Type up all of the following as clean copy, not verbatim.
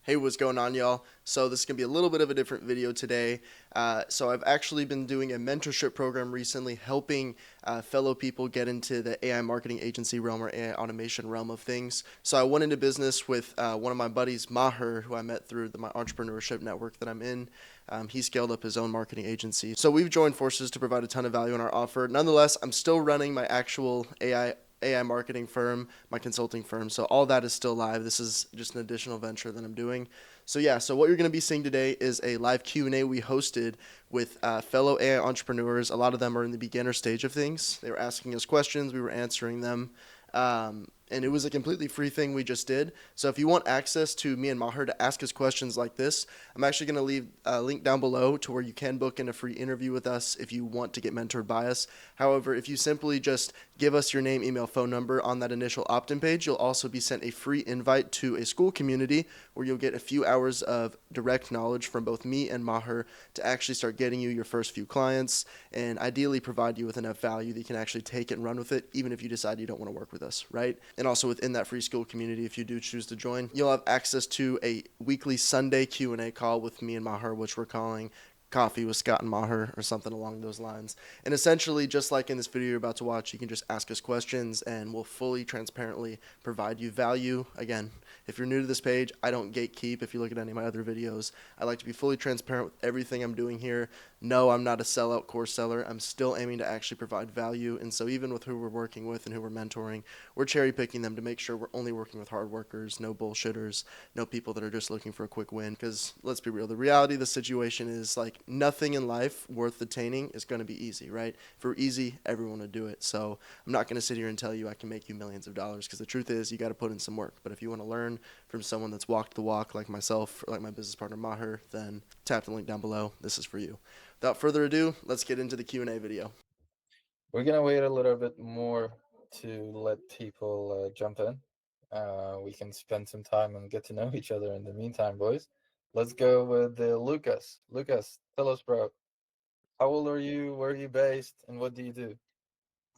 Hey, what's going on, y'all? So this is going to be a little bit of a different video today. So I've actually been doing a mentorship program recently, helping fellow people get into the AI marketing agency realm or AI automation realm of things. So I went into business with one of my buddies, Maher, who I met through my entrepreneurship network that I'm in. He scaled up his own marketing agency. So we've joined forces to provide a ton of value in our offer. Nonetheless, I'm still running my actual AI marketing firm, my consulting firm. So all that is still live. This is just an additional venture that I'm doing. So what you're going to be seeing today is a live Q&A we hosted with fellow AI entrepreneurs. A lot of them are in the beginner stage of things. They were asking us questions, we were answering them. And it was a completely free thing we just did. So if you want access to me and Maher to ask us questions like this, I'm actually going to leave a link down below to where you can book in a free interview with us if you want to get mentored by us. However, if you simply just give us your name, email, phone number on that initial opt-in page, you'll also be sent a free invite to a school community where you'll get a few hours of direct knowledge from both me and Maher to actually start getting you your first few clients and ideally provide you with enough value that you can actually take it and run with it, even if you decide you don't want to work with us, right? And also within that free school community, if you do choose to join, you'll have access to a weekly Sunday Q&A call with me and Maher, which we're calling Coffee with Scott and Maher or something along those lines. And essentially, just like in this video you're about to watch, you can just ask us questions and we'll fully transparently provide you value. Again, if you're new to this page, I don't gatekeep. If you look at any of my other videos, I like to be fully transparent with everything I'm doing here. No, I'm not a sellout course seller. I'm still aiming to actually provide value. And so even with who we're working with and who we're mentoring, we're cherry picking them to make sure we're only working with hard workers, no bullshitters, no people that are just looking for a quick win. Because let's be real, the reality of the situation is like nothing in life worth attaining is going to be easy, right? If it were easy, everyone would do it. So I'm not going to sit here and tell you I can make you millions of dollars because the truth is you got to put in some work. But if you want to learn from someone that's walked the walk like myself or like my business partner Maher, then tap the link down below. This is for you. Without further ado, let's get into the Q&A video. We're gonna wait a little bit more to let people jump in. We can spend some time and get to know each other in the meantime, boys. Let's go with Lucas. Lucas, tell us, bro. How old are you? Where are you based? And what do you do?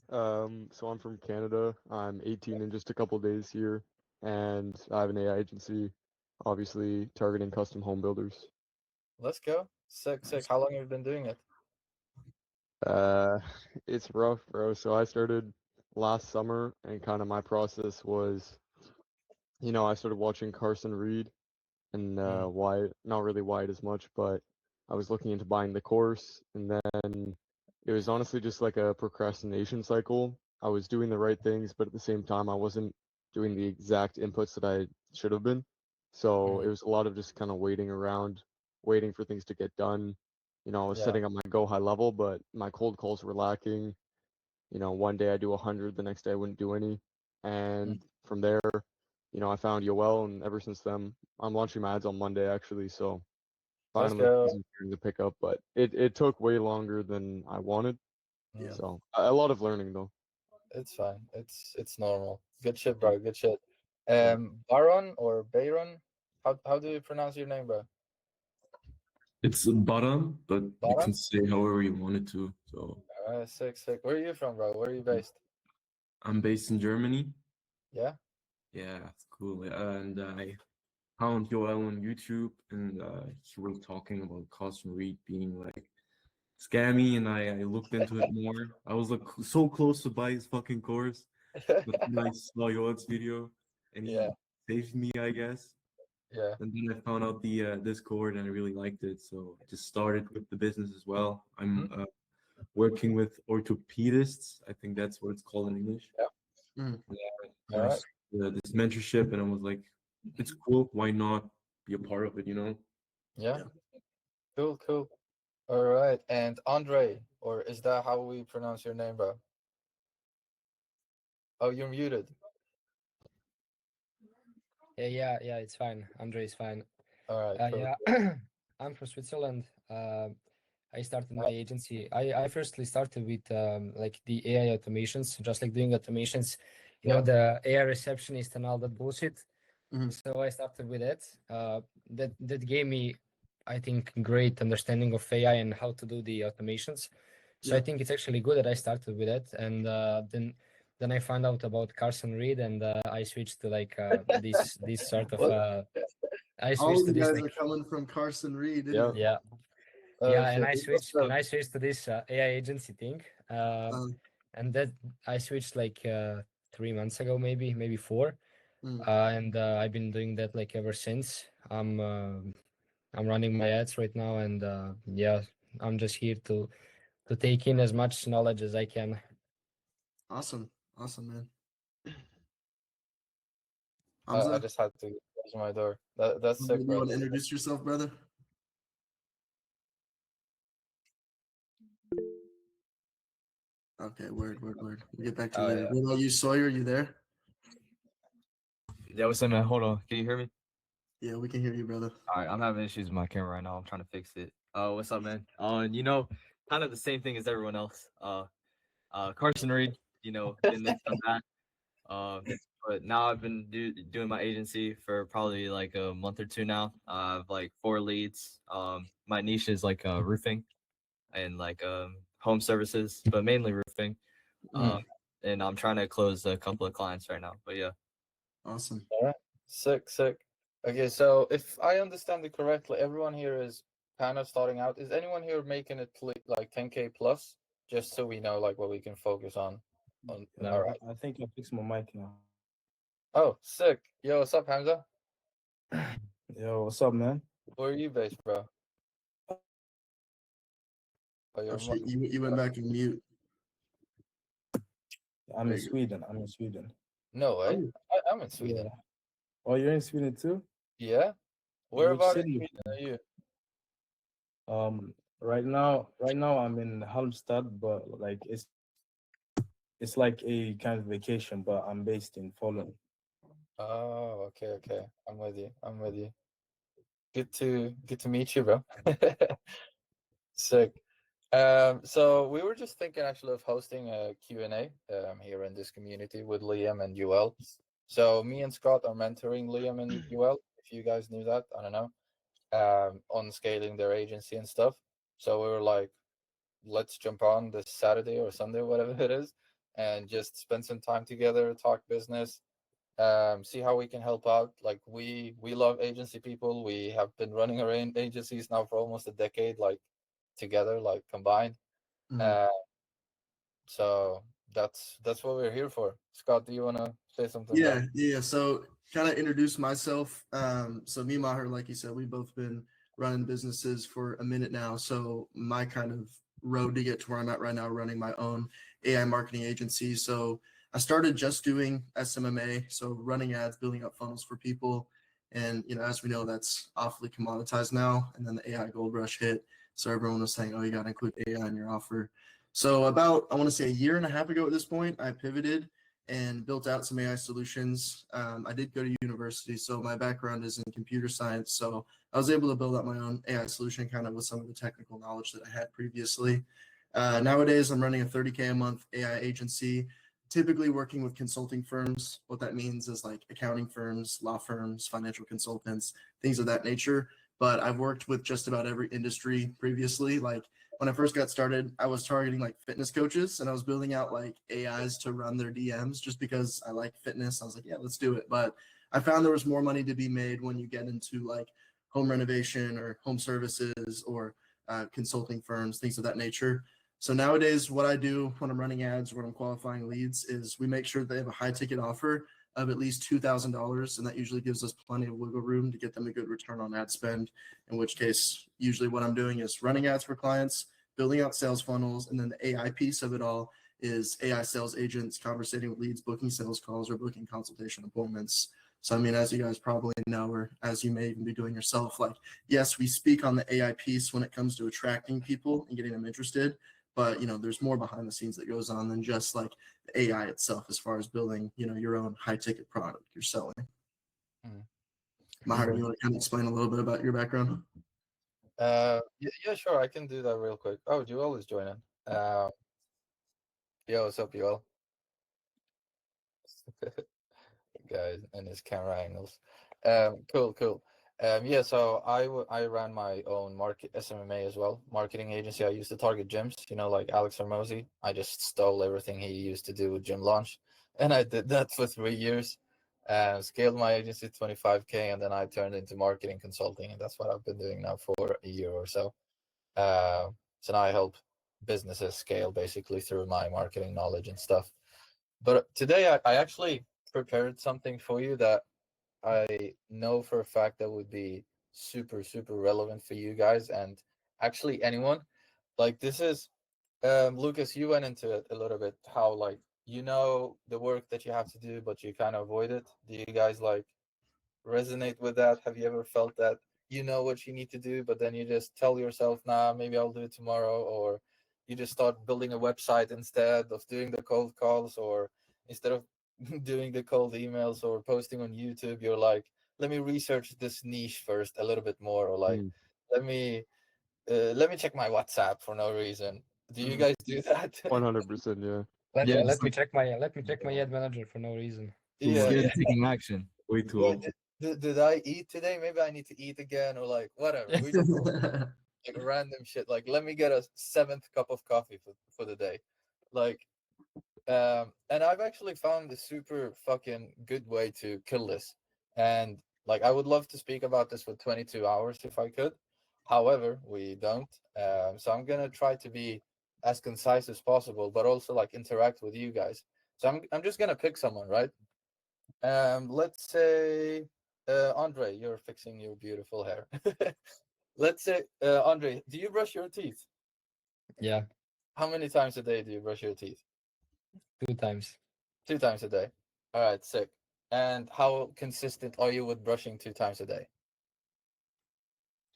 So I'm from Canada. I'm 18 in just a couple days here, and I have an AI agency, obviously targeting custom home builders. Let's go. Sick, sick. How long have you been doing it? Uh, it's rough, bro. So I started last summer, and kind of my process was, I started watching Carson Reed and Mm, Wyatt, not really Wyatt as much, but I was looking into buying the course, and then it was honestly just like a procrastination cycle. I was doing the right things, but at the same time, I wasn't doing the exact inputs that I should have been. So mm, it was a lot of just kind of waiting around, waiting for things to get done. I was yeah. setting up my go high level, but my cold calls were lacking. One day I do 100, the next day I wouldn't do any. Mm. And from there, I found Yoel, and ever since then, I'm launching my ads on Monday actually. So Let's finally, go. season starting to pick up, but it took way longer than I wanted. Yeah. Mm, So a lot of learning though. it's fine. It's normal. Good shit, bro. Good shit. Yeah. Baron or Bayron? How do you pronounce your name, bro? It's a bottom, but you can Baron? say however you want it to. So Sick, sick. Where are you from, bro? Where are you based? I'm based in Germany. Yeah? Yeah, it's cool. And I found Joel on YouTube, and he was talking about custom read being like scammy, and I looked into it more. I was like so close to buy his fucking course, but then I saw Joel's video, and Yeah, he saved me, I guess. yeah. And then I found out the Discord, and I really liked it, so I just started with the business as well. I'm Mhm. working with orthopedists. I think that's what it's called in English. Yeah. Mm. And All I right. saw this mentorship, and I was like, it's cool. Why not be a part of it? Yeah. Yeah. Cool, cool. All right. And Andre, or is that how we pronounce your name, bro? Oh, you're muted. Yeah, it's fine. Andre is fine. All right, cool. Yeah, I'm from Switzerland. I started my Cool. agency. I firstly started with like the AI automations, just like doing automations, Yeah. the AI receptionist and all that bullshit. Mhm. So I started with it. That gave me, I think, great understanding of AI and how to do the automations. So I Yeah. think it's actually good that I started with it, and then I found out about Carson Reed, and I switched to like this sort of What? I All switched to you this guys like are coming from Carson Reed, Yeah. isn't it? yeah Oh yeah, and shit. I What's switched up? to this AI agency thing. Um, And that I switched like 3 months ago, maybe four. mm, And I've been doing that like ever since. I'm running my ads right now, and yeah, I'm just here to take in as much knowledge as I can. awesome, man. I Hamza, just had to close my door. That's Hamza, sick, you bro. want to introduce yourself, brother? Okay, word. We'll get back to you Oh later. yeah. What about you, Sawyer? You there? Yeah, what's up, man? Hold on. Can you hear me? Yeah, we can hear you, brother. All right, I'm having issues with my camera right now. I'm trying to fix it. What's up, man? Kind of the same thing as everyone else. Carson Reed, been there, done that. But now I've been doing my agency for probably like a month or two now. I have like 4 leads. My niche is like roofing and like home services, but mainly roofing. Mm, And I'm trying to close a couple of clients right now. But yeah. awesome. All right. Sick. Okay, so if I understand it correctly, everyone here is kind of starting out. Is anyone here making it like 10K plus? Just so we know like what we can focus on. All right. I think I fixed my mic now. Oh, sick. Yo, what's up, Hamza? Yo, what's up, man? Where are you based, bro? Oh, Oh you're shit, you went back on mute. I'm There in you go. Sweden. I'm in Sweden. No way. Oh, I'm in Sweden. Yeah. Oh, you're in Sweden too? Yeah. Where Which about in city? Sweden are you? Right now I'm in Halmstad, but like it's like a kind of vacation, but I'm based in Poland. Oh, okay. I'm with you. Good to meet you, bro. Sick. So we were just thinking actually of hosting a Q&A here in this community with Liam and Joel. So me and Scott are mentoring Liam and Joel, if you guys knew that, I don't know, on scaling their agency and stuff. So we were like, let's jump on this Saturday or Sunday, whatever it is, and just spend some time together, talk business, see how we can help out. Like we love agency people. We have been running our own agencies now for almost a decade, like together, like combined. mm. Uh, so that's what we're here for. Scott, do you want to say something, bro? Yeah. So kind of introduce myself. So me and Maher, like you said, we've both been running businesses for a minute now. So my kind of road to get to where I'm at right now, running my own AI marketing agency. So I started just doing SMMA, so running ads, building up funnels for people. And as we know, that's awfully commoditized now. And then the AI gold rush hit. So everyone was saying, oh, you got to include AI in your offer. So about, I want to say a year and a half ago at this point, I pivoted and built out some AI solutions. I did go to university, so my background is in computer science. So I was able to build out my own AI solution kind of with some of the technical knowledge that I had previously. Nowadays, I'm running a 30K a month AI agency, typically working with consulting firms. What that means is like accounting firms, law firms, financial consultants, things of that nature. But I've worked with just about every industry previously. Like when I first got started, I was targeting like fitness coaches and I was building out like AIs to run their DMs just because I like fitness. I was like, yeah, let's do it. But I found there was more money to be made when you get into like home renovation or home services or consulting firms, things of that nature. So nowadays, what I do when I'm running ads, when I'm qualifying leads, is we make sure they have a high ticket offer of at least $2,000, and that usually gives us plenty of wiggle room to get them a good return on ad spend. In which case, usually what I'm doing is running ads for clients, building out sales funnels, and then the AI piece of it all is AI sales agents conversating with leads, booking sales calls, or booking consultation appointments. So, I mean, as you guys probably know, or as you may even be doing yourself, like, yes, we speak on the AI piece when it comes to attracting people and getting them interested, but there's more behind the scenes that goes on than just like the AI itself, as far as building, your own high ticket product you're selling. Mm. Maher, you want to kind of explain a little bit about your background? Yeah, sure. I can do that real quick. Oh, Joel is joining. Yo, what's up, Joel? Guys and his camera angles. Cool. Yeah, so I ran my own market SMMA as well, marketing agency. I used to target gyms, like Alex Hormozy. I just stole everything he used to do with gym launch, and I did that for 3 years. Scaled my agency to 25K, and then I turned into marketing consulting, and that's what I've been doing now for a year or so. So now I help businesses scale basically through my marketing knowledge and stuff. But today I actually prepared something for you that I know for a fact that would be super, super relevant for you guys and actually anyone. Like this is Lucas, you went into it a little bit, how like you know the work that you have to do, but you kind of avoid it. Do you guys like resonate with that? Have you ever felt that you know what you need to do, but then you just tell yourself, nah, maybe I'll do it tomorrow, or you just start building a website instead of doing the cold calls, or instead of doing the cold emails or posting on YouTube, you're like, let me research this niche first a little bit more, or like, Mm, let me let me check my WhatsApp for no reason. Do you Mhm. guys do that? 100%, yeah. Yeah, just Let me check my ad manager for no reason. Yeah, scared yeah. of taking action. Way too Well, often. did I eat today? Maybe I need to eat again, or like whatever. We just like random shit. Like, let me get a seventh cup of coffee for the day. Like, and I've actually found a super fucking good way to kill this. And like, I would love to speak about this for 22 hours if I could. However, we don't. So I'm gonna try to be as concise as possible, but also like interact with you guys. So I'm just gonna pick someone, right? Let's say Andre, you're fixing your beautiful hair. Let's say Andre, do you brush your teeth? Yeah, How many times a day do you brush your teeth? 2 times. 2 times a day. All right, sick. And how consistent are you with brushing 2 times a day?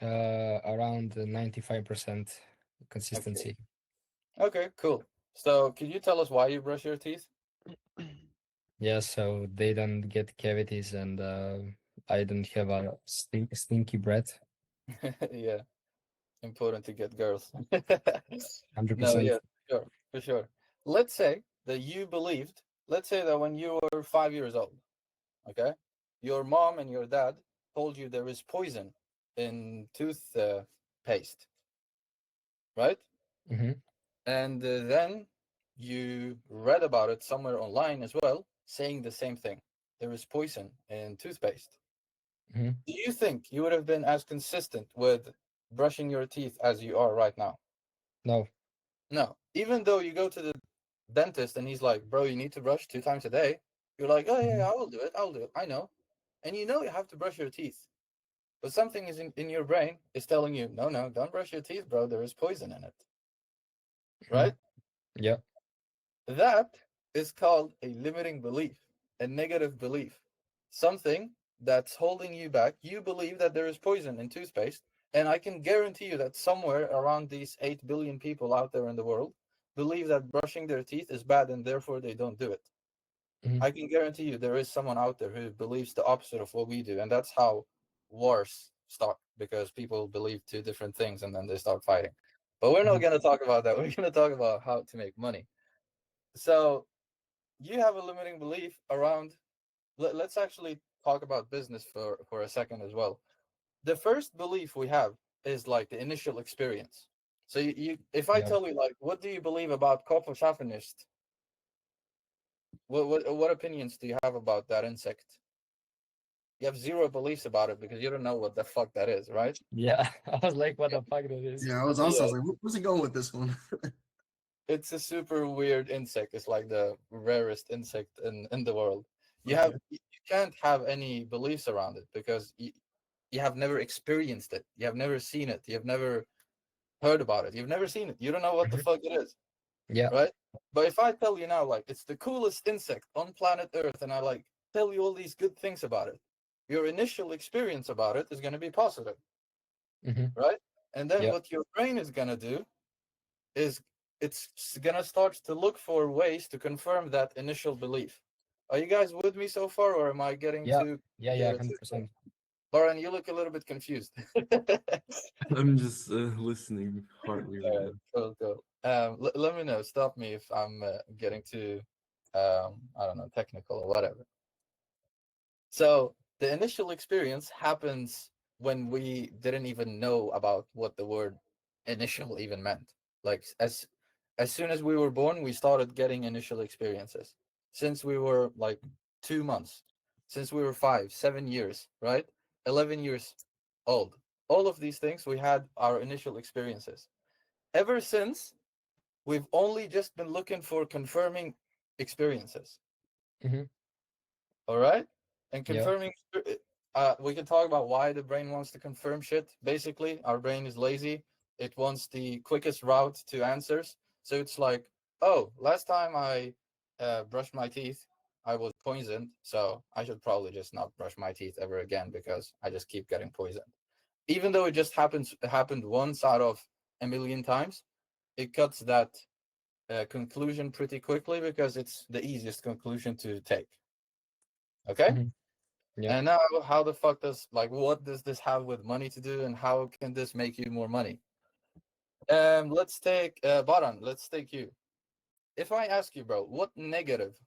Around 95% Okay. consistency. Okay, cool. So, could you tell us why you brush your teeth? Yeah, so they don't get cavities and I don't have a stinky breath. Yeah, important to get girls. No, 100%. yeah, sure, for sure. Let's say that you believed, let's say that when you were 5 years old, okay, your mom and your dad told you there is poison in tooth paste, right? Mm-hmm. And then you read about it somewhere online as well, saying the same thing. There is poison in toothpaste. Mm-hmm. Do you think you would have been as consistent with brushing your teeth as you are right now? No. No. Even though you go to the dentist and he's like, bro, you need to brush 2 times a day. You're like, oh, yeah, Mm-hmm. I will do it. I'll do it. I know. And you know you have to brush your teeth. But something is in your brain is telling you, no, no, don't brush your teeth, bro. There is poison in it. Mm-hmm. Right? Yeah. That is called a limiting belief, a negative belief, something that's holding you back. You believe that there is poison in toothpaste, and I can guarantee you that somewhere around these 8 billion people out there in the world believe that brushing their teeth is bad and therefore they don't do it. Mm-hmm. I can guarantee you there is someone out there who believes the opposite of what we do, and that's how wars start because people believe two different things and then they start fighting. But we're not Mm-hmm. going to talk about that. We're going to talk about how to make money. So, you have a limiting belief around let's actually talk about business for a second as well. The first belief we have is like the initial experience. So you if I Yeah. tell you like what do you believe about Kopfschaffenist, what opinions do you have about that insect? You have zero beliefs about it because you don't know what the fuck that is, right? Yeah. I was like, what the fuck that is? Yeah, I was also I Yeah, was like, where's he going with this one? it's a super weird insect. It's like the rarest insect in the world. Okay. You can't have any beliefs around it because you have never experienced it. You have never seen it. You have never heard about it. You've never seen it. You don't know what the Mhm. fuck it is, Yeah. right? But if I tell you now, like, it's the coolest insect on planet Earth, and I like tell you all these good things about it, your initial experience about it is going to be positive, Mm-hmm. right? And then Yeah. what your brain is going to do is it's going to start to look for ways to confirm that initial belief. Are you guys with me so far, or am I getting Yeah. too Yeah. Yeah. complicated? 100%. Lauren, you look a little bit confused. I'm just listening hardly right now. Cool, cool. Let me know. Stop me if I'm getting too, I don't know, technical or whatever. So the initial experience happens when we didn't even know about what the word initial even meant. Like as soon as we were born, we started getting initial experiences. Since we were like 2 months, since we were 5, 7 years, right? 11 years old. All of these things, we had our initial experiences. Ever since, we've only just been looking for confirming experiences. Mm-hmm. All right? And Yeah. confirming, we can talk about why the brain wants to confirm shit. Basically, our brain is lazy. It wants the quickest route to answers. So it's like, oh, last time I brushed my teeth, I was poisoned. So I should probably just not brush my teeth ever again because I just keep getting poisoned. Even though it just happened once out of a million times, it cuts that conclusion pretty quickly because it's the easiest conclusion to take. Okay? Mm-hmm. Yeah. And now, how the fuck what does this have with money to do, and how can this make you more money? Let's take Baran. Let's take you. If I ask you, bro, what negative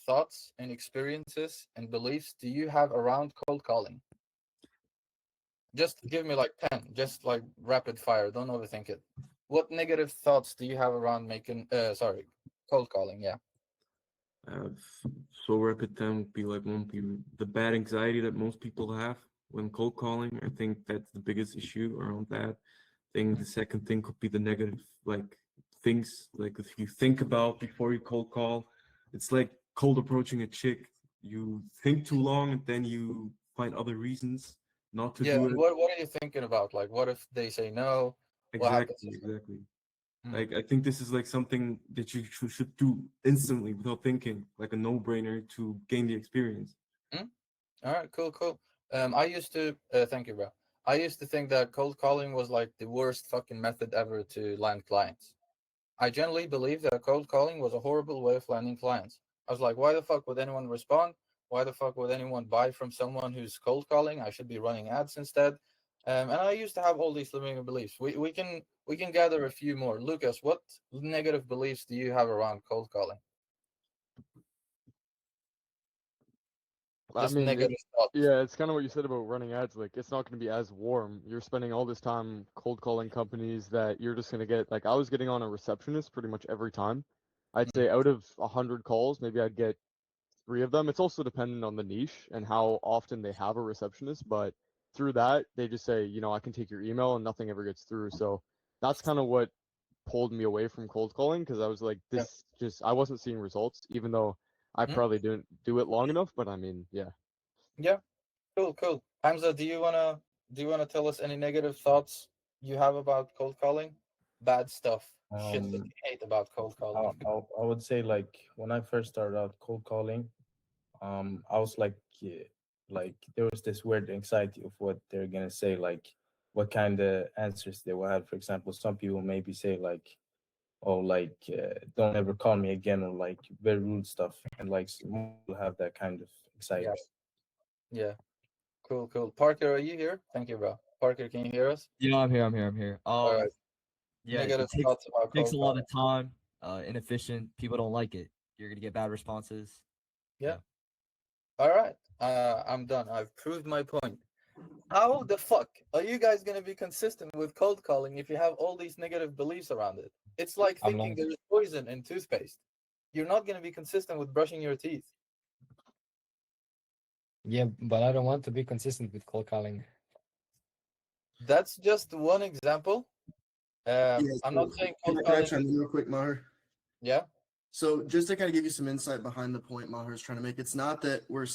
thoughts and experiences and beliefs do you have around cold calling? Just give me like 10, just like rapid fire. Don't overthink it. What negative thoughts do you have around cold calling? Yeah. So rapid 10 would be like the bad anxiety that most people have when cold calling. I think that's the biggest issue around that. I think the second thing could be the negative, like things like if you think about before you cold call, it's like cold approaching a chick. You think too long and then you find other reasons not to Yeah. do And it. what are you thinking about? Like, what if they say no? What happens? Exactly. Mm. Like I think this is like something that you should do instantly without thinking, like a no-brainer to gain the experience. Mm? All right, cool. I used to thank you, bro. I used to think that cold calling was like the worst fucking method ever to land clients. I generally believed that cold calling was a horrible way of landing clients. I was like, why the fuck would anyone respond? Why the fuck would anyone buy from someone who's cold calling? I should be running ads instead. And I used to have all these limiting beliefs. We can gather a few more. Lucas, what negative beliefs do you have around cold calling? I Just mean, negative thoughts. yeah, it's kind of what you said about running ads. Like, it's not going to be as warm. You're spending all this time cold calling companies that you're just going to get. Like, I was getting on a receptionist pretty much every time. I'd Mm. say out of 100 calls, maybe I'd get 3 of them. It's also dependent on the niche and how often they have a receptionist. But through that, they just say, I can take your email and nothing ever gets through. So that's kind of what pulled me away from cold calling because I was like, Yeah. I wasn't seeing results, even though I Mm. probably didn't do it long enough. But I mean, yeah. Yeah. Cool. Hamza, do you wanna tell us any negative thoughts you have about cold calling? Bad stuff, shit that Um, you hate about cold I, calling. I would say like when I first started out cold calling, I was like there was this weird anxiety of what they're gonna say, like what kind of answers they will have. For example, some people maybe say like, "Oh, like don't ever call me again," or like very rude stuff, and like some people have that kind of anxiety. Yeah, yeah. Cool. Parker, are you here? Thank you, bro. Parker, can you hear us? Yeah, I'm here. All right. Yeah, it Negative takes thoughts about takes cold a lot calling. of time. Inefficient. People don't like it. You're gonna get bad responses. Yeah. All right. I'm done. I've proved my point. How the fuck are you guys gonna be consistent with cold calling if you have all these negative beliefs around it? It's like I'm not. thinking there is poison in toothpaste. You're not gonna be consistent with brushing your teeth. Yeah, but I don't want to be consistent with cold calling. That's just one example. Yeah, I'm so not saying can cold I calling. chime in real quick, Maher? Yeah, So just to kind of give you some insight behind the point Maher is trying to make, it's not that we're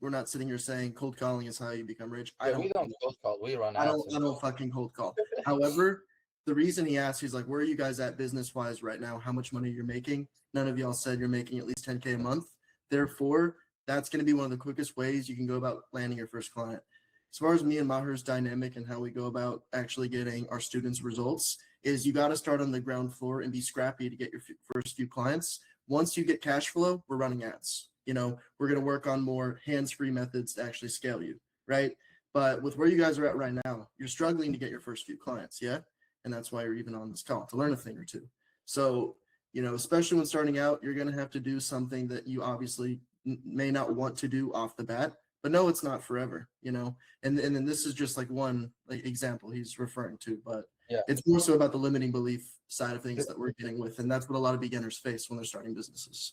not sitting here saying cold calling is how you become rich. yeah. We don't cold call. We run ads. I don't fucking cold call. However, the reason he asked, he's like, where are you guys at business wise right now? How much money you're making? None of y'all said you're making at least 10K a month. Therefore, that's going to be one of the quickest ways you can go about landing your first client. As far as me and Maher's dynamic and how we go about actually getting our students results is you got to start on the ground floor and be scrappy to get your first few clients. Once you get cash flow, we're running ads. We're going to work on more hands-free methods to actually scale you, right? But with where you guys are at right now, you're struggling to get your first few clients, yeah? And that's why you're even on this call to learn a thing or two. So, especially when starting out, you're going to have to do something that you obviously may not want to do off the bat, but no, it's not forever, And then this is just like one example he's referring to, but Yeah. it's more so about the limiting belief side of things that we're getting with, and that's what a lot of beginners face when they're starting businesses.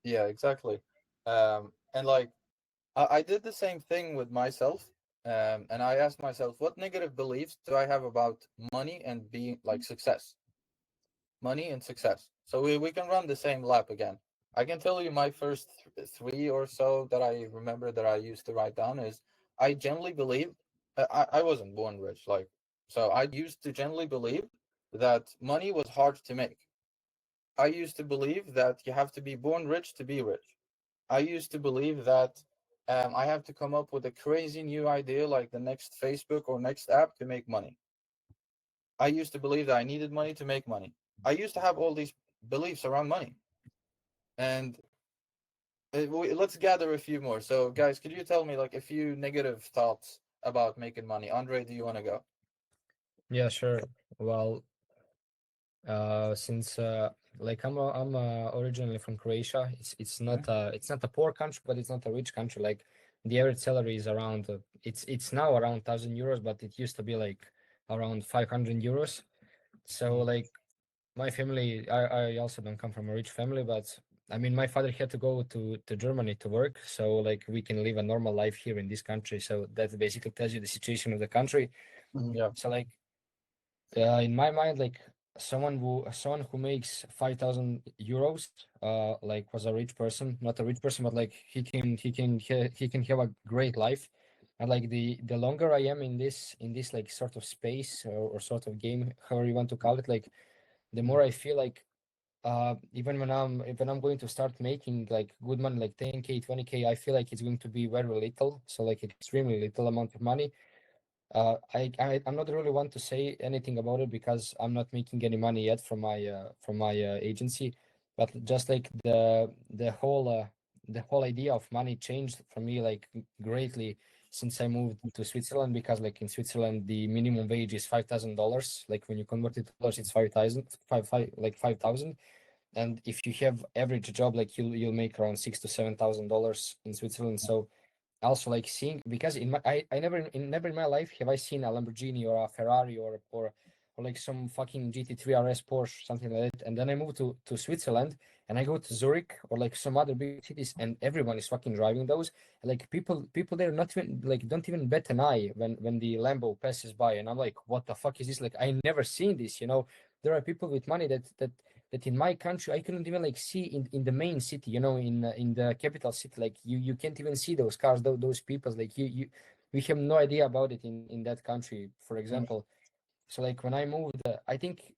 Yeah, exactly. And like I did the same thing with myself. And I asked myself, what negative beliefs do I have about money and being like success? Money and success. So we can run the same lap again. I can tell you my first three or so that I remember that I used to write down is I generally believe I wasn't born rich, like, so I used to generally believe that money was hard to make. I used to believe that you have to be born rich to be rich. I used to believe that I have to come up with a crazy new idea like the next Facebook or next app to make money. I used to believe that I needed money to make money. I used to have all these beliefs around money. And let's gather a few more. So, guys, could you tell me like a few negative thoughts about making money? Andre, do you want to go? Yeah, sure. Well, since like I'm originally from Croatia. It's not a poor country, but it's not a rich country. Like the average salary is around it's now around 1,000 euros, but it used to be like around 500 euros. So like my family, I also don't come from a rich family, but I mean my father had to go to Germany to work, so like we can live a normal life here in this country. So that basically tells you the situation of the country. Yeah. So like in my mind, like someone who makes 5,000 euros, like was a rich person, not a rich person, but like he can have a great life. And like the longer I am in this like sort of space or sort of game, however you want to call it, like the more I feel like even when I'm going to start making like good money, like 10K, 20K, I feel like it's going to be very little. So like extremely little amount of money. I'm not really want to say anything about it because I'm not making any money yet from my agency, but just like the whole idea of money changed for me like greatly since I moved to Switzerland, because like in Switzerland the minimum wage is $5,000. Like when you convert it to dollars, it's 5,000. And if you have average job, like you'll make around $6,000 to $7,000 in Switzerland. So also like seeing, because in my never in my life have I seen a Lamborghini or a Ferrari or like some fucking GT3 RS Porsche, something like that. And then I move to Switzerland and I go to Zurich or like some other big cities and everyone is fucking driving those. And like people there not even like don't even bat an eye when the Lambo passes by, and I'm like, what the fuck is this? Like I never seen this, you know. There are people with money that in my country I couldn't even like see in the main city, you know, in the capital city. Like you can't even see those cars, those people. Like you we have no idea about it in that country, for example. So like when I moved, I think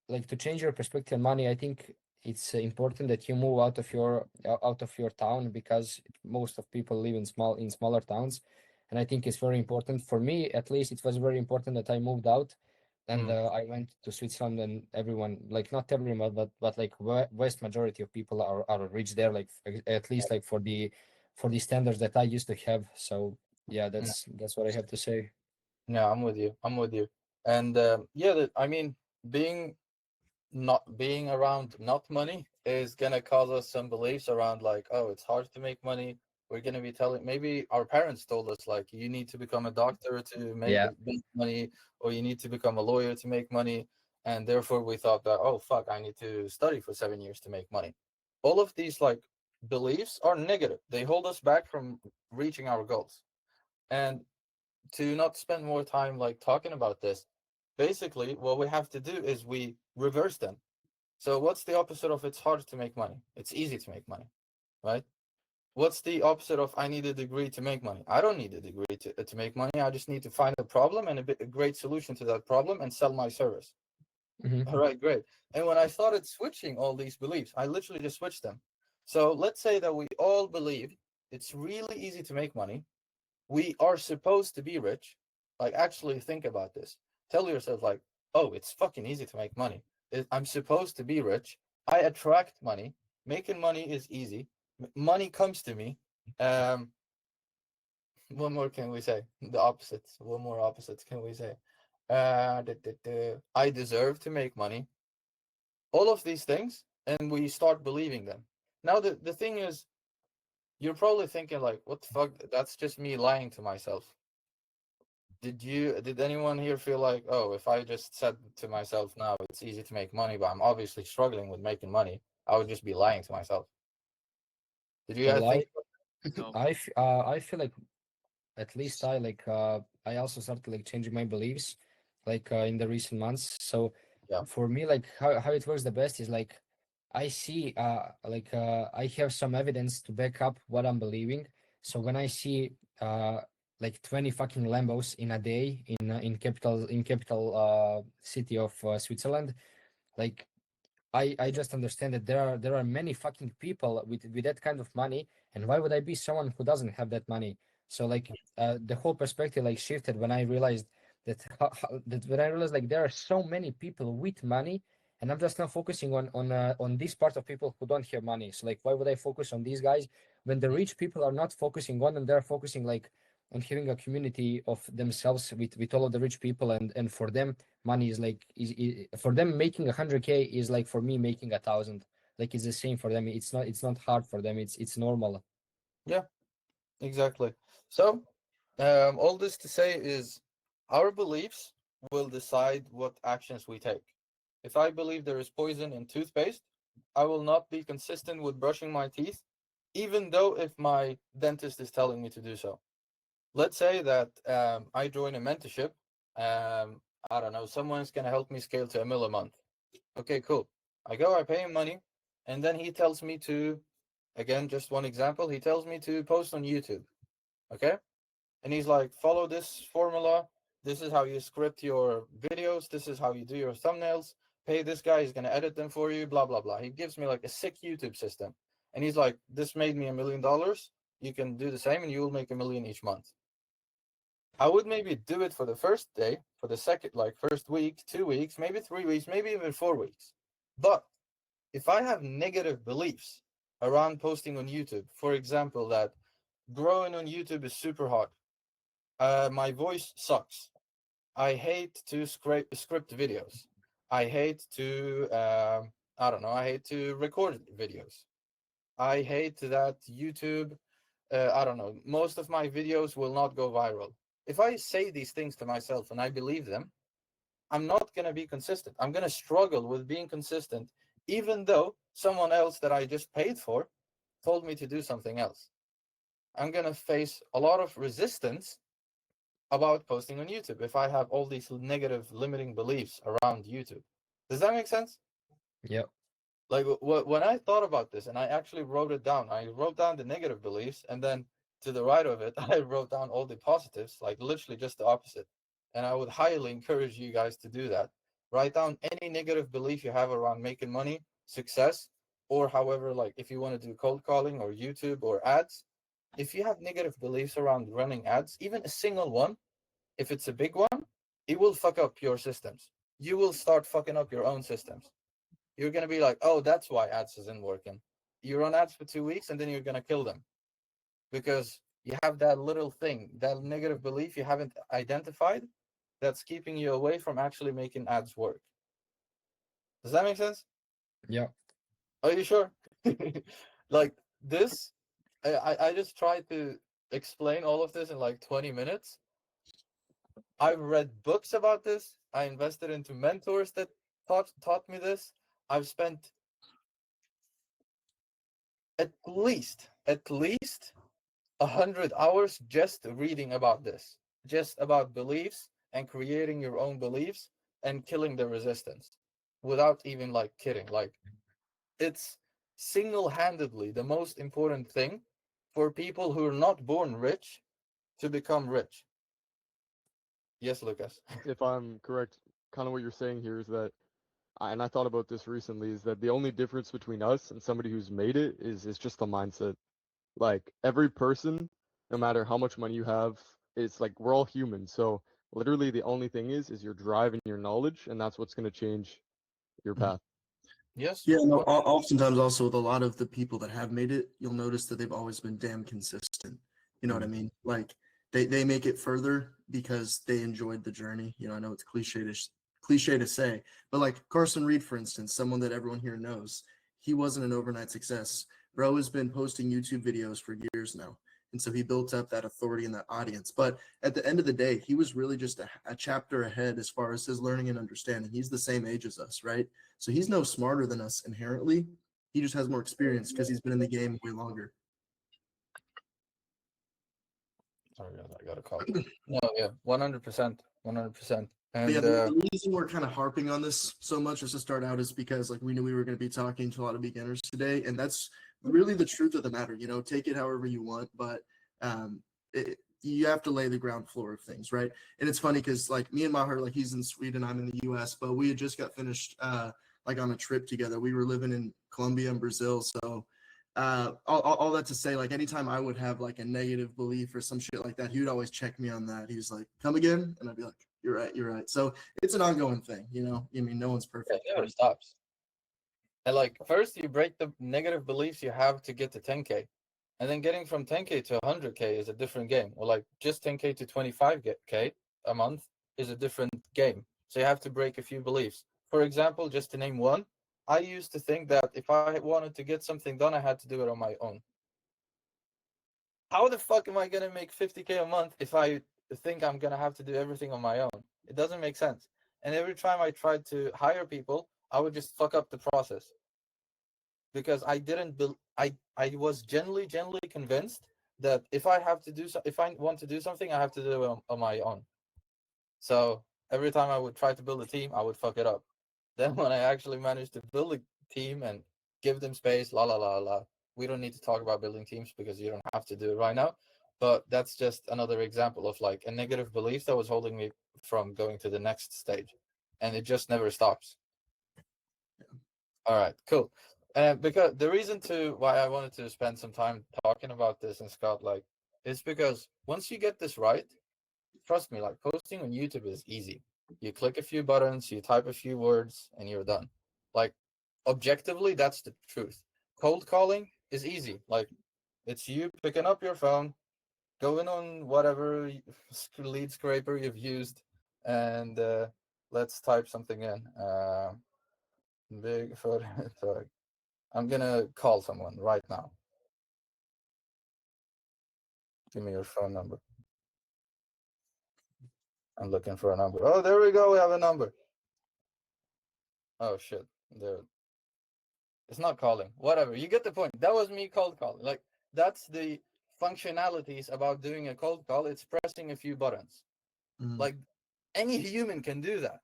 like to change your perspective on money, I think it's important that you move out of your town, because most of people live in smaller towns. And I think it's very important for me, at least it was very important that I moved out. And I went to Switzerland, and everyone, like not everyone, but like vast majority of people are rich there, like at least like for the standards that I used to have. So yeah, that's what I have to say. Yeah, I'm with you. I'm with you. And yeah, I mean, being not being around not money is gonna cause us some beliefs around like, oh, it's hard to make money. We're gonna be telling, maybe our parents told us like you need to become a doctor to Yeah. make money, or you need to become a lawyer to make money, and therefore we thought that, oh fuck, I need to study for 7 years to make money. All of these like beliefs are negative. They hold us back from reaching our goals. And to not spend more time like talking about this, basically what we have to do is we reverse them. So what's the opposite of it's hard to make money? It's easy to make money, right? What's the opposite of I need a degree to make money? I don't need a degree to make money. I just need to find a problem and a great solution to that problem and sell my service. Mm-hmm. All right, great. And when I started switching all these beliefs, I literally just switched them. So let's say that we all believe it's really easy to make money. We are supposed to be rich. Like, actually think about this. Tell yourself, like, oh, it's fucking easy to make money. I'm supposed to be rich. I attract money. Making money is easy. Money comes to me. Um, what more can we say? The opposites. What more opposites can we say? I deserve to make money. All of these things, and we start believing them. Now, the thing is, you're probably thinking, like, what the fuck? That's just me lying to myself. Did anyone here feel like, oh, if I just said to myself now it's easy to make money, but I'm obviously struggling with making money, I would just be lying to myself? Did you To guys think? lie? No. I feel like at least I also started like changing my beliefs in the recent months. So Yeah. for me, like how it works the best is like I see I have some evidence to back up what I'm believing. So when I see like 20 fucking Lambos in a day in capital city of Switzerland, like I just understand that there are many fucking people with that kind of money, and why would I be someone who doesn't have that money? So like the whole perspective like shifted when I realized that when I realized like there are so many people with money, and I'm just not focusing on this part of people who don't have money. So like why would I focus on these guys when the rich people are not focusing on them? They're focusing like on having a community of themselves with all of the rich people, and for them money is like is for them making 100K is like for me making 1,000. Like it's the same for them. It's not hard for them. It's normal. Yeah, exactly. So, all this to say is our beliefs will decide what actions we take. If I believe there is poison in toothpaste, I will not be consistent with brushing my teeth, even though if my dentist is telling me to do so. Let's say that I join a mentorship. I don't know, someone's gonna help me scale to $1 million a month. Okay, cool. I go, I pay him money, and then he tells me to, again, just one example, he tells me to post on YouTube. Okay? And he's like, follow this formula. This is how you script your videos. This is how you do your thumbnails. Pay this guy, he's gonna edit them for you, blah blah blah. He gives me like a sick YouTube system. And he's like, this made me $1 million. You can do the same and you will make $1 million each month. I would maybe do it for the first day, for the second, like first week, 2 weeks, maybe 3 weeks, maybe even 4 weeks. But if I have negative beliefs around posting on YouTube, for example, that growing on YouTube is super hard, my voice sucks, I hate to script videos, I hate to, I don't know, I hate to record videos, I hate that YouTube, I don't know, most of my videos will not go viral. If I say these things to myself and I believe them, I'm not going to be consistent. I'm going to struggle with being consistent, even though someone else that I just paid for told me to do something else. I'm going to face a lot of resistance about posting on YouTube if I have all these negative limiting beliefs around YouTube. Does that make sense? Yep. Like when I thought about this and I actually wrote it down, I wrote down the negative beliefs, and then to the right of it, I wrote down all the positives, like literally just the opposite. And I would highly encourage you guys to do that. Write down any negative belief you have around making money, success, or however, like if you want to do cold calling or YouTube or ads. If you have negative beliefs around running ads, even a single one, if it's a big one, it will fuck up your systems. You will start fucking up your own systems. You're gonna be like, oh, that's why ads isn't working. You run ads for 2 weeks and then you're gonna kill them because you have that little thing, that negative belief you haven't identified that's keeping you away from actually making ads work. Does that make sense? Yep. Are you sure? Like this, I just tried to explain all of this in like 20 minutes. I've read books about this. I invested into mentors that taught me this. I've spent at least 100 hours just reading about this, just about beliefs and creating your own beliefs and killing the resistance without even like kidding. Like it's single-handedly the most important thing for people who are not born rich to become rich. Yes, Lucas. If I'm correct, kind of what you're saying here is that, and I thought about this recently, is that the only difference between us and somebody who's made it is just the mindset. Like every person, no matter how much money you have, it's like we're all human. So literally the only thing is your drive and your knowledge, and that's what's going to change your path. Yes. Yeah, no, What? oftentimes also with a lot of the people that have made it, you'll notice that they've always been damn consistent. You know what I mean? Like they make it further because they enjoyed the journey. You know, I know it's cliche to say, but like Carson Reed, for instance, someone that everyone here knows, he wasn't an overnight success. Bro has been posting YouTube videos for years now. And so he built up that authority and that audience. But at the end of the day, he was really just a chapter ahead as far as his learning and understanding. He's the same age as us, right? So he's no smarter than us inherently. He just has more experience because he's been in the game way longer. Sorry, I got a call. No, yeah, 100%, 100%. And Yeah, the reason we're kind of harping on this so much just to start out is because like we knew we were going to be talking to a lot of beginners today, and that's really the truth of the matter. You know, take it however you want, but you have to lay the ground floor of things, right? And it's funny because like me and Maher, like he's in Sweden, I'm in the U.S., but we had just got finished like on a trip together. We were living in Colombia and Brazil, so all that to say, like anytime I would have like a negative belief or some shit like that, he would always check me on that. He's like, "Come again," and I'd be like, "You're right, you're right." So it's an ongoing thing, you know. I mean, no one's yeah, perfect. it never stops. And like first you break the negative beliefs you have to get to 10K. And then getting from 10K to 100K is a different game. Or like just 10K to 25K a month is a different game. So you have to break a few beliefs. For example, just to name one, I used to think that if I wanted to get something done, I had to do it on my own. How the fuck am I gonna make 50K a month if I think I'm gonna have to do everything on my own? It doesn't make sense. And every time I tried to hire people, I would just fuck up the process because I didn't. I was genuinely convinced that if I have to do so, if I want to do something, I have to do it on my own. So every time I would try to build a team, I would fuck it up. Then when I actually managed to build a team and give them space, la la la la. We don't need to talk about building teams because you don't have to do it right now. But that's just another example of like a negative belief that was holding me from going to the next stage, and it just never stops. All right, cool. Because the reason to why I wanted to spend some time talking about this and Scott, like, is because once you get this right, trust me, like posting on YouTube is easy. You click a few buttons, you type a few words, and you're done. Like, objectively, that's the truth. Cold calling is easy. Like, it's you picking up your phone, going on whatever lead scraper you've used, and let's type something in. Big photo. Sorry. I'm gonna call someone right now. Give me your phone number. I'm looking for a number. Oh, there we go. We have a number. Oh shit. There. It's not calling. Whatever. You get the point. That was me cold calling. Like that's the functionalities about doing a cold call. It's pressing a few buttons. Mhm. Like any human can do that.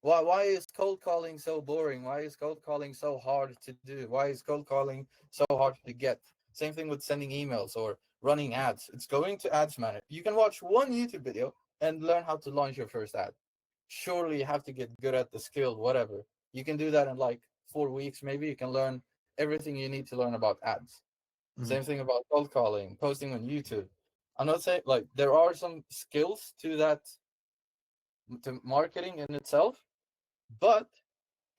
Why is cold calling so boring? Why is cold calling so hard to do? Why is cold calling so hard to get? Same thing with sending emails or running ads. It's going to ads manager. You can watch one YouTube video and learn how to launch your first ad. Surely you have to get good at the skill, whatever. You can do that in like 4 weeks, maybe. You can learn everything you need to learn about ads. Mhm. Same thing about cold calling, posting on YouTube. I'm not saying like there are some skills to that, to marketing in itself, but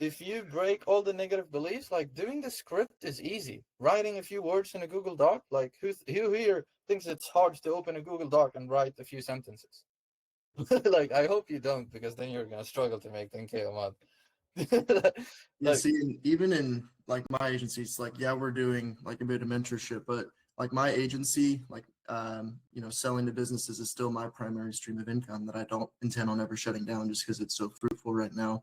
if you break all the negative beliefs, like doing the script is easy. Writing a few words in a Google Doc, like who here thinks it's hard to open a Google Doc and write a few sentences? Like I hope you don't, because then you're gonna struggle to make 10K a month. Yeah, Like, see, and even in like my agencies, like yeah, we're doing like a bit of mentorship, but like my agency, like you know, selling to businesses is still my primary stream of income that I don't intend on ever shutting down just because it's so fruitful right now.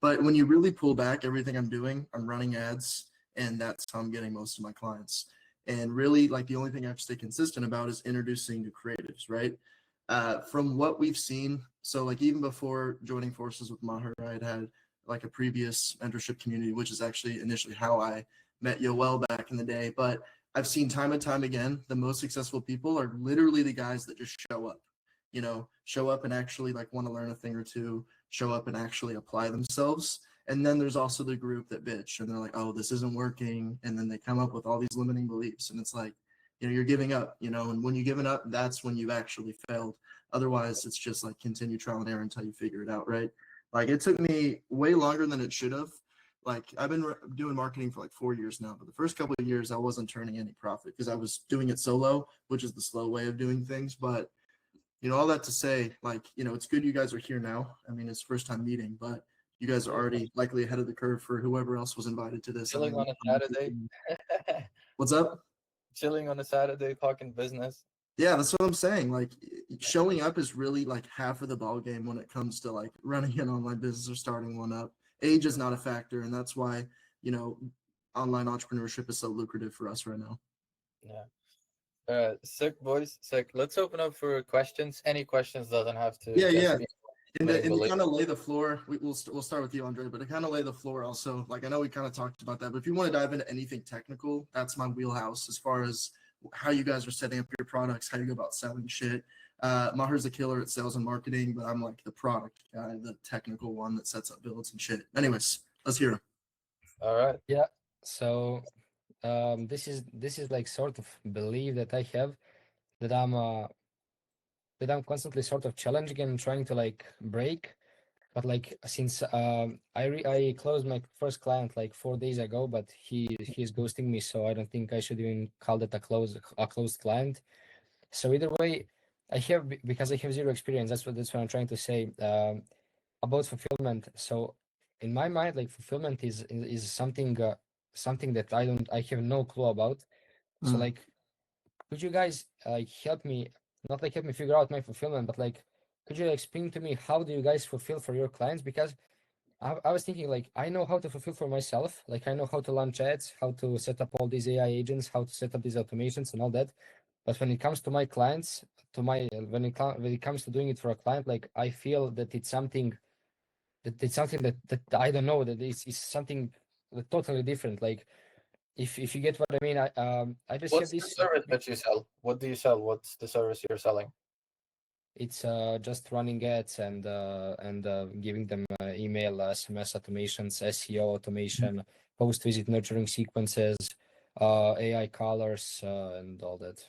But when you really pull back everything I'm doing, I'm running ads, and that's how I'm getting most of my clients. And really, like the only thing I have to stay consistent about is introducing new creatives, right? From what we've seen, so like even before joining forces with Maher, I had like a previous mentorship community, which is actually initially how I met Yoel back in the day. But I've seen time and time again, the most successful people are literally the guys that just show up, you know, show up and actually like want to learn a thing or two, show up and actually apply themselves. And then there's also the group that bitch and they're like, oh, this isn't working. And then they come up with all these limiting beliefs. And it's like, you know, you're giving up, you know, and when you giving up, that's when you've actually failed. Otherwise, it's just like continue trial and error until you figure it out, right? Like it took me way longer than it should have. Like I've been doing marketing for like 4 years now, but the first couple of years I wasn't turning any profit because I was doing it solo, which is the slow way of doing things. But you know, all that to say, like, you know, it's good you guys are here now. I mean, it's first time meeting, but you guys are already likely ahead of the curve for whoever else was invited to this. chilling on a Saturday. What's up? Chilling on a Saturday, talking business. Yeah, that's what I'm saying. Like showing up is really like half of the ball game when it comes to like running an online business or starting one up. Age is not a factor, and that's why, you know, online entrepreneurship is so lucrative for us right now. Yeah. Sick boys, sick. Let's open up for questions. Any questions doesn't have to Yeah, just yeah. be And to label it. kind of lay the floor, we'll start with you, Andre. But to kind of lay the floor, also, like I know we kind of talked about that, but if you want to dive into anything technical, that's my wheelhouse as far as how you guys are setting up your products, how you go about selling shit. Maher's a killer at sales and marketing, but I'm like the product guy, the technical one that sets up builds and shit. Anyways, let's hear him. All right. Yeah. So this is like sort of belief that I have that I'm constantly sort of challenging and trying to like break. But like since I closed my first client like 4 days ago, but he's ghosting me, so I don't think I should even call that a closed client. So either way, because I have zero experience. That's what I'm trying to say about fulfillment. So in my mind, like fulfillment is something that I have no clue about. So Mm. like, could you guys like help me, not like help me figure out my fulfillment, but like, could you explain to me how do you guys fulfill for your clients? Because I was thinking like I know how to fulfill for myself, like I know how to launch ads, how to set up all these AI agents, how to set up these automations and all that. But when it comes to my clients, when it comes to doing it for a client, like I feel that it's something that I don't know, that is something totally different. Like if you get what I mean, I just have What's the this. service that you sell? What do you sell? What's the service you're selling? It's just running ads and giving them email, SMS automations, SEO automation, post visit nurturing sequences, AI colors, and all that.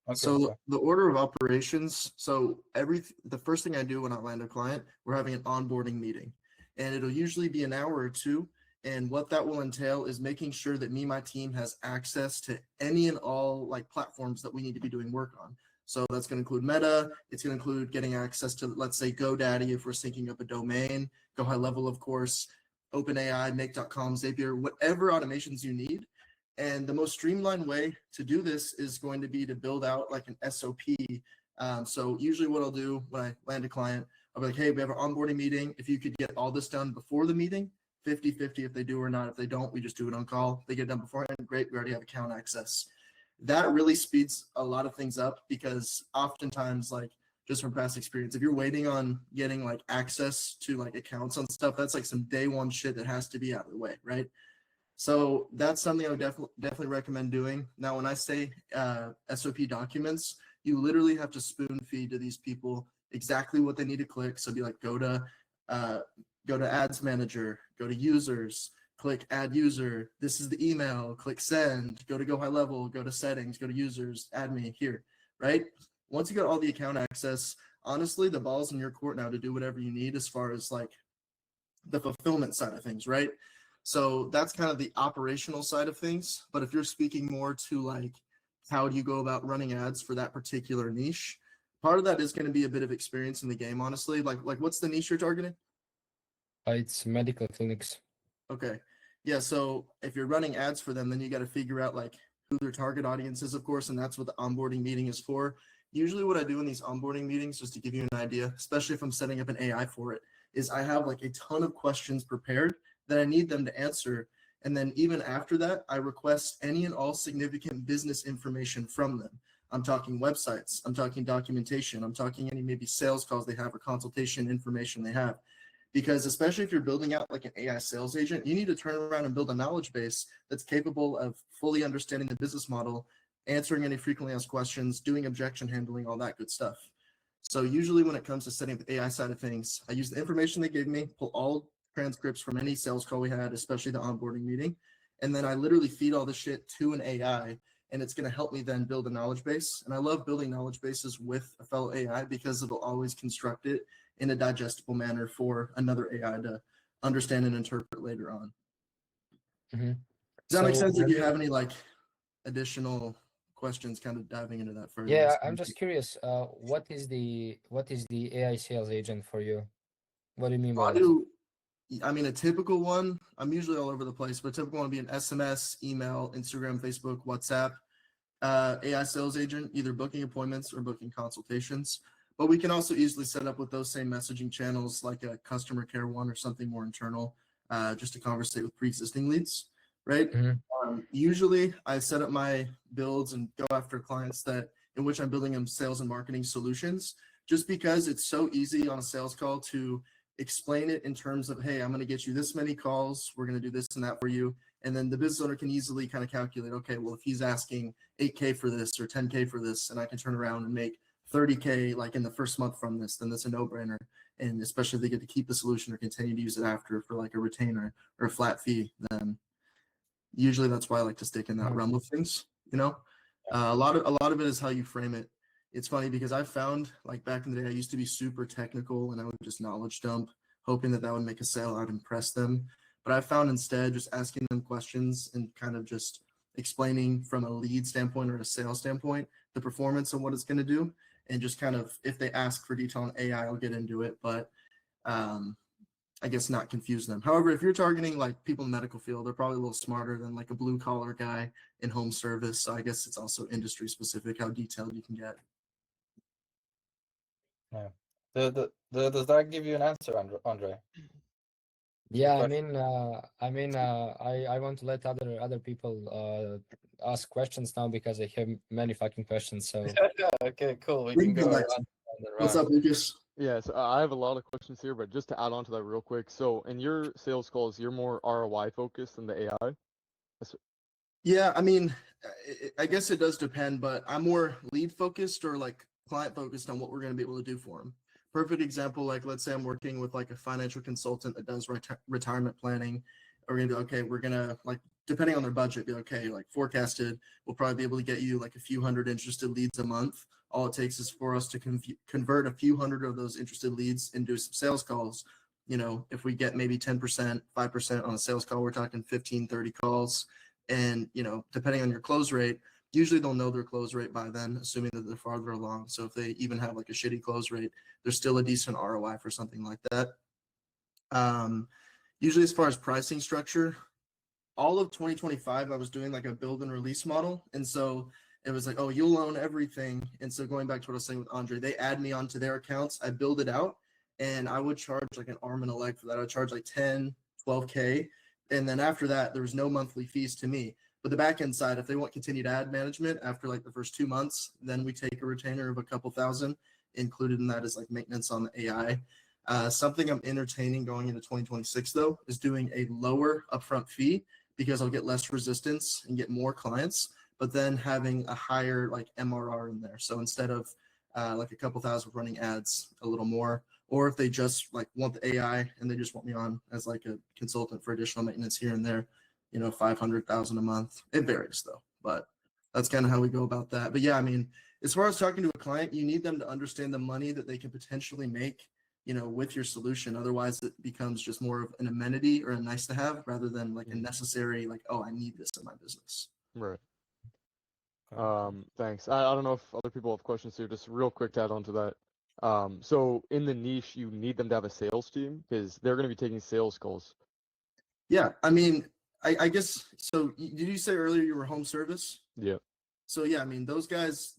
Okay. So the order of operations. So the first thing I do when I land a client, we're having an onboarding meeting, and it'll usually be an hour or two. And what that will entail is making sure that my team has access to any and all like platforms that we need to be doing work on. So that's going to include Meta. It's going to include getting access to, let's say, GoDaddy if we're syncing up a domain, Go High Level, of course, OpenAI, Make.com, Zapier, whatever automations you need. And the most streamlined way to do this is going to be to build out like an SOP. So usually what I'll do when I land a client, I'll be like, hey, we have an onboarding meeting. If you could get all this done before the meeting, 50-50 if they do or not. If they don't, we just do it on call. If they get it done beforehand, great, we already have account access. That really speeds a lot of things up because oftentimes, like just from past experience, if you're waiting on getting like access to like accounts on stuff, that's like some day one shit that has to be out of the way, right? So that's something I would definitely recommend doing. Now, when I say SOP documents, you literally have to spoon feed to these people exactly what they need to click. So be like, go to Ads Manager, go to Users, click Add User. This is the email. Click Send. Go to Go High Level. Go to Settings. Go to Users. Add me here. Right. Once you got all the account access, honestly, the ball's in your court now to do whatever you need as far as like the fulfillment side of things, right? So that's kind of the operational side of things. But if you're speaking more to like how do you go about running ads for that particular niche, part of that is going to be a bit of experience in the game, honestly. Like what's the niche you're targeting? It's medical clinics. Okay. Yeah, so if you're running ads for them, then you got to figure out like who their target audience is, of course, and that's what the onboarding meeting is for. Usually what I do in these onboarding meetings, just to give you an idea, especially if I'm setting up an AI for it, is I have like a ton of questions prepared that I need them to answer. And then even after that, I request any and all significant business information from them. I'm talking websites, I'm talking documentation, I'm talking any maybe sales calls they have or consultation information they have. Because especially if you're building out like an AI sales agent, you need to turn around and build a knowledge base that's capable of fully understanding the business model, answering any frequently asked questions, doing objection handling, all that good stuff. So usually when it comes to setting up the AI side of things, I use the information they gave me, pull all transcripts from any sales call we had, especially the onboarding meeting, and then I literally feed all this shit to an AI, and it's going to help me then build a knowledge base. And I love building knowledge bases with a fellow AI because it'll always construct it in a digestible manner for another AI to understand and interpret later on. Mm-hmm. Does that make sense? If you have any like additional questions, kind of diving into that further. Yeah, I'm just curious. What is the AI sales agent for you? What do you mean by that? I mean, a typical one, I'm usually all over the place, but a typical one would be an SMS, email, Instagram, Facebook, WhatsApp, AI sales agent, either booking appointments or booking consultations. But we can also easily set up with those same messaging channels like a customer care one or something more internal, just to conversate with pre-existing leads, right? Mhm. Usually I set up my builds and go after clients that in which I'm building them sales and marketing solutions, just because it's so easy on a sales call to explain it in terms of, hey, I'm going to get you this many calls, we're going to do this and that for you. And then the business owner can easily kind of calculate, okay, well, if he's asking 8K for this or 10K for this, and I can turn around and make 30K like in the first month from this, then that's a no-brainer. And especially if they get to keep the solution or continue to use it after for like a retainer or a flat fee, then usually that's why I like to stick in that realm of things. You know, a lot of it is how you frame it. It's funny because I found like back in the day, I used to be super technical and I would just knowledge dump, hoping that that would make a sale. I'd impress them. But I found instead just asking them questions and kind of just explaining from a lead standpoint or a sales standpoint the performance and what it's going to do, and just kind of if they ask for detail on AI, I'll get into it. But I guess not confuse them. However, if you're targeting like people in the medical field, they're probably a little smarter than like a blue collar guy in home service. So I guess it's also industry specific how detailed you can get. Yeah. Does that give you an answer, Andre? Yeah, question? I want to let other people ask questions now because I have many fucking questions. So Okay, cool. We We can can go go around next. and What's around. up, Lucas? Yes, I have a lot of questions here, but just to add on to that real quick. So in your sales calls, you're more ROI focused than the AI. Yeah, I mean, I guess it does depend, but I'm more lead focused or like client focused on what we're going to be able to do for them. Perfect example, like let's say I'm working with like a financial consultant that does retirement planning. We're going to be okay, we're going to like, depending on their budget, be okay, like forecasted, we'll probably be able to get you like a few hundred interested leads a month. All it takes is for us to convert a few hundred of those interested leads into some sales calls. You know, if we get maybe 10%, 5% on a sales call, we're talking 15, 30 calls. And, you know, depending on your close rate, usually they'll know their close rate by then, assuming that they're farther along. So if they even have like a shitty close rate, there's still a decent ROI for something like that. Usually, as far as pricing structure, all of 2025, I was doing like a build and release model. And so it was like, oh, you'll own everything. And so going back to what I was saying with Andre, they add me onto their accounts. I build it out and I would charge like an arm and a leg for that. I would charge like 10, 12K. And then after that, there was no monthly fees to me. But the back end side, if they want continued ad management after like the first 2 months, then we take a retainer of a couple thousand. Included in that is like maintenance on the AI. Something I'm entertaining going into 2026 though is doing a lower upfront fee because I'll get less resistance and get more clients, but then having a higher like MRR in there. So instead of like a couple thousand running ads, a little more, or if they just like want the AI and they just want me on as like a consultant for additional maintenance here and there, you know, 500,000 a month. It varies though, but that's kind of how we go about that. But yeah, I mean, as far as talking to a client, you need them to understand the money that they can potentially make, you know, with your solution. Otherwise it becomes just more of an amenity or a nice to have rather than like a necessary, like, oh, I need this in my business. Right. Okay. Thanks. I don't know if other people have questions here. Just real quick to add on to that. So in the niche, you need them to have a sales team because they're going to be taking sales calls. Yeah, I mean, I guess so. Did you say earlier you were home service? Yeah, So yeah, I mean, those guys,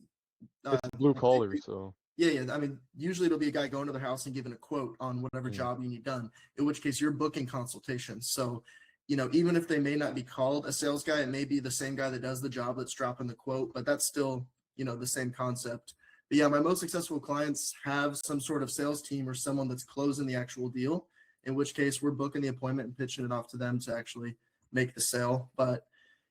it's blue like, collar, so yeah. I mean, usually it'll be a guy going to their house and giving a quote on whatever Mm. job you need done. In which case, you're booking consultations. So, you know, even if they may not be called a sales guy, it may be the same guy that does the job that's dropping the quote, but that's still, you know, the same concept. But yeah, my most successful clients have some sort of sales team or someone that's closing the actual deal. In which case, we're booking the appointment and pitching it off to them to actually make the sale. But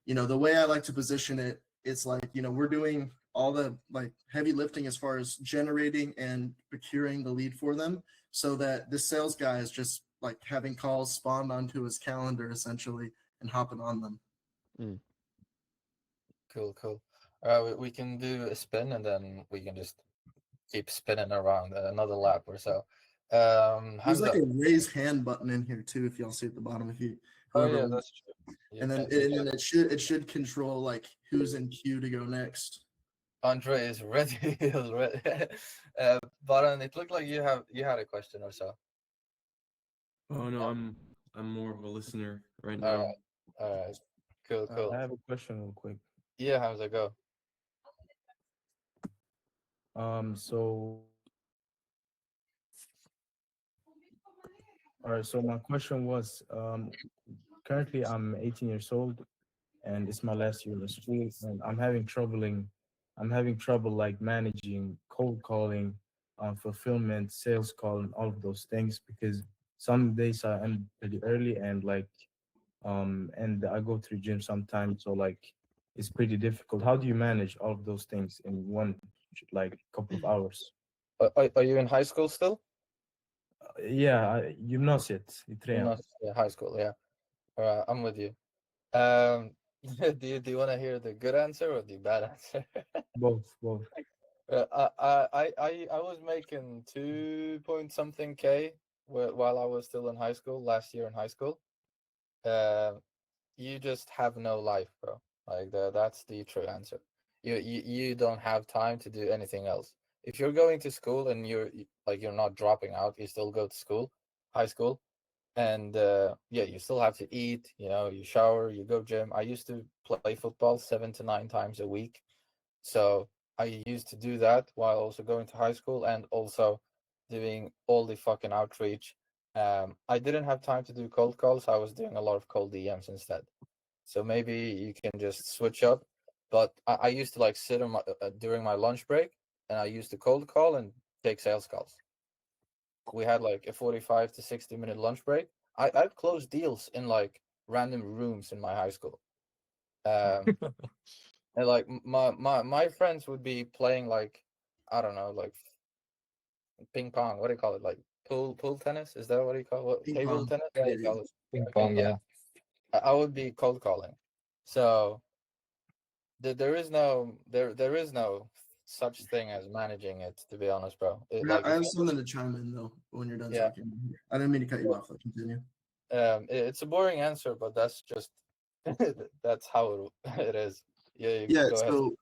you know, the way I like to position it, it's like, you know, we're doing all the like heavy lifting as far as generating and procuring the lead for them so that this sales guy is just like having calls spawned onto his calendar essentially and hopping on them. Mm. Cool. We can do a spin and then we can just keep spinning around another lap or so. There's like Hamza. a raise hand button in here too, if y'all see at the bottom, if you Oh whoever yeah, wants. that's true. You And then can. and then it should control like who's in queue to go next. Andre is ready. He's ready. Baran, it looked like you had a question or so. Oh no, I'm more of a listener right All now. right. All right. Cool. I have a question real quick. Yeah, Hamza, go. So all right, so my question was, currently I'm 18 years old, and it's my last year of school, and I'm having trouble like managing cold calling, fulfillment, sales call, and all of those things because some days I end pretty early and and I go to the gym sometimes, so like it's pretty difficult. How do you manage all of those things in one like couple of hours? Are you in high school still? Yeah, gymnasiet i You're trean. not, yeah, high school, yeah. All right, I'm with you. Do you want to hear the good answer or the bad answer? Both, both. I was making 2 point something K while I was still in high school, last year in high school. Um, you just have no life, bro. Like that's the true answer. You don't have time to do anything else. If you're going to school and like you're not dropping out, you still go to school, high school, and yeah, you still have to eat. You know, you shower, you go gym. I used to play football 7 to 9 times a week, so I used to do that while also going to high school and also doing all the fucking outreach. I didn't have time to do cold calls. I was doing a lot of cold DMs instead. So maybe you can just switch up. But I used to like sit on during my lunch break, and I used to cold call and take sales calls. We had like a 45 to 60 minute lunch break. I'd close deals in like random rooms in my high school. Um, and like my friends would be playing like, I don't know, like ping pong. What do you call it? Like pool tennis? Is that what you call it? Ping Table pong. tennis? I Yeah, you get call you. it. Ping Ping pong, pong. yeah. I would be cold calling. So there is no such thing as managing it, to be honest, bro. Like I if have you something to chime in though when you're done yeah, talking. I didn't mean to cut you off. But continue. it's a boring answer, but that's just that's how it is. Yeah, you Yeah. go ahead. So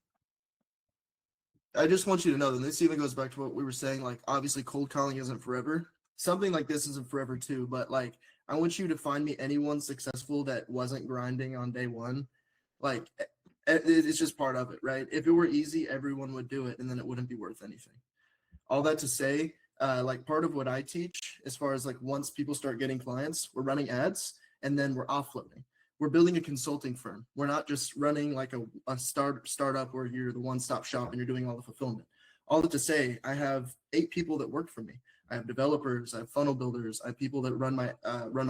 I just want you to know that this even goes back to what we were saying. Like, obviously, cold calling isn't forever. Something like this isn't forever too. But like, I want you to find me anyone successful that wasn't grinding on day one. Like, it's just part of it, right? If it were easy, everyone would do it, and then it wouldn't be worth anything. All that to say, like part of what I teach, as far as like once people start getting clients, we're running ads and then we're offloading. We're building a consulting firm. We're not just running like a startup where you're the one-stop shop and you're doing all the fulfillment. All that to say, I have 8 people that work for me. I have developers, I have funnel builders, I have people that run my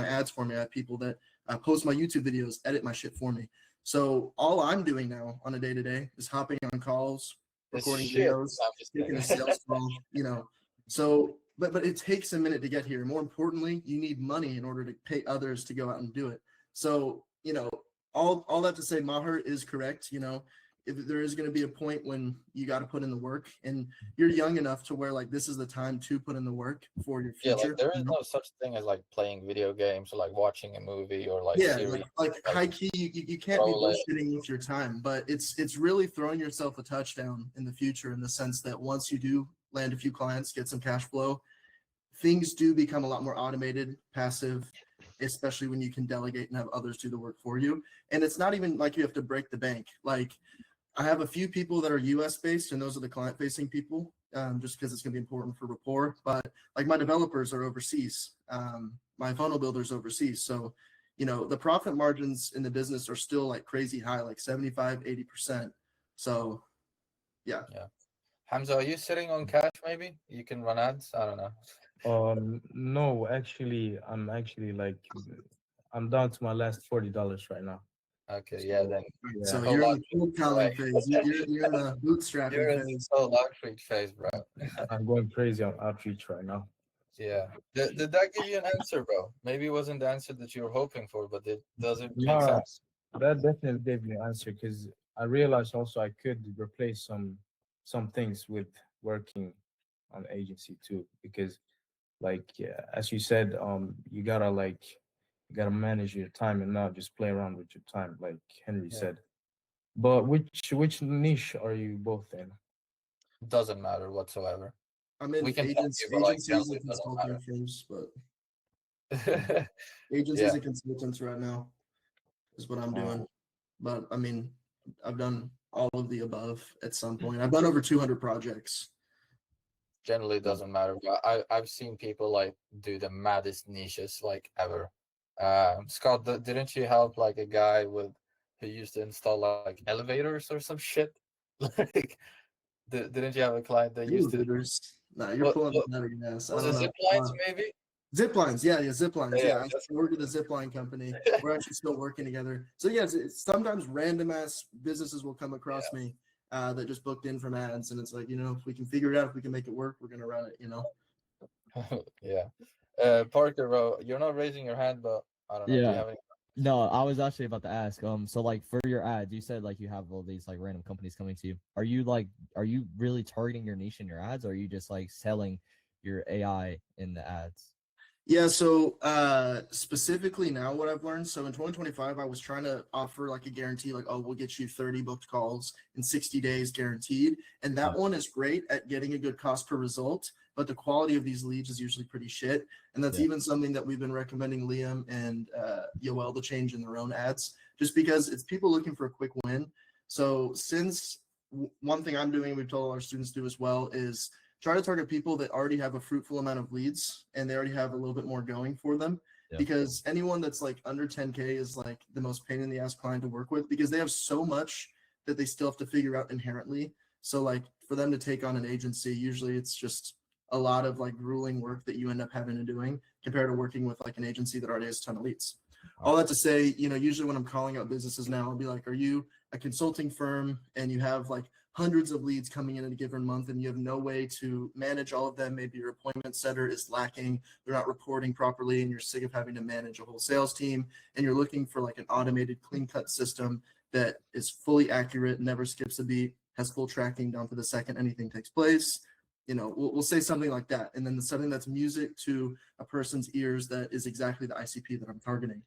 ads for me. I have people that post my YouTube videos, edit my shit for me. So all I'm doing now on a day to day is hopping on calls, This recording shit. videos, I'm just taking a kidding. sales call, you know. So, but it takes a minute to get here. More importantly, you need money in order to pay others to go out and do it. So, you know, all that to say, Maher is correct. You know, if there is going to be a point when you got to put in the work, and you're young enough to where like this is the time to put in the work for your Yeah, like future. there You is know? no such thing as like playing video games or like watching a movie or like Yeah, series. like Like high key, you can't be scroll it. bullshitting with your time, but it's really throwing yourself a touchdown in the future in the sense that once you do land a few clients, get some cash flow, things do become a lot more automated, passive, especially when you can delegate and have others do the work for you. And it's not even like you have to break the bank. Like I have a few people that are US based, and those are the client facing people, just because it's going to be important for rapport. But like my developers are overseas, my funnel builders overseas. So, you know, the profit margins in the business are still like crazy high, like 75, 80%. So, yeah. Yeah. Hamza, are you sitting on cash maybe? You can run ads? I don't know. No, actually, I'm down to my last $40 right now. Okay, yeah, So then yeah, So cold you're in the outreach cold is the way. calling phase. You're in the bootstrapping You're in phase. cold outreach phase, bro. I'm going crazy on outreach right now. Yeah. Did that give you an answer, bro? Maybe it wasn't the answer that you were hoping for, but does it make No, sense? that definitely gave me an answer because I realized also I could replace some things with working on agency too. Because like yeah, as you said, you gotta manage your time and not just play around with your time, like Henry Yeah. said. But which niche are you both in? Doesn't matter whatsoever. I'm We in can help you, but like agencies generally and it doesn't consulting firms, but matter. agencies Yeah. and consultants right now is what I'm Uh, doing. But I mean, I've done all of the above at some point. I've done over 200 projects. Generally So, doesn't matter. But I've seen people like do the maddest niches like ever. Scott, didn't you help like a guy with who used to install like elevators or some shit? Like, didn't you have a client that used to? Elevators. Nah, you're What, pulling what that out of your ass. I was don't it? know. Zip lines, maybe? Zip lines, yeah, zip lines, Yeah, yeah. I work with a zip line company. We're actually still working together. So yeah, sometimes random ass businesses will come across me that just booked in from ads, and it's like, if we can figure it out, if we can make it work, we're gonna run it. yeah. Parker, bro, you're not raising your hand, but I don't know. Do you Yeah. have any? No, I was actually about to ask. So like for your ads, you said like you have all these like random companies coming to you. Are you really targeting your niche in your ads, or are you just like selling your AI in the ads? Yeah, so specifically now what I've learned, so in 2025 I was trying to offer like a guarantee, like, oh, we'll get you 30 booked calls in 60 days guaranteed. And that one is great at getting a good cost per result, but the quality of these leads is usually pretty shit. And that's even something that we've been recommending Liam and Yoel to change in their own ads, just because it's people looking for a quick win. So since one thing I'm doing, we've told our students to do as well, is try to target people that already have a fruitful amount of leads and they already have a little bit more going for them. Because anyone that's like under 10K is like the most pain in the ass client to work with, because they have so much that they still have to figure out inherently. So like for them to take on an agency, usually it's just a lot of like grueling work that you end up having to doing compared to working with like an agency that already has a ton of leads. All that to say, usually when I'm calling out businesses now, I'll be like, are you a consulting firm and you have like hundreds of leads coming in a given month and you have no way to manage all of them? Maybe your appointment setter is lacking, they're not reporting properly, and you're sick of having to manage a whole sales team, and you're looking for like an automated clean cut system that is fully accurate, never skips a beat, has full tracking down to the second anything takes place. We'll say something like that, and then something that's music to a person's ears that is exactly the ICP that I'm targeting.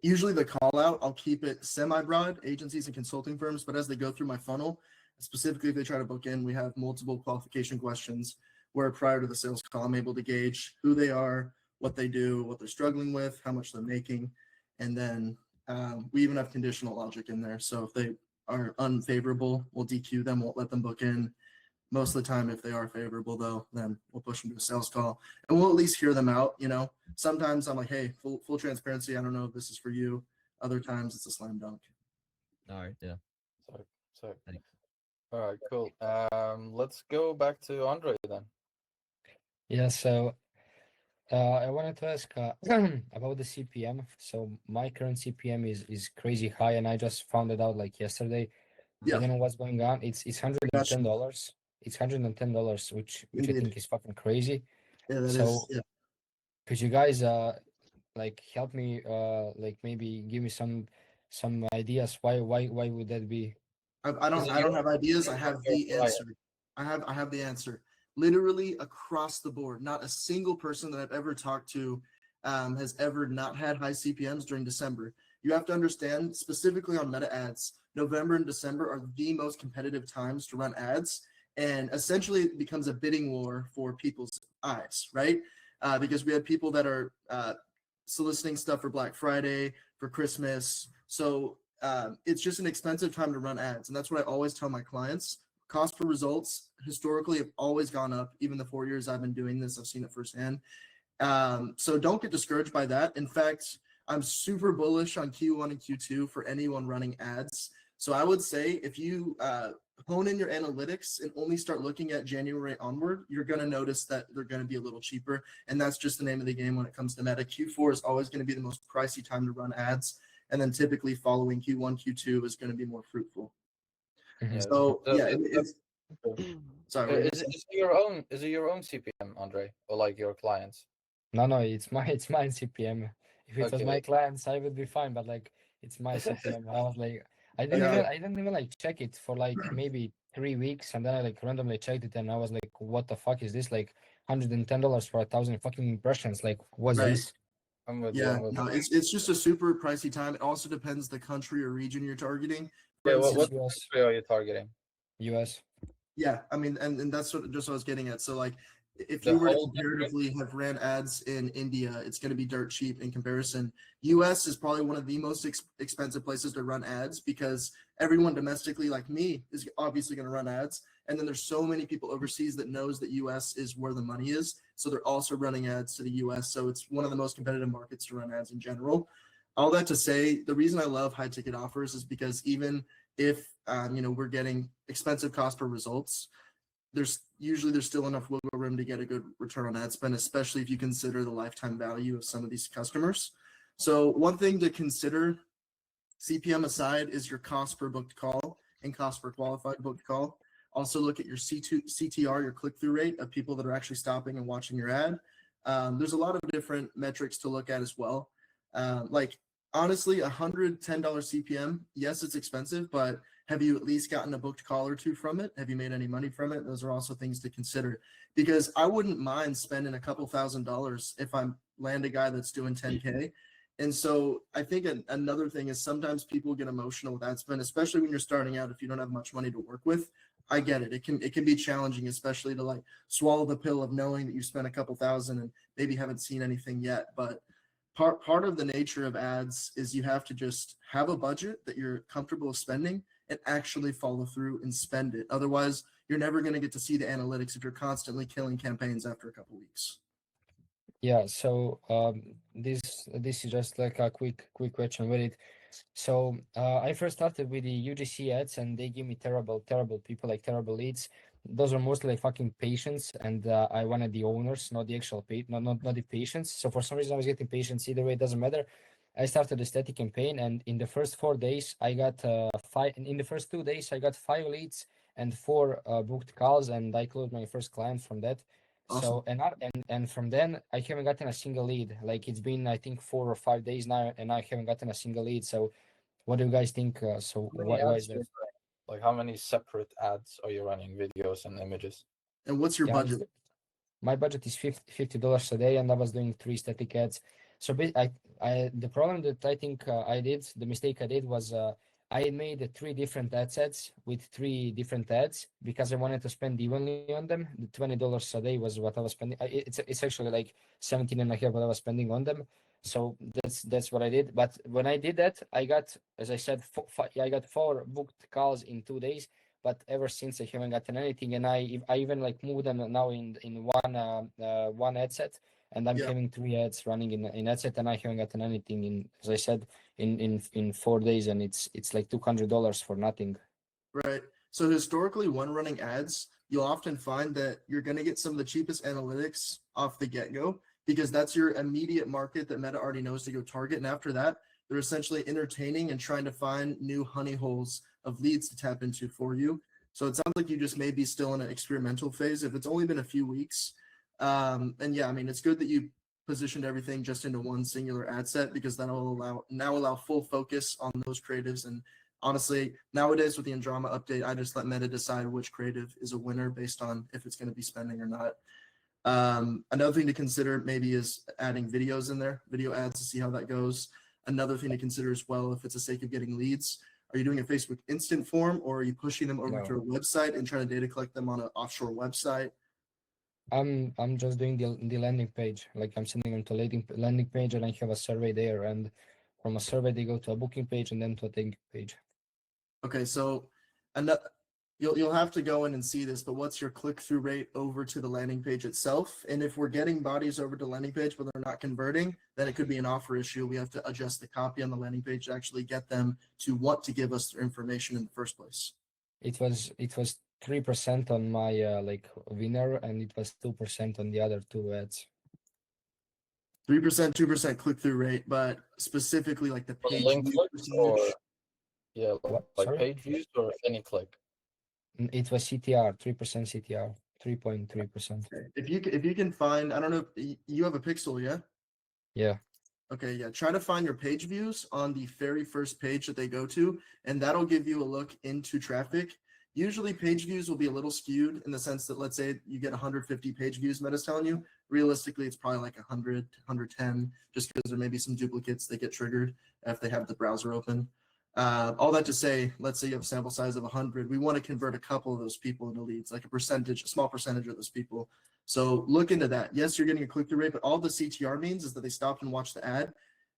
Usually the call out, I'll keep it semi-broad, agencies and consulting firms, but as they go through my funnel, specifically if they try to book in, we have multiple qualification questions where prior to the sales call, I'm able to gauge who they are, what they do, what they're struggling with, how much they're making. And then we even have conditional logic in there. So if they are unfavorable, we'll DQ them, won't let them book in. Most of the time, if they are favorable, though, then we'll push them to a sales call, and we'll at least hear them out. Sometimes I'm like, hey, full transparency, I don't know if this is for you. Other times it's a slam dunk. All right, yeah. So, Thanks. all right, cool. Let's go back to Andre then. Yeah, so I wanted to ask about the CPM. So my current CPM is crazy high, and I just found it out like yesterday. Yeah. I don't know what's going on. It's $110. It's $110, which I Indeed. think is fucking crazy. Yeah, that So is. Yeah. could you guys like help me like maybe give me some ideas why would that be? I don't have ideas. I have the answer. I have the answer. Literally across the board, not a single person that I've ever talked to has ever not had high CPMs during December. You have to understand, specifically on meta ads, November and December are the most competitive times to run ads, and essentially it becomes a bidding war for people's eyes, right? Because we have people that are soliciting stuff for Black Friday, for Christmas. So it's just an expensive time to run ads. And that's what I always tell my clients. Cost per results historically have always gone up. Even the 4 years I've been doing this, I've seen it firsthand. So don't get discouraged by that. In fact, I'm super bullish on Q1 and Q2 for anyone running ads. So I would say if you hone in your analytics and only start looking at January onward, you're going to notice that they're going to be a little cheaper. And that's just the name of the game when it comes to meta. Q4 is always going to be the most pricey time to run ads. And then typically following Q1, Q2 is going to be more fruitful. So yeah, sorry. Is it your own CPM, Andre, or like your clients? No, it's my CPM. If it was my clients, I would be fine. But like, it's my CPM. I was like, I didn't even like check it for like maybe 3 weeks, and then I like randomly checked it, and I was like, what the fuck is this? Like $110 for 1,000 fucking impressions. Like, what's this? I'm with Yeah, you. no, it's just a super pricey time. It also depends the country or region you're targeting. Yeah, what US. country are you targeting? US. Yeah, I mean, and that's what I was getting at. So like, if you were to comparatively have ran ads in India, it's going to be dirt cheap in comparison. US is probably one of the most expensive places to run ads because everyone domestically like me is obviously going to run ads. And then there's so many people overseas that knows that US is where the money is So they're also running ads to the US. So it's one of the most competitive markets to run ads in general. All that to say, the reason I love high ticket offers is because even if we're getting expensive cost per results, there's still enough wiggle room to get a good return on ad spend, especially if you consider the lifetime value of some of these customers. So one thing to consider, CPM aside, is your cost per booked call and cost per qualified booked call. Also look at your CTR, your click-through rate of people that are actually stopping and watching your ad. There's a lot of different metrics to look at as well. Like honestly, $110 CPM, yes, it's expensive, but have you at least gotten a booked call or two from it? Have you made any money from it? Those are also things to consider, because I wouldn't mind spending a couple $1,000s if I land a guy that's doing 10K. And so I think another thing is sometimes people get emotional with ad spend, especially when you're starting out. If you don't have much money to work with, I get it. It can be challenging, especially to like swallow the pill of knowing that you spent a couple thousand and maybe haven't seen anything yet. But part of the nature of ads is you have to just have a budget that you're comfortable with spending and actually follow through and spend it. Otherwise, you're never going to get to see the analytics if you're constantly killing campaigns after a couple weeks. Yeah, so this is just like a quick question with it. So I first started with the UGC ads, and they give me terrible people, like terrible leads. Those are mostly like fucking patients, and I wanted the owners, not the actual not the patients. So for some reason I was getting patients. Either way, it doesn't matter. I started a static campaign, and in the first 4 days I got five. In the first 2 days I got 5 leads and 4 booked calls, and I closed my first client from that. Awesome. So and from then I haven't gotten a single lead. Like it's been I think 4 or 5 days now, and I haven't gotten a single lead. So what do you guys think? So How many why ads is do that? you run? Like how many separate ads are you running, videos and images? And what's your Yeah, budget? my budget is $50 a day, and I was doing 3 static ads. So the problem that I think the mistake I did was I made 3 different ad sets with 3 different ads because I wanted to spend evenly on them. The $20 a day was what I was spending. It's actually like 17 and a half what I was spending on them. So that's what I did. But when I did that, I got, as I said, I got 4 booked calls in 2 days. But ever since I haven't gotten anything, and I even like moved them now in one ad set, and I'm Yeah. having 3 ads running in ad set, and I haven't gotten anything in, as I said, in 4 days, and it's like $200 for nothing. Right. So historically, when running ads, you'll often find that you're going to get some of the cheapest analytics off the get-go, because that's your immediate market that Meta already knows to go target. And after that, they're essentially entertaining and trying to find new honey holes of leads to tap into for you. So it sounds like you just may be still in an experimental phase if it's only been a few weeks. And yeah, I mean, it's good that you positioned everything just into one singular ad set, because that will allow full focus on those creatives. And honestly, nowadays with the Andromeda update, I just let Meta decide which creative is a winner based on if it's going to be spending or not. Another thing to consider maybe is adding videos in there, video ads, to see how that goes. Another thing to consider as well, if it's a sake of getting leads, are you doing a Facebook instant form, or are you pushing them over No. to a website and trying to data collect them on an offshore website? I'm just doing the landing page. Like I'm sending them to landing page, and I have a survey there, and from a survey they go to a booking page and then to a thank you page. Okay, so you'll have to go in and see this, but what's your click-through rate over to the landing page itself? And if we're getting bodies over to landing page but they're not converting, then it could be an offer issue. We have to adjust the copy on the landing page to actually get them to want to give us their information in the first place. It was 3% on my like winner, and it was 2% on the other 2 ads. 3%, 2% click-through rate, but specifically like the For page link view clicks or percentage. yeah, What? like Sorry? page views or any click? It was CTR, 3% CTR, 3.3%. If you can find, I don't know, you have a pixel, yeah? Yeah. Okay, yeah. Try to find your page views on the very first page that they go to, and that'll give you a look into traffic. Usually page views will be a little skewed in the sense that, let's say you get 150 page views, Meta's telling you. Realistically, it's probably like 100, 110, just because there may be some duplicates that get triggered if they have the browser open. All that to say, let's say you have a sample size of 100. We want to convert a couple of those people into leads, like a small percentage of those people. So look into that. Yes, you're getting a click-through rate, but all the CTR means is that they stopped and watched the ad.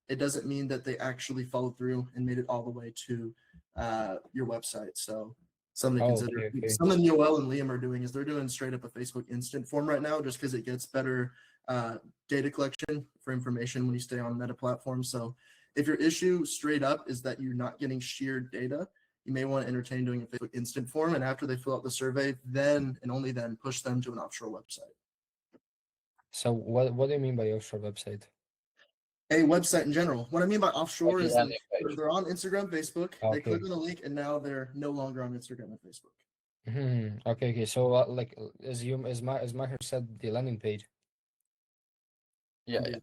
It doesn't mean that they actually followed through and made it all the way to your website. So something to Oh, consider. okay, okay. Something Yoel and Liam are doing is they're doing straight up a Facebook instant form right now, just because it gets better data collection for information when you stay on Meta platforms. So if your issue straight up is that you're not getting sheared data, you may want to entertain doing a Facebook instant form. And after they fill out the survey, then and only then push them to an offshore website. So what do you mean by offshore website? A website in general. What I mean by offshore Like a is landing like page. they're on Instagram, Facebook. They click Okay. on a link, and now they're no longer on Instagram and Facebook. Okay, okay. So like as Maher said, the landing page. Yeah, Indeed.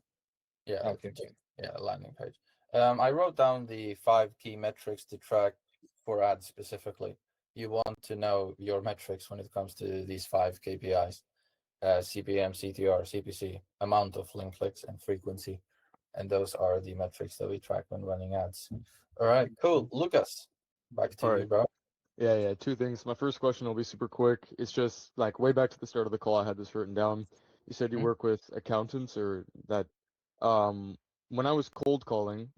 yeah, Okay, okay. yeah, landing page. I wrote down the 5 key metrics to track for ads specifically. You want to know your metrics when it comes to these 5 KPIs: CPM, CTR, CPC, amount of link clicks, and frequency. And those are the metrics that we track when running ads. All right, cool. Lucas, back to All you, right. bro. Yeah, two things. My first question will be super quick. It's just like way back to the start of the call, I had this written down. You said you Mhm. work with accountants or that when I was cold calling,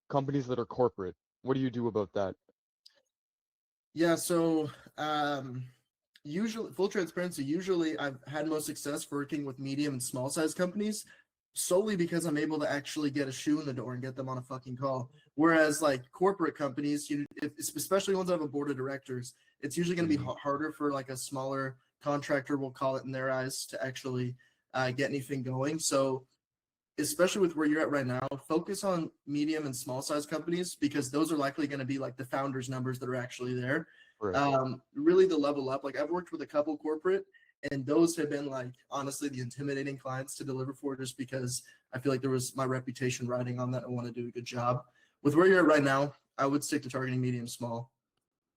companies that are corporate, what do you do about that? Yeah, so usually, full transparency, usually I've had most success working with medium and small size companies solely because I'm able to actually get a shoe in the door and get them on a fucking call. Whereas like corporate companies, especially ones that have a board of directors, it's usually going to be harder for like a smaller contractor, we'll call it in their eyes, to actually get anything going. So especially with where you're at right now, focus on medium and small size companies because those are likely going to be like the founders' numbers that are actually there. Right. Really, the level up. Like I've worked with a couple corporate, and those have been like honestly the intimidating clients to deliver for, just because I feel like there was my reputation riding on that. I want to do a good job. With where you're at right now, I would stick to targeting medium small.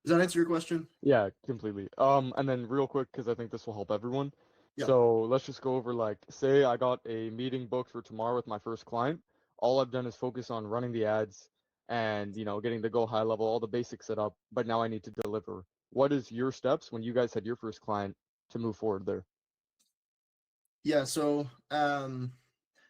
Does that answer your question? Yeah, completely. And then real quick, because I think this will help everyone. Yeah. So let's just go over like, say I got a meeting booked for tomorrow with my first client. All I've done is focus on running the ads and, getting the go high level, all the basics set up, but now I need to deliver. What is your steps when you guys had your first client to move forward there? Yeah. So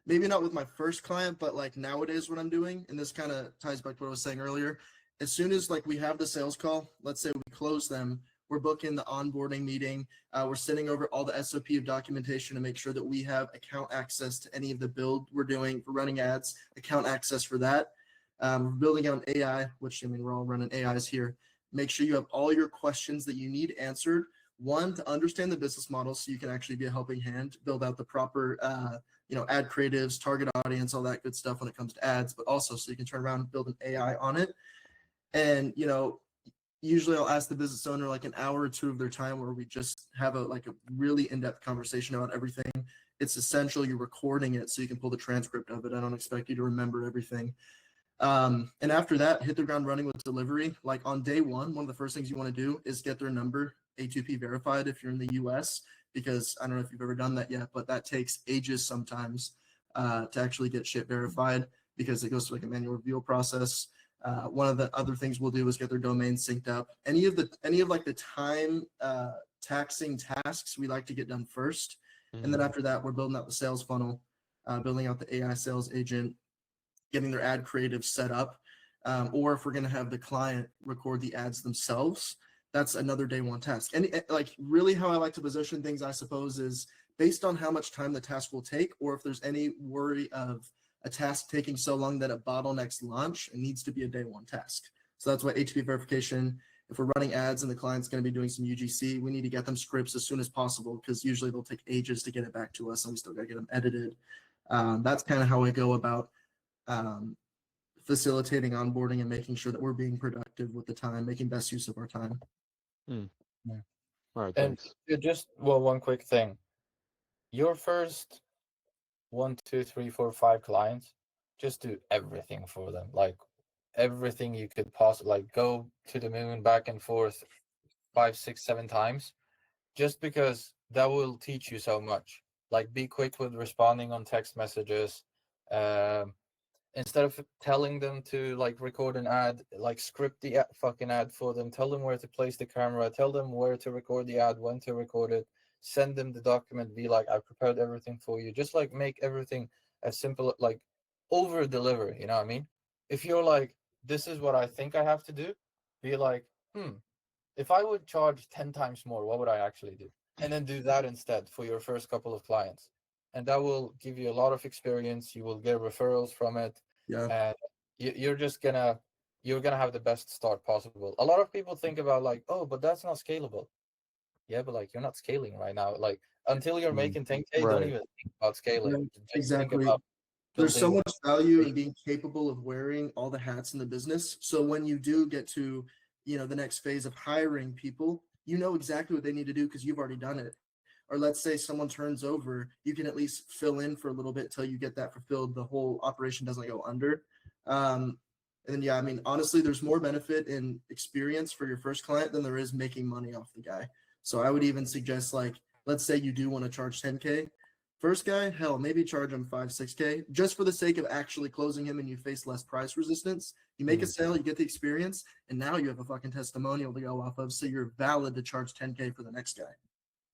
maybe not with my first client, but like nowadays what I'm doing, and this kind of ties back to what I was saying earlier. As soon as like we have the sales call, let's say we close them, we're booking the onboarding meeting. We're sending over all the SOP of documentation to make sure that we have account access to any of the build we're doing for running ads, account access for that. We're building out an AI, which I mean, we're all running AIs here. Make sure you have all your questions that you need answered. One, to understand the business model so you can actually be a helping hand, build out the proper ad creatives, target audience, all that good stuff when it comes to ads, but also so you can turn around and build an AI on it. And, usually I'll ask the business owner like an hour or two of their time where we just have a really in-depth conversation about everything. It's essential you're recording it so you can pull the transcript of it. I don't expect you to remember everything. And after that, hit the ground running with delivery. Like on day one of the first things you want to do is get their number A2P verified if you're in the US, because I don't know if you've ever done that yet, but that takes ages sometimes to actually get shit verified because it goes through like a manual review process. One of the other things we'll do is get their domain synced up. Any of like the time taxing tasks we like to get done first. And then after that, we're building out the sales funnel, building out the AI sales agent, getting their ad creative set up, or if we're going to have the client record the ads themselves, that's another day one task. And like really how I like to position things, I suppose, is based on how much time the task will take, or if there's any worry of a task taking so long that it bottlenecks launch, it needs to be a day one task. So that's why HTTP verification, if we're running ads and the client's going to be doing some UGC, we need to get them scripts as soon as possible because usually they'll take ages to get it back to us and we still got to get them edited. That's kind of how I go about facilitating onboarding and making sure that we're being productive with the time, making best use of our time. All right, And thanks. just one quick thing. Your first 1, 2, 3, 4, 5 clients, just do everything for them. Like everything you could possibly, like go to the moon back and forth 5, 6, 7 times, just because that will teach you so much. Like be quick with responding on text messages. Instead of telling them to like record an ad, like script the fucking ad for them, tell them where to place the camera, tell them where to record the ad, when to record it, send them the document, be like, I prepared everything for you. Just like make everything as simple, like over deliver, you know what I mean? If you're like, this is what I think I have to do, be like, if I would charge 10 times more, what would I actually do? And then do that instead for your first couple of clients. And that will give you a lot of experience. You will get referrals from it. Yeah. And you're just you're gonna have the best start possible. A lot of people think about like, oh, but that's not scalable. Yeah, but like you're not scaling right now. Like until you're making 10K, don't Right. even think about scaling. Just think Exactly. about There's so building. much value in being capable of wearing all the hats in the business. So when you do get to, the next phase of hiring people, you know exactly what they need to do because you've already done it. Or let's say someone turns over, you can at least fill in for a little bit till you get that fulfilled. The whole operation doesn't go under. And then, yeah, I mean, honestly, there's more benefit in experience for your first client than there is making money off the guy. So I would even suggest, like, let's say you do want to charge 10K. First guy, hell, maybe charge him 5, 6K just for the sake of actually closing him and you face less price resistance. You make a sale, you get the experience, and now you have a fucking testimonial to go off of. So you're valid to charge 10K for the next guy.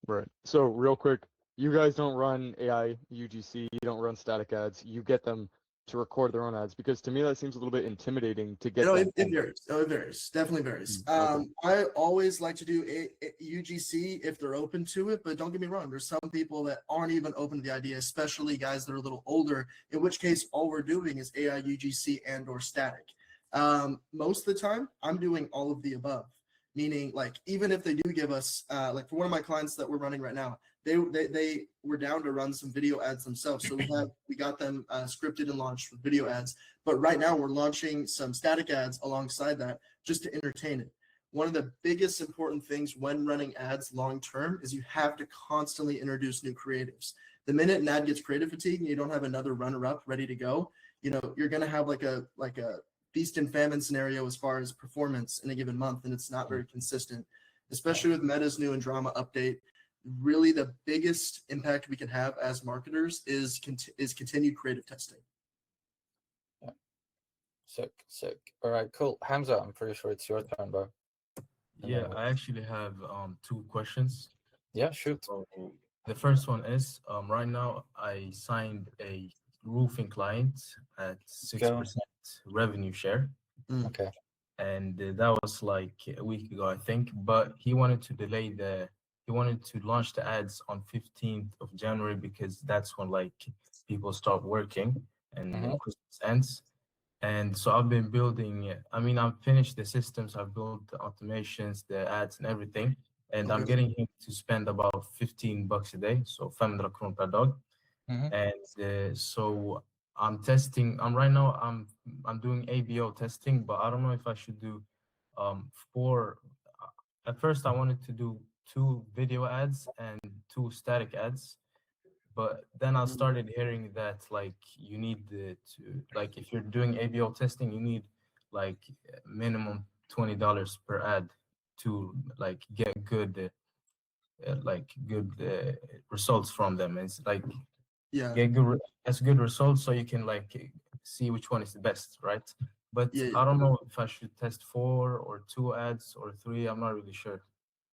Right. So real quick, you guys don't run AI UGC, you don't run static ads, you get them to record their own ads, because to me that seems a little bit intimidating to get No, them. it varies. Oh, it varies. Definitely varies. Okay. I always like to do a UGC if they're open to it, but don't get me wrong. There's some people that aren't even open to the idea, especially guys that are a little older, in which case all we're doing is AI UGC and or static. Most of the time, I'm doing all of the above, meaning like even if they do give us, like for one of my clients that we're running right now, they were down to run some video ads themselves. So we got them scripted and launched with video ads. But right now we're launching some static ads alongside that just to entertain it. One of the biggest important things when running ads long term is you have to constantly introduce new creatives. The minute an ad gets creative fatigue and you don't have another runner up ready to go, you're gonna have like a feast and famine scenario as far as performance in a given month, and it's not very consistent, especially with Meta's new and drama update. Really, the biggest impact we can have as marketers is continued creative testing. Yeah. Sick. All right, cool. Hamza, I'm pretty sure it's your turn, bro. Yeah, I actually have 2 questions. Yeah, shoot. So the first one is right now I signed a roofing client at 6% revenue share. Okay. And that was like a week ago, I think. But he wanted to launch the ads on 15th of January because that's when like people start working and Christmas ends. And so I've been building, I've finished the systems, I've built the automations, the ads and everything. And I'm getting him to spend about $15 a day, so 500 kronor per dog. And so I'm testing. Right now I'm doing ABO testing, but I don't know if I should do 4. At first I wanted to do 2 video ads and 2 static ads, but then I started hearing that like you need to like if you're doing ABO testing, you need like minimum $20 per ad to like get good results from them. It's like get good results so you can like see which one is the best, right? But I don't know if I should test 4 or 2 ads or 3. I'm not really sure.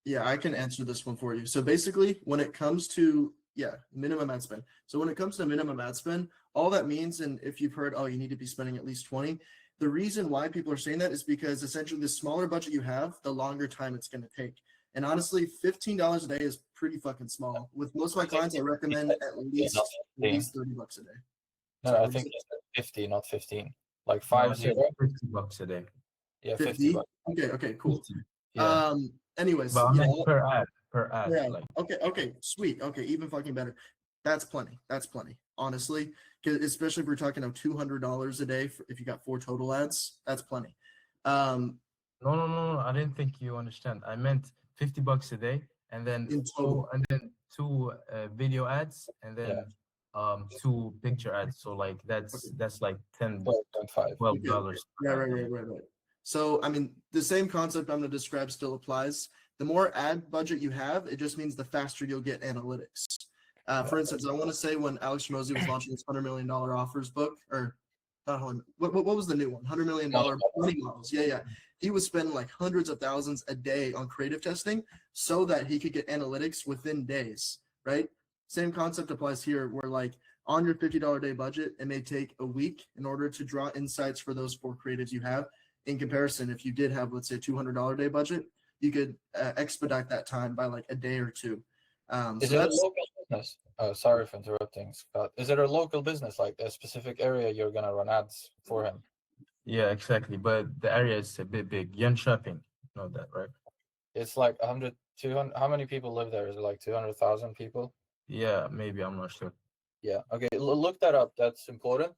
Yeah, I can answer this one for you. So basically, when it comes to minimum ad spend. So when it comes to minimum ad spend, all that means, and if you've heard, oh, you need to be spending at least 20, the reason why people are saying that is because essentially the smaller budget you have, the longer time it's going to take. And honestly, $15 a day is pretty fucking small. With most of my clients, I recommend at least $30 a day. No, I think it's 50, not 15. Like 50. $50 a day. Yeah, 50 bucks. Okay, cool. 50. Yeah. Anyways, but I mean per ad. Yeah. Like. Okay, sweet. Okay, even fucking better. That's plenty. Honestly, especially if we're talking about $200 a day if you got 4 total ads, that's plenty. No. I didn't think you understand. I meant $50 a day, and then in total, and then 2 video ads, and then 2 picture ads. So like that's like $12. Yeah, right. So I mean, the same concept I'm going to describe still applies. The more ad budget you have, it just means the faster you'll get analytics. For instance, I want to say when Alex Mosey was launching his $100 million offers book, or what was the new one? $100 million money models. Yeah. He was spending like hundreds of thousands a day on creative testing so that he could get analytics within days, right? Same concept applies here where like on your $50 a day budget, it may take a week in order to draw insights for those 4 creatives you have. In comparison, if you did have, let's say, $200 a day budget, you could expedite that time by like a day or two. Is So it a that's local business? Sorry for interrupting, Scott. Is it a local business, like a specific area you're gonna run ads for him? Yeah, exactly. But the area is a bit big. Jönköping, you know that, right? It's like 100, 200. How many people live there? Is it like 200,000 people? Yeah, maybe, I'm not sure. Yeah. Okay. Look that up. That's important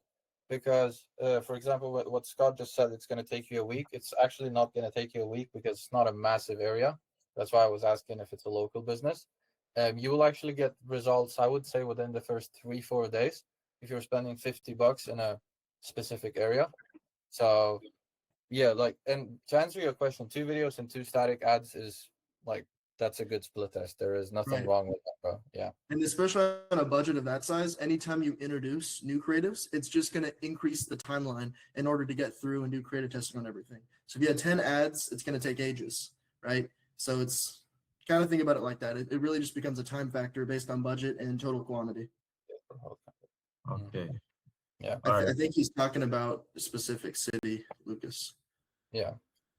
because, for example, what Scott just said, it's going to take you a week. It's actually not going to take you a week because it's not a massive area. That's why I was asking if it's a local business. You will actually get results, I would say, within the first 3-4 days if you're spending $50 in a specific area. So yeah, like, and to answer your question, 2 videos and 2 static ads is like, that's a good split test. There is nothing right. wrong with that, bro. Yeah. And especially on a budget of that size, anytime you introduce new creatives, it's just going to increase the timeline in order to get through and do creative testing on everything. So if you had 10 ads, it's going to take ages, right? So it's kind of think about it like that. It really just becomes a time factor based on budget and total quantity. Okay. Yeah. All I right. think he's talking about a specific city, Lucas. Yeah.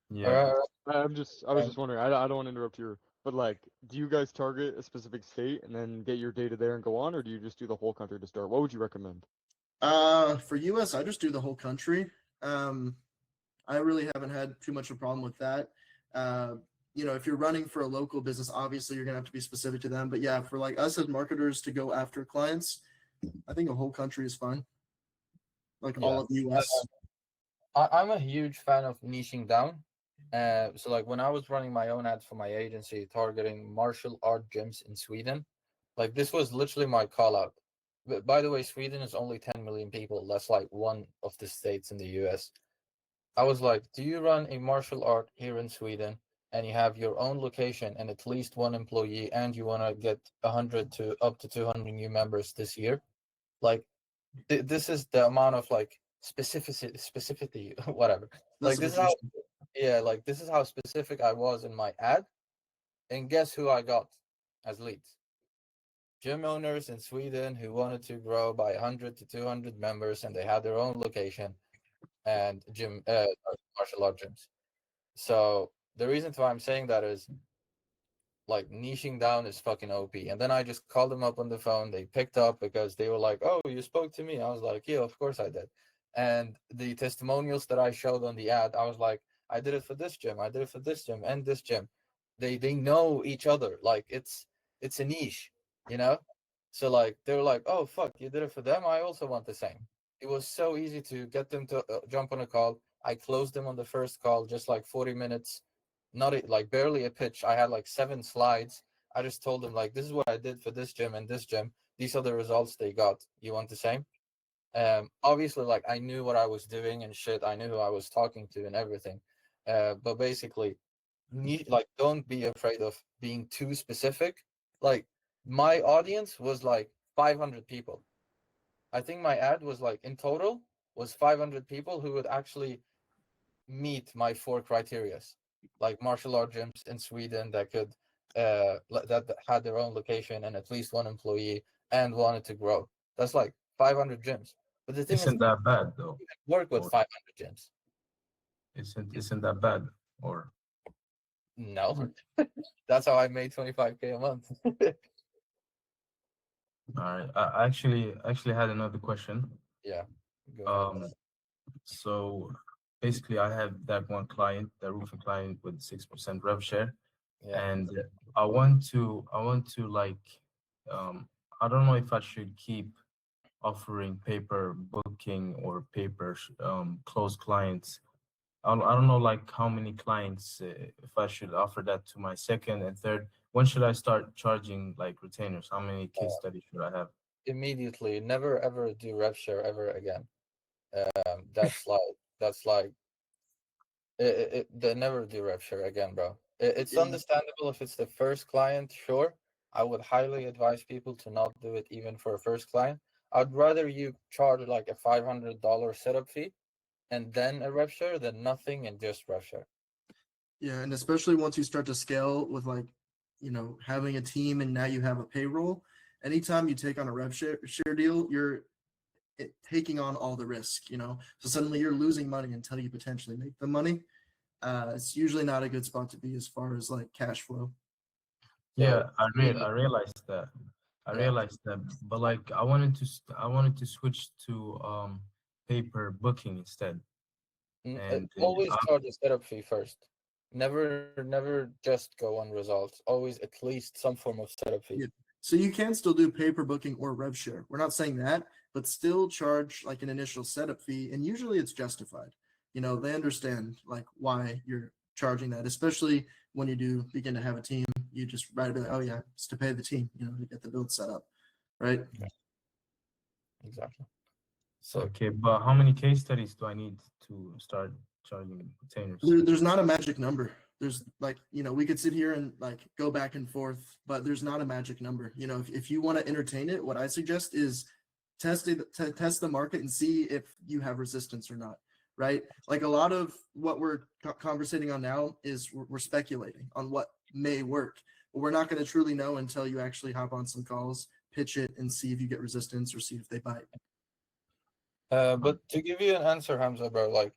Yeah. I was just wondering. I don't want to interrupt your, but like, do you guys target a specific state and then get your data there and go on, or do you just do the whole country to start? What would you recommend? For US, I just do the whole country. I really haven't had too much of a problem with that. If you're running for a local business, obviously you're gonna have to be specific to them. But yeah, for like us as marketers to go after clients, I think a whole country is fine. Like all of US. I'm a huge fan of niching down. So like when I was running my own ads for my agency targeting martial art gyms in Sweden, like this was literally my call out. But by the way, Sweden is only 10 million people. That's like one of the states in the US. I was like, do you run a martial art here in Sweden and you have your own location and at least one employee and you want to get 100 to up to 200 new members this year? Like this is the amount of like specificity, whatever. That's Like this is how, yeah, like this is how specific I was in my ad. And guess who I got as leads? Gym owners in Sweden who wanted to grow by 100 to 200 members and they had their own location and martial art gyms. So the reason why I'm saying that is like niching down is fucking OP. And then I just called them up on the phone. They picked up because they were like, "Oh, you spoke to me." I was like, "Yeah, of course I did." And the testimonials that I showed on the ad, I was like, "I did it for this gym. I did it for this gym and this gym." They know each other. Like it's a niche, you know. So like they were like, "Oh fuck, you did it for them. I also want the same." It was so easy to get them to jump on a call. I closed them on the first call, just like 40 minutes, not like barely a pitch. I had like 7 slides. I just told them like, this is what I did for this gym and this gym. These are the results they got. You want the same? Obviously, like I knew what I was doing and shit. I knew who I was talking to and everything. But basically, like don't be afraid of being too specific. Like my audience was like 500 people. I think my ad was like in total was 500 people who would actually meet my 4 criterias, like martial art gyms in Sweden that could that had their own location and at least one employee and wanted to grow. That's like 500 gyms. But the thing is, Isn't that bad though? work with Or 500 gyms. isn't that bad? Or No, that's how I made 25K a month. all right. I actually had another question. Yeah. Go ahead. So basically I have that one client, the roofing client with 6% rev share. Yeah. And I want to like I don't know if I should keep offering paper booking or paper close clients. I don't know like how many clients if I should offer that to my second and third. When should I start charging like retainers? How many case studies should I have? Immediately, never ever do rev share ever again. That's like they never do rev share again, bro. It's Yeah. understandable if it's the first client, sure. I would highly advise people to not do it even for a first client. I'd rather you charge like a $500 setup fee and then a rev share than nothing and just rev share. Yeah, and especially once you start to scale with like, having a team and now you have a payroll. Anytime you take on a rev share deal, you're taking on all the risk. So suddenly you're losing money until you potentially make the money. it's usually not a good spot to be as far as like cash flow. Yeah, So, I realized that. I yeah. realized that, but like I wanted to switch to paper booking instead. And Always charge a setup fee first. Never just go on results. Always at least some form of setup fee. Yeah. So you can still do pay per booking or rev share. We're not saying that, but still charge like an initial setup fee, and usually it's justified. You know, they understand like why you're charging that, especially when you do begin to have a team. You just write about, oh yeah, it's to pay the team, you know, to get the build set up, right? Exactly. So okay, but how many case studies do I need to start charging containers? There's not a magic number. There's like, you know, we could sit here and like go back and forth, but there's not a magic number. You know, if you want to entertain it, what I suggest is test the market and see if you have resistance or not, right? Like a lot of what we're conversating on now is we're speculating on what may work, but we're not going to truly know until you actually hop on some calls, pitch it, and see if you get resistance or see if they bite. but to give you an answer, Hamza, bro, like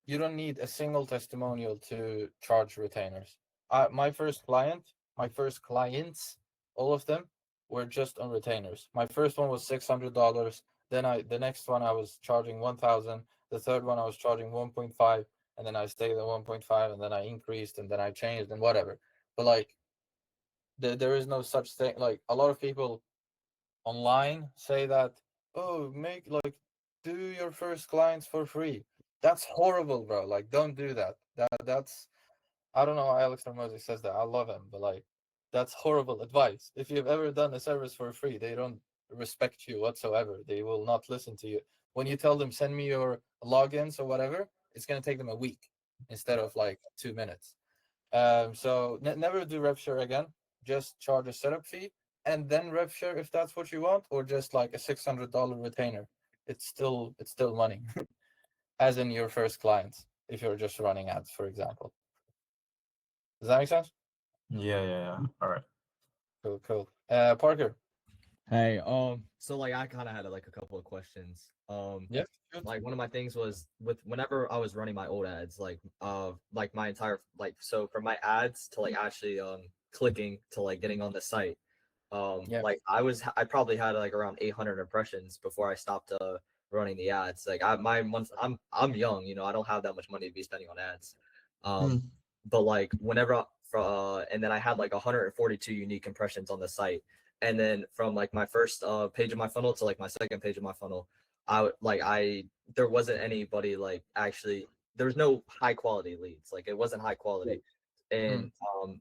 you don't need a single testimonial to charge retainers. My first clients, all of them were just on retainers. My first one was $600. Then the next one I was charging 1,000. The third one I was charging 1.5, and then I stayed at 1.5, and then I increased, and then I changed, and whatever. But like, there is no such thing. Like a lot of people online say that, oh, do your first clients for free. That's horrible, bro. Like, don't do that. That's I don't know why Alex Ramosi says that. I love him, but like, that's horrible advice. If you've ever done a service for free, they don't respect you whatsoever. They will not listen to you. When you tell them send me your logins or whatever, it's gonna take them a week instead of like 2 minutes. So never do rev share again. Just charge a setup fee and then rev share if that's what you want, or just like a $600 retainer. It's still money, as in your first clients. If you're just running ads, for example. Does that make sense? Yeah. All right. Cool. Parker. Hey, so like I kind of had like a couple of questions. Yeah. Good. Like one of my things was with whenever I was running my old ads, like my entire so from my ads to like actually clicking to like getting on the site, Yeah. like I probably had like around 800 impressions before I stopped running the ads. Like I'm young, you know, I don't have that much money to be spending on ads. But like whenever and then I had like 142 unique impressions on the site. And then from like my first page of my funnel to like my second page of my funnel, there wasn't anybody like actually there was no high quality leads. Like it wasn't high quality. And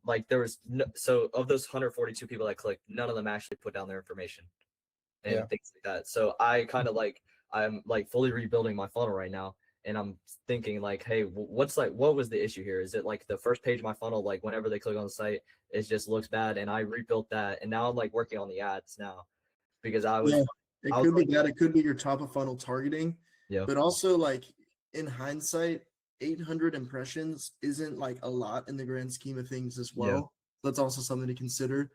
like there was so of those 142 people that clicked, none of them actually put down their information and things like that. So I kind of like I'm like fully rebuilding my funnel right now, and I'm thinking like, hey, what was the issue here? Is it like the first page of my funnel, like whenever they click on the site, it just looks bad, and I rebuilt that, and now I'm like working on the ads now because it could be that, it could be your top of funnel targeting, yeah, but also like in hindsight, 800 impressions isn't like a lot in the grand scheme of things as well. Yeah. That's also something to consider.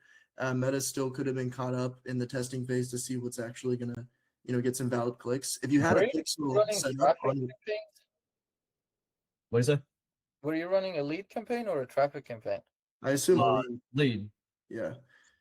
Meta still could have been caught up in the testing phase to see what's actually gonna, you know, get some valid clicks. If you had a pixel set up on your, what is it? Were you running a lead campaign or a traffic campaign? I assume a lead. Yeah.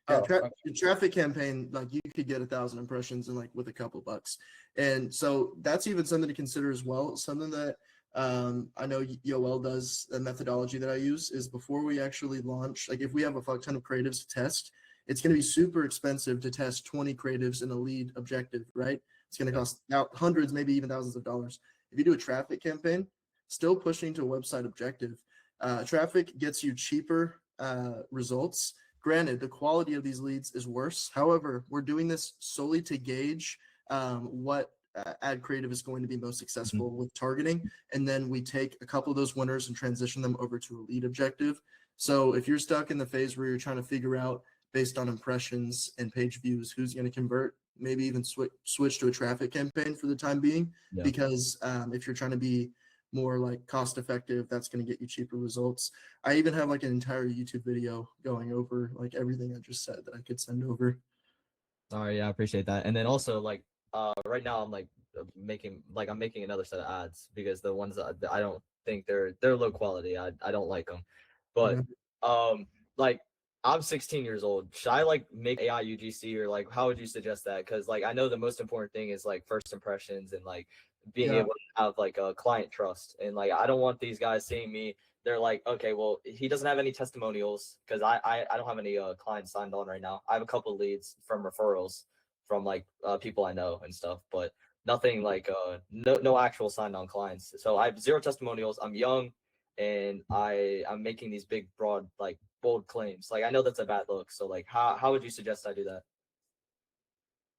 Oh, The traffic campaign, like you could get 1,000 impressions in like with a couple bucks. And so that's even something to consider as well. Something that I know Yoel does, the methodology that I use is before we actually launch, like if we have a fuck ton of creatives to test, it's going to be super expensive to test 20 creatives in a lead objective, right? It's going to cost out hundreds, maybe even thousands of dollars. If you do a traffic campaign, still pushing to a website objective, traffic gets you cheaper results. Granted, the quality of these leads is worse. However, we're doing this solely to gauge what ad creative is going to be most successful with targeting. And then we take a couple of those winners and transition them over to a lead objective. So if you're stuck in the phase where you're trying to figure out based on impressions and page views who's going to convert, maybe even switch to a traffic campaign for the time being. Yeah. Because if you're trying to be more like cost effective, that's going to get you cheaper results. I even have like an entire YouTube video going over like everything I just said that I could send over. All right, yeah, I appreciate that. And then also like right now I'm making another set of ads because the ones that I don't think they're low quality. I don't like them. But like I'm 16 years old. Should I like make AI UGC, or like how would you suggest that? Because like I know the most important thing is like first impressions and like being Yeah. able to have like a client trust. And like I don't want these guys seeing me. They're like, okay, well he doesn't have any testimonials because I don't have any clients signed on right now. I have a couple leads from referrals from like people I know and stuff, but nothing like no actual signed on clients. So I have zero testimonials. I'm young and I'm making these big broad like bold claims. Like I know that's a bad look. So like how would you suggest I do that?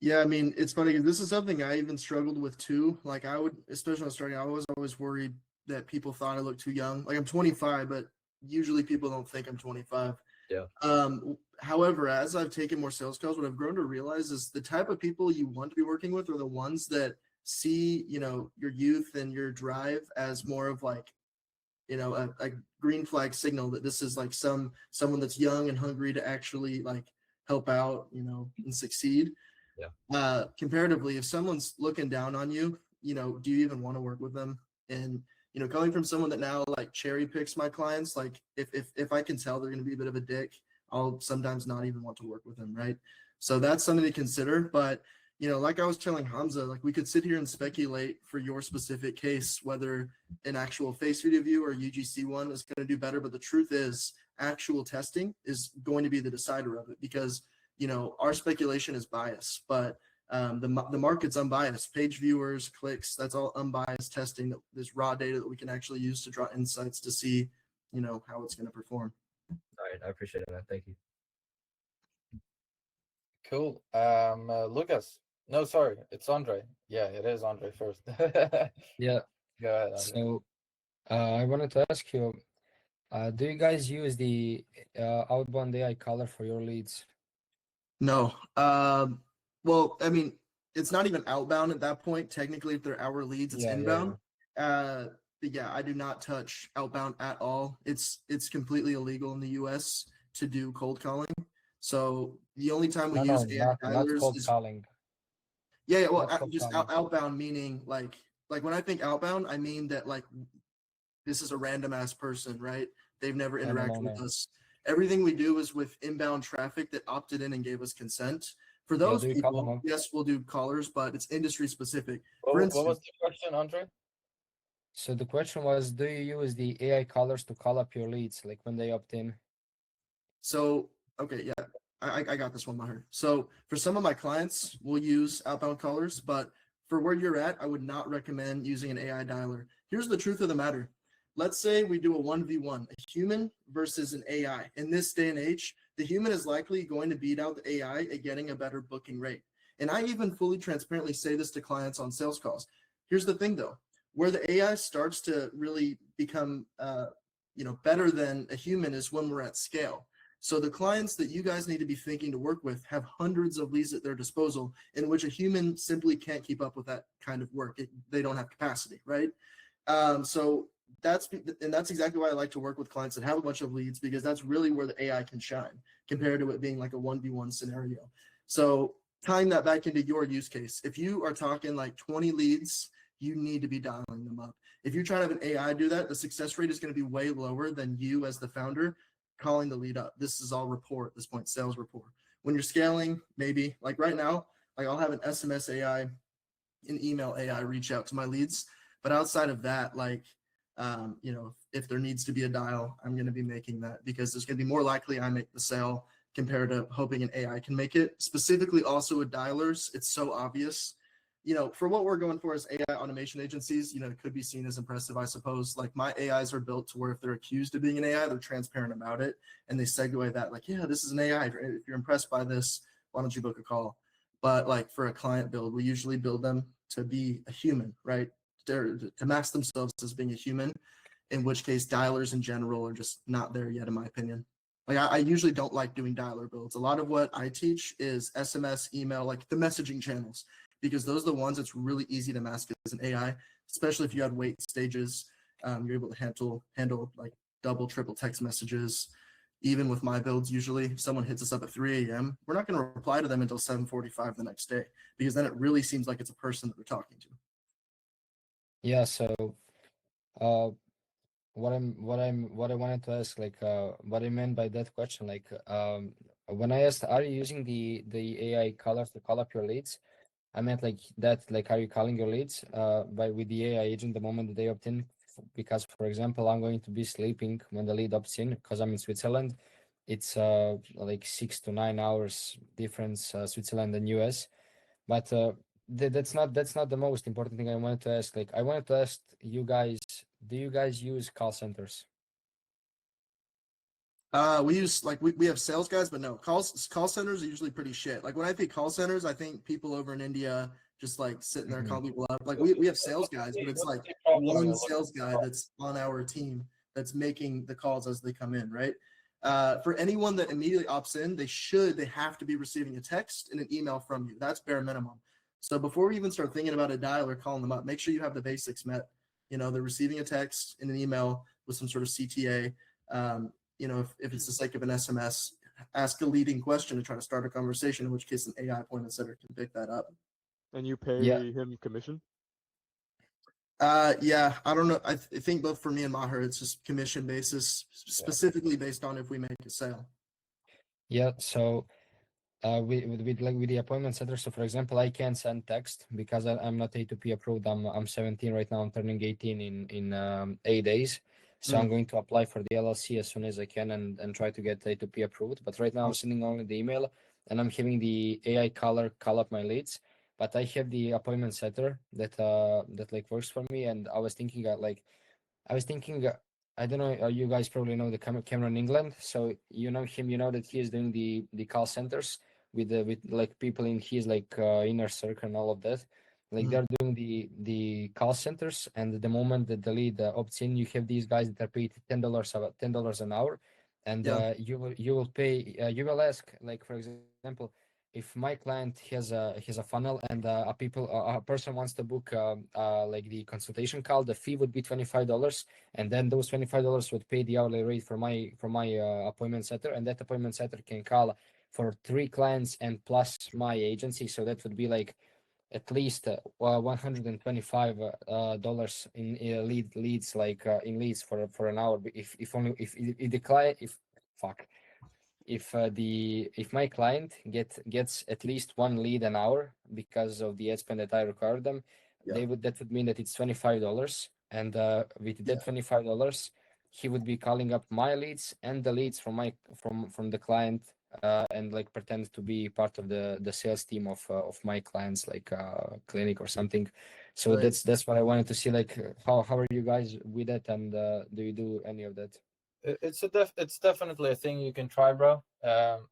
Yeah, I mean, it's funny 'cause this is something I even struggled with too. Like I would, especially when I was starting, I was always worried that people thought I looked too young. Like I'm 25, but usually people don't think I'm 25. Yeah. However, as I've taken more sales calls, what I've grown to realize is the type of people you want to be working with are the ones that see, your youth and your drive as more of like, a green flag signal that this is like someone that's young and hungry to actually like help out, and succeed. Comparatively, if someone's looking down on you, do you even want to work with them? And coming from someone that now like cherry picks my clients, like if I can tell they're going to be a bit of a dick, I'll sometimes not even want to work with them, right? So that's something to consider. But like I was telling Hamza, like we could sit here and speculate for your specific case whether an actual face video view or UGC one is going to do better. But the truth is, actual testing is going to be the decider of it because our speculation is biased, but the market's unbiased. Page viewers, clicks, that's all unbiased testing. That this raw data that we can actually use to draw insights to see, how it's going to perform. All right, I appreciate it, man. Thank you. Cool. Lucas. No, sorry, it's Andre. Yeah, it is Andre first. Yeah. Go ahead, Andre. So I wanted to ask you, do you guys use the outbound AI color for your leads? No. Well, I mean, it's not even outbound at that point. Technically, if they're our leads, it's inbound. But yeah, I do not touch outbound at all. It's completely illegal in the U.S. to do cold calling. So the only time we use AI not dialers cold is calling. yeah. Well, Not cold just calling. outbound meaning like when I think outbound, I mean that like this is a random ass person, right? They've never interacted with us. Everything we do is with inbound traffic that opted in and gave us consent. For those do you call them people, up? yes, we'll do callers, but it's industry specific. What, For what instance, was the question, Andre? So the question was, do you use the AI colors to call up your leads, like when they opt in? so okay, yeah, I got this one, Maher. So for some of my clients, we'll use outbound callers, but for where you're at, I would not recommend using an AI dialer. Here's the truth of the matter. Let's say we do a 1v1, a human versus an AI. In this day and age, the human is likely going to beat out the AI at getting a better booking rate. And I even fully transparently say this to clients on sales calls. Here's the thing though, where the AI starts to really become better than a human is when we're at scale. So the clients that you guys need to be thinking to work with have hundreds of leads at their disposal in which a human simply can't keep up with that kind of work. They don't have capacity, right? So that's exactly why I like to work with clients that have a bunch of leads because that's really where the AI can shine compared to it being like a 1v1 scenario. So tying that back into your use case, if you are talking like 20 leads, you need to be dialing them up. If you're trying to have an AI do that, the success rate is going to be way lower than you as the founder calling the lead up. This is all rapport at this point, sales rapport. When you're scaling, maybe like right now, like I'll have an SMS AI, an email AI reach out to my leads. But outside of that, like, if there needs to be a dial, I'm going to be making that because it's going to be more likely I make the sale compared to hoping an AI can make it. Specifically also with dialers, it's so obvious. For what we're going for as AI automation agencies, it could be seen as impressive, I suppose. Like my AIs are built to where if they're accused of being an AI, they're transparent about it. And they segue that like, yeah, this is an AI. If you're impressed by this, why don't you book a call? But like for a client build, we usually build them to be a human, right? To mask themselves as being a human, in which case dialers in general are just not there yet, in my opinion. Like I usually don't like doing dialer builds. A lot of what I teach is SMS, email, like the messaging channels, because those are the ones that's really easy to mask as an AI, especially if you had wait stages. You're able to handle like double, triple text messages. Even with my builds, usually if someone hits us up at 3 a.m., we're not going to reply to them until 7:45 the next day, because then it really seems like it's a person that we're talking to. Yeah, so what I wanted to ask, like what I meant by that question, like when I asked, are you using the AI color to call up your leads? I meant like that, like are you calling your leads by with the AI agent the moment that they opt in? Because for example, I'm going to be sleeping when the lead opts in because I'm in Switzerland. It's like 6 to 9 hours difference, Switzerland and US. But that's not the most important thing I wanted to ask. Like I wanted to ask you guys, do you guys use call centers? We use like we have sales guys, but no, call centers are usually pretty shit. Like when I think call centers, I think people over in India just like sitting there Mhm. calling people up. Like we have sales guys, but it's like one sales guy that's on our team that's making the calls as they come in, right? For anyone that immediately opts in, they have to be receiving a text and an email from you. That's bare minimum. So before we even start thinking about a dial or calling them up, make sure you have the basics met. You know, they're receiving a text and an email with some sort of CTA. You know, if it's the sake of an SMS, ask a leading question to try to start a conversation, in which case an AI appointment setter can pick that up. And you Yeah. pay him commission? Yeah, I don't know. I think both for me and Maher, it's just commission basis, specifically based on if we make a sale. Yeah, so with like with the appointment setter, so for example, I can't send text because I'm not A2P approved. I'm 17 right now. I'm turning 18 in 8 days. So I'm going to apply for the LLC as soon as I can and try to get A2P approved. But right now I'm sending only the email and I'm having the AI caller call up my leads. But I have the appointment setter that like works for me. And I was thinking I don't know, you guys probably know the Cameron England. So you know him, you know that he is doing the call centers with like people in his like inner circle and all of that. Like they're doing the call centers, and the moment that the lead opts in, you have these guys that are paid $10 an hour, and Yeah. you will pay you will ask, like for example, if my client has a funnel and a person wants to book like the consultation call, the fee would be $25, and then those $25 would pay the hourly rate for my appointment setter, and that appointment setter can call for 3 clients and plus my agency, so that would be like at least $125 in leads, like in leads for an hour. If only if the client if my client gets at least one lead an hour because of the ad spend that I require them, Yeah. that would mean that it's $25, and with Yeah. that $25, he would be calling up my leads and the leads from the client, and like pretend to be part of the sales team of my clients, like clinic or something. So Right. that's what I wanted to see, like how are you guys with it, and do you do any of that? It's definitely a thing you can try, bro.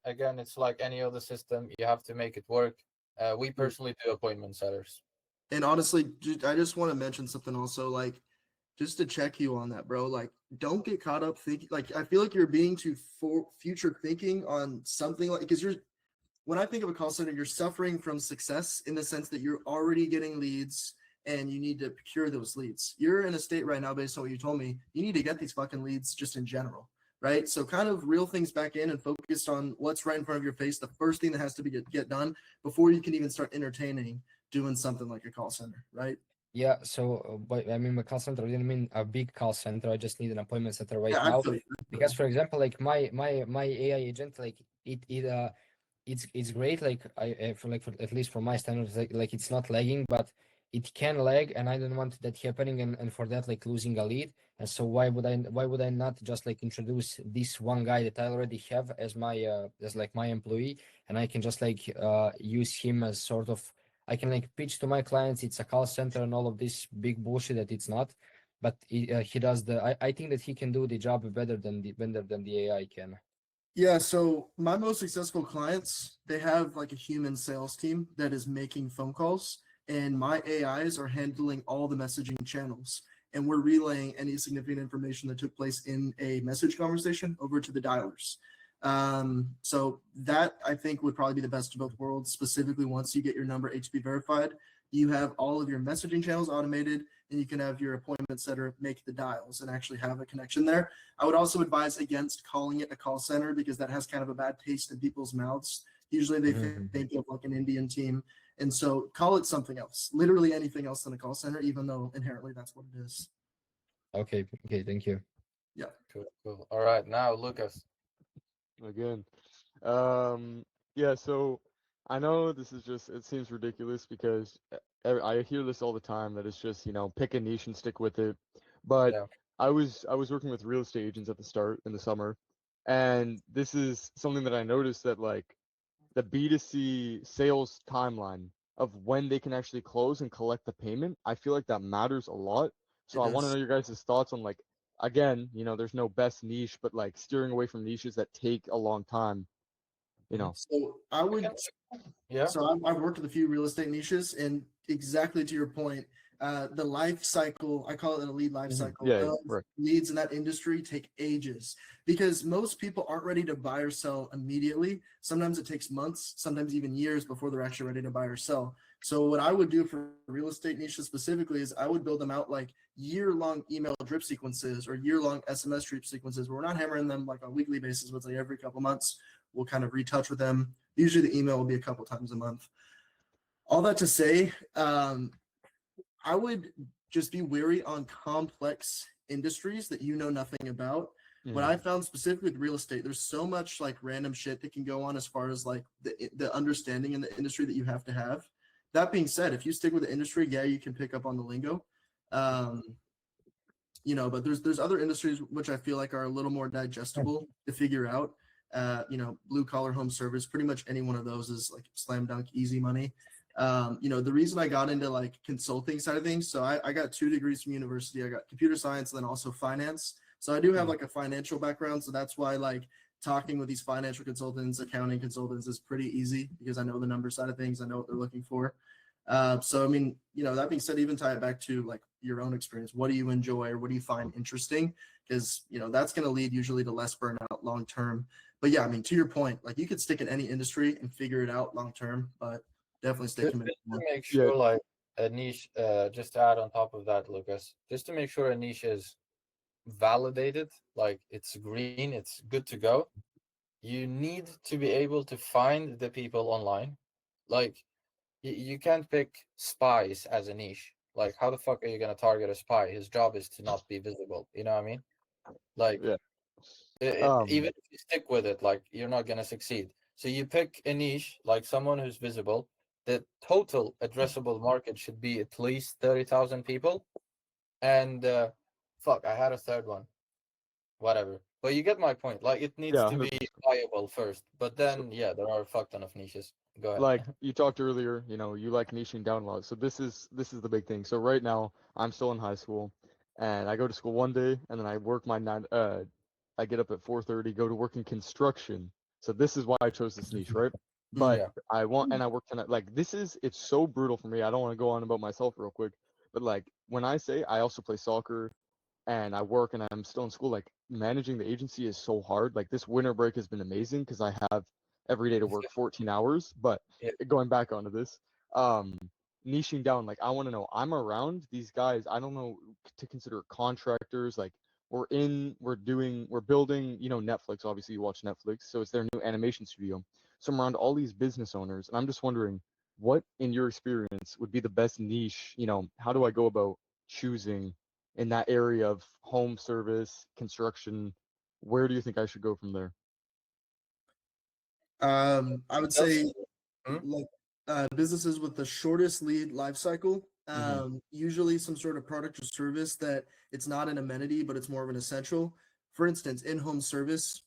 Again, it's like any other system. You have to make it work. We personally do appointment setters. And honestly, I just want to mention something also, like just to check you on that, bro. Like, don't get caught up thinking. Like, I feel like you're being too future thinking on something like because you're. When I think of a call center, you're suffering from success in the sense that you're already getting leads and you need to procure those leads. You're in a state right now, based on what you told me, you need to get these fucking leads just in general, right? So kind of reel things back in and focus on what's right in front of your face. The first thing that has to be get done before you can even start entertaining doing something like a call center, right? Yeah, so but I mean, my call center, I didn't mean a big call center. I just need an appointment center right Yeah, I now. feel you. Because for example, like my AI agent, like it's great. Like for at least for my standards, like it's not lagging, but it can lag, and I don't want that happening, and for that like losing a lead. And so why would I not just like introduce this one guy that I already have as my as like my employee, and I can just like use him as sort of, I can like pitch to my clients it's a call center and all of this big bullshit that it's not, but he does I think that he can do the job better than the AI can. Yeah, so my most successful clients, they have like a human sales team that is making phone calls, and my AIs are handling all the messaging channels. And we're relaying any significant information that took place in a message conversation over to the dialers. So that I think would probably be the best of both worlds, specifically once you get your number HB verified. You have all of your messaging channels automated, and you can have your appointment setter make the dials and actually have a connection there. I would also advise against calling it a call center because that has kind of a bad taste in people's mouths. Usually they think of like an Indian team. And so call it something else, literally anything else than a call center, even though inherently that's what it is. Okay, thank you. Cool. All right, now Lucas. Again. Yeah, so I know this is just, it seems ridiculous because I hear this all the time that it's just, pick a niche and stick with it. But Yeah. I was working with real estate agents at the start in the summer, and this is something that I noticed that like the B2C sales timeline of when they can actually close and collect the payment, I feel like that matters a lot. So It I want to does. know your guys' thoughts on like, again, there's no best niche, but like steering away from niches that take a long time, you know. So I would. Yeah. So I've worked with a few real estate niches, and exactly to your point, the life cycle, I call it a lead life cycle, Yeah, of right. leads in that industry take ages because most people aren't ready to buy or sell immediately. Sometimes it takes months, sometimes even years before they're actually ready to buy or sell. So what I would do for real estate niches specifically is I would build them out like year-long email drip sequences or year-long SMS drip sequences where we're not hammering them like on a weekly basis, but like every couple months we'll kind of retouch with them. Usually the email will be a couple times a month. All that to say, I would just be wary on complex industries that you know nothing about. What I found specifically with real estate, there's so much like random shit that can go on as far as like the understanding in the industry that you have to have. That being said, if you stick with the industry, yeah, you can pick up on the lingo. Um, but there's other industries which I feel like are a little more digestible to figure out. Blue collar home service, pretty much any one of those is like slam dunk easy money. The reason I got into like consulting side of things, so I got 2 degrees from university. I got computer science and then also finance. So I do have like a financial background. So that's why like talking with these financial consultants, accounting consultants is pretty easy because I know the number side of things. I know what they're looking for. So I mean, that being said, even tie it back to like your own experience. What do you enjoy or what do you find interesting? Because that's going to lead usually to less burnout long term. But yeah, I mean, to your point, like you could stick in any industry and figure it out long term, but definitely stay Just committed. to make Yeah. sure, like a niche, just to add on top of that, Lucas, just to make sure a niche is validated, like it's green, it's good to go. You need to be able to find the people online. Like you can't pick spies as a niche. Like how the fuck are you gonna target a spy? His job is to not be visible. You know what I mean? Like Yeah. Um, even if you stick with it, like you're not gonna succeed. So you pick a niche, like someone who's visible. The total addressable market should be at least 30,000 people. And fuck, I had a third one. Whatever. But you get my point. Like it needs yeah, to be 100%. viable first. But So, then yeah, there are a fuck ton of niches. Go ahead. like you talked earlier, you like niching down a lot. So this is the big thing. So right now, I'm still in high school, and I go to school one day, and then I work my nine. I get up at 4:30, go to work in construction. So this is why I chose this niche, right? But Yeah. I work tonight. Like it's so brutal for me. I don't want to go on about myself real quick, but like when I say I also play soccer and I work and I'm still in school, like managing the agency is so hard. Like this winter break has been amazing because I have every day to work 14 hours. But Yeah. going back onto this, um, niching down, like I want to know, I'm around these guys. I don't know to consider contractors. Like we're building, Netflix. Obviously, you watch Netflix, so it's their new animation studio. So I'm around all these business owners, and I'm just wondering, what in your experience would be the best niche? How do I go about choosing in that area of home service, construction? Where do you think I should go from there? I would That's say hmm? like businesses with the shortest lead life cycle, usually some sort of product or service that it's not an amenity, but it's more of an essential. For instance, in-home service,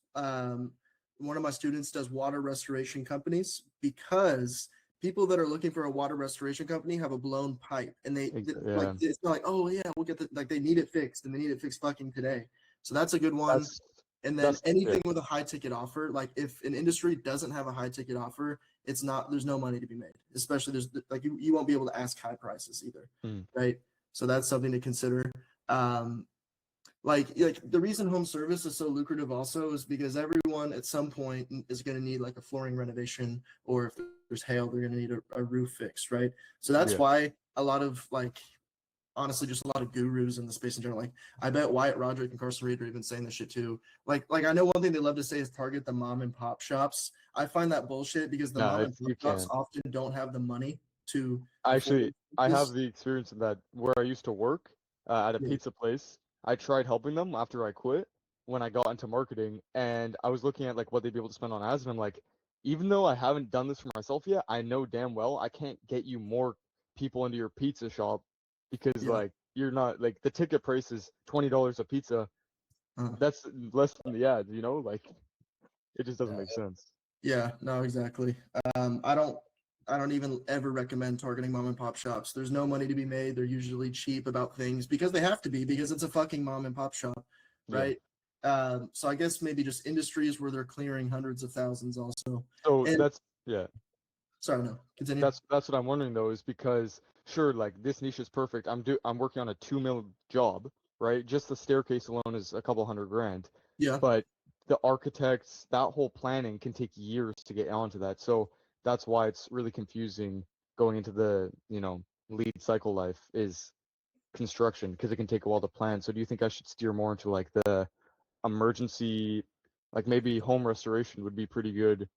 one of my students does water restoration companies because people that are looking for a water restoration company have a blown pipe and like Yeah, it's not like, oh yeah, we'll get the like they need it fixed and they need it fixed fucking today. So that's a good one. that's And then that's yeah, anything with a high ticket offer, like if an industry doesn't have a high ticket offer, there's no money to be made. Especially there's like you won't be able to ask high prices either, mm, right? So that's something to consider. Um, like the reason home service is so lucrative also is because everyone at some point is going to need like a flooring renovation, or if there's hail, they're going to need a roof fixed, right? So that's yeah. why a lot of like honestly just a lot of gurus in the space in general. Like I bet Wyatt Roderick and Carson Reed are even saying this shit too. Like I know one thing they love to say is target the mom and pop shops. I find that bullshit because the No, mom and it's pop you shops can't. often don't have the money to afford Actually, I have this. the experience of that where I used to work at a Yeah. pizza place. I tried helping them after I quit, when I got into marketing, and I was looking at like what they'd be able to spend on ads, and I'm like, even though I haven't done this for myself yet, I know damn well I can't get you more people into your pizza shop because Yeah. like you're not like the ticket price is $20 a pizza. Uh, That's less than the ads, you know? Like it just doesn't make sense. yeah, no, exactly. I don't even ever recommend targeting mom and pop shops. There's no money to be made. They're usually cheap about things because they have to be because it's a fucking mom and pop shop, Yeah. right? So I guess maybe just industries where they're clearing hundreds of thousands also. So And that's yeah. sorry, no, continue. That's what I'm wondering though, is because sure, like this niche is perfect. I'm working on a 2 mil job, right? Just the staircase alone is a couple hundred grand. Yeah. But the architects, that whole planning can take years to get onto that. So that's why it's really confusing going into the, lead cycle life is construction because it can take a while to plan. So do you think I should steer more into like the emergency, like maybe home restoration would be pretty good?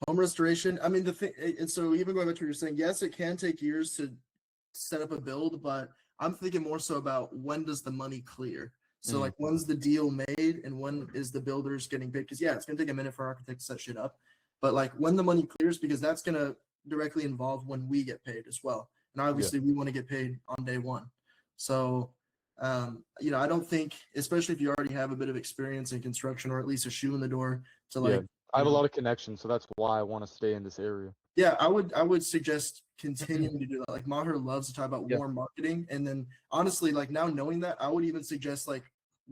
Home restoration. I mean, the thing, and so even going back to what you're saying, yes, it can take years to set up a build, but I'm thinking more so about when does the money clear? So like when's the deal made and when is the builders getting paid? Because yeah, it's gonna take a minute for architects to set shit up, but like when the money clears, because that's gonna directly involve when we get paid as well. And obviously we want to get paid on day one. So I don't think, especially if you already have a bit of experience in construction or at least a shoe in the door to like, I have a lot of connections, so that's why I want to stay in this area. yeah, I would suggest continuing to do that. Like Maher loves to talk about warm marketing, and then honestly, like now knowing that, I would even suggest like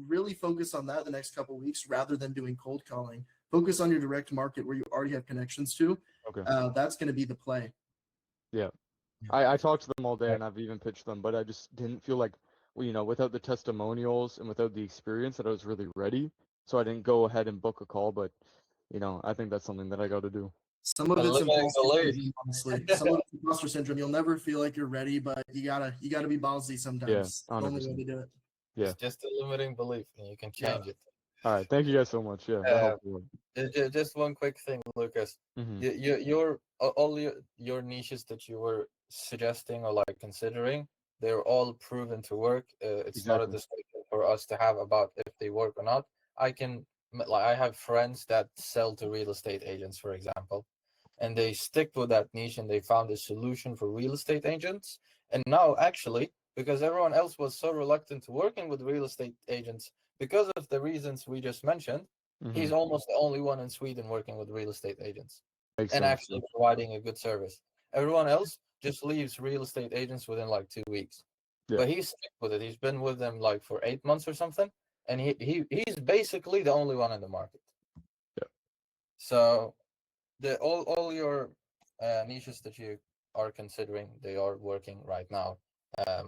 really focus on that the next couple of weeks rather than doing cold calling. Focus on your direct market where you already have connections to. Okay. That's going to be the play. Yeah. I talked to them all day and I've even pitched them, but I just didn't feel like, without the testimonials and without the experience that I was really ready. So I didn't go ahead and book a call, but I think that's something that I got to do. Some of it's imposter syndrome, honestly. Some of it's imposter syndrome. You'll never feel like you're ready, but you gotta be ballsy sometimes. Yeah, It's the only way to do it. Yeah. It's just a limiting belief, and you can change it. All right. Thank you guys so much. Yeah, that helped a lot. Just one quick thing, Lucas. Mhm. All your niches that you were suggesting or like considering, they're all proven to work. It's not a Exactly. discussion for us to have about if they work or not. I have friends that sell to real estate agents, for example, and they stick with that niche and they found a solution for real estate agents. And now, actually, because everyone else was so reluctant to working with real estate agents because of the reasons we just mentioned, he's almost the only one in Sweden working with real estate agents Makes and sense. actually providing a good service. Everyone else just leaves real estate agents within like 2 weeks. Yeah. But he's stuck with it. He's been with them like for 8 months or something, and he's basically the only one in the market. Yeah. So all your niches that you are considering, they are working right now.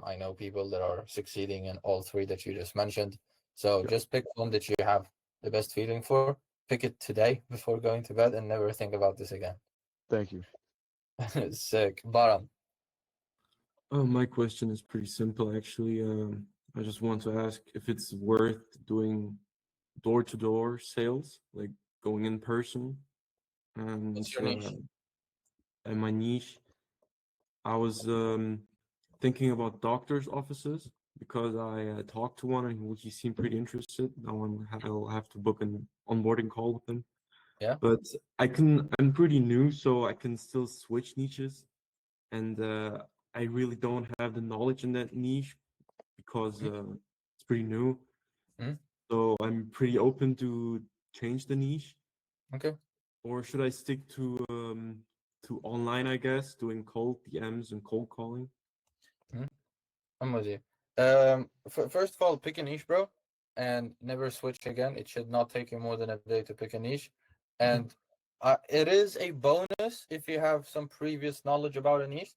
I know people that are succeeding in all three that you just mentioned. So just pick one that you have the best feeling for. Pick it today before going to bed and never think about this again. Thank you. Sick. Baran. My question is pretty simple, actually. I just want to ask if it's worth doing door-to-door sales, like going in person. And What's your niche? and my niche, I was thinking about doctors' offices because I talked to one and he seemed pretty interested. I'll have to book an onboarding call with him. Yeah. But I'm pretty new, so I can still switch niches. And I really don't have the knowledge in that niche because it's pretty new. Mhm. So I'm pretty open to change the niche. Okay. Or should I stick to online, I guess, doing cold DMs and cold calling? I'm with you. First of all, pick a niche, bro, and never switch again. It should not take you more than a day to pick a niche. And it is a bonus if you have some previous knowledge about a niche.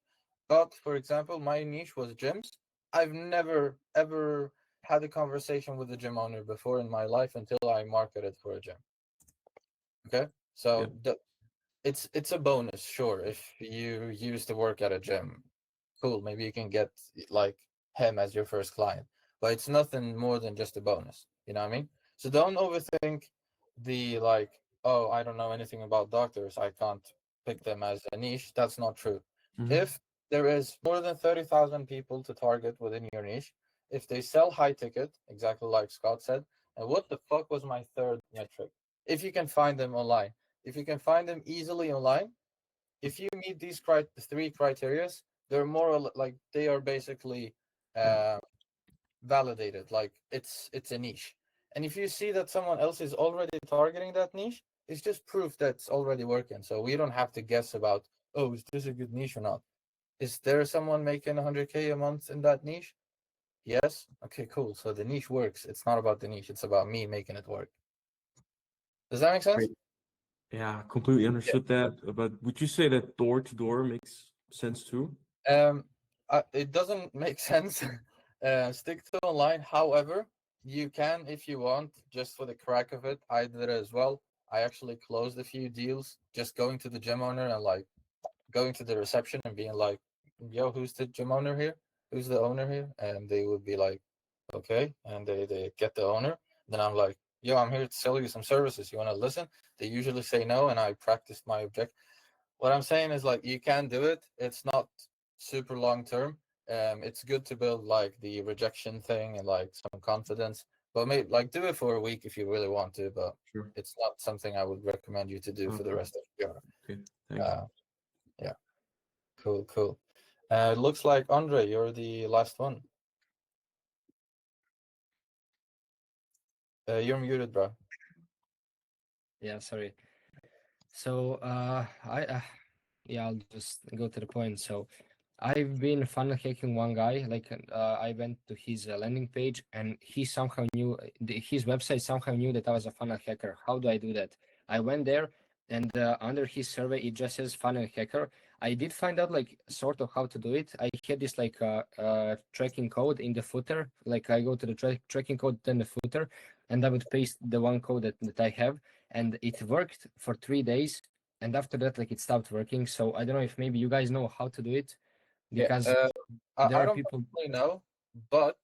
But for example, my niche was gyms. I've never ever had a conversation with a gym owner before in my life until I marketed for a gym. Okay, so it's a bonus, sure. If you used to work at a gym, cool. Maybe you can get like him as your first client, but it's nothing more than just a bonus. You know what I mean? So don't overthink the like, oh, I don't know anything about doctors. I can't pick them as a niche. That's not true. If there is more than 30,000 people to target within your niche, if they sell high ticket, exactly like Scott said, And what the fuck was my third metric? If you can find them online, if you can find them easily online, if you meet these three criterias, they're more like they are basically validated. Like it's a niche, and if you see that someone else is already targeting that niche, it's just proof that's already working. So we don't have to guess about, oh, is this a good niche or not? Is there someone making 100K a month in that niche? Yes. Okay, cool. So the niche works. It's not about the niche. It's about me making it work. Does that make sense? Right. Yeah, completely understood that. But would you say that door to door makes sense too? Um, it doesn't make sense. Stick to online. However, you can, if you want, just for the crack of it. I did it as well. I actually closed a few deals just going to the gym owner and like going to the reception and being like, "Yo, who's the gym owner here? Who's the owner here?" And they would be like, "Okay," and they get the owner. Then I'm like, "Yo, I'm here to sell you some services. You want to listen?" They usually say no, and I practice my object. What I'm saying is like you can do it. It's not super long term. It's good to build like the rejection thing and like some confidence. But maybe like do it for a week if you really want to. But Sure. it's not something I would recommend you to do for the Okay. rest of your. Okay. Thanks. Yeah, cool, cool. It looks like Andre, you're the last one. You're muted, bro. Yeah, sorry. So yeah, I'll just go to the point. So I've been funnel hacking one guy. Like I went to his landing page, and he somehow knew his website somehow knew that I was a funnel hacker. How do I do that? I went there, and under his survey, it just says funnel hacker. I did find out like sort of how to do it. I had this like tracking code in the footer. Like I go to the tracking code, then the footer, and I would paste the one code that I have, and it worked for 3 days. And after that, like it stopped working. So I don't know if maybe you guys know how to do it, Yeah, because there I are don't people. personally know, but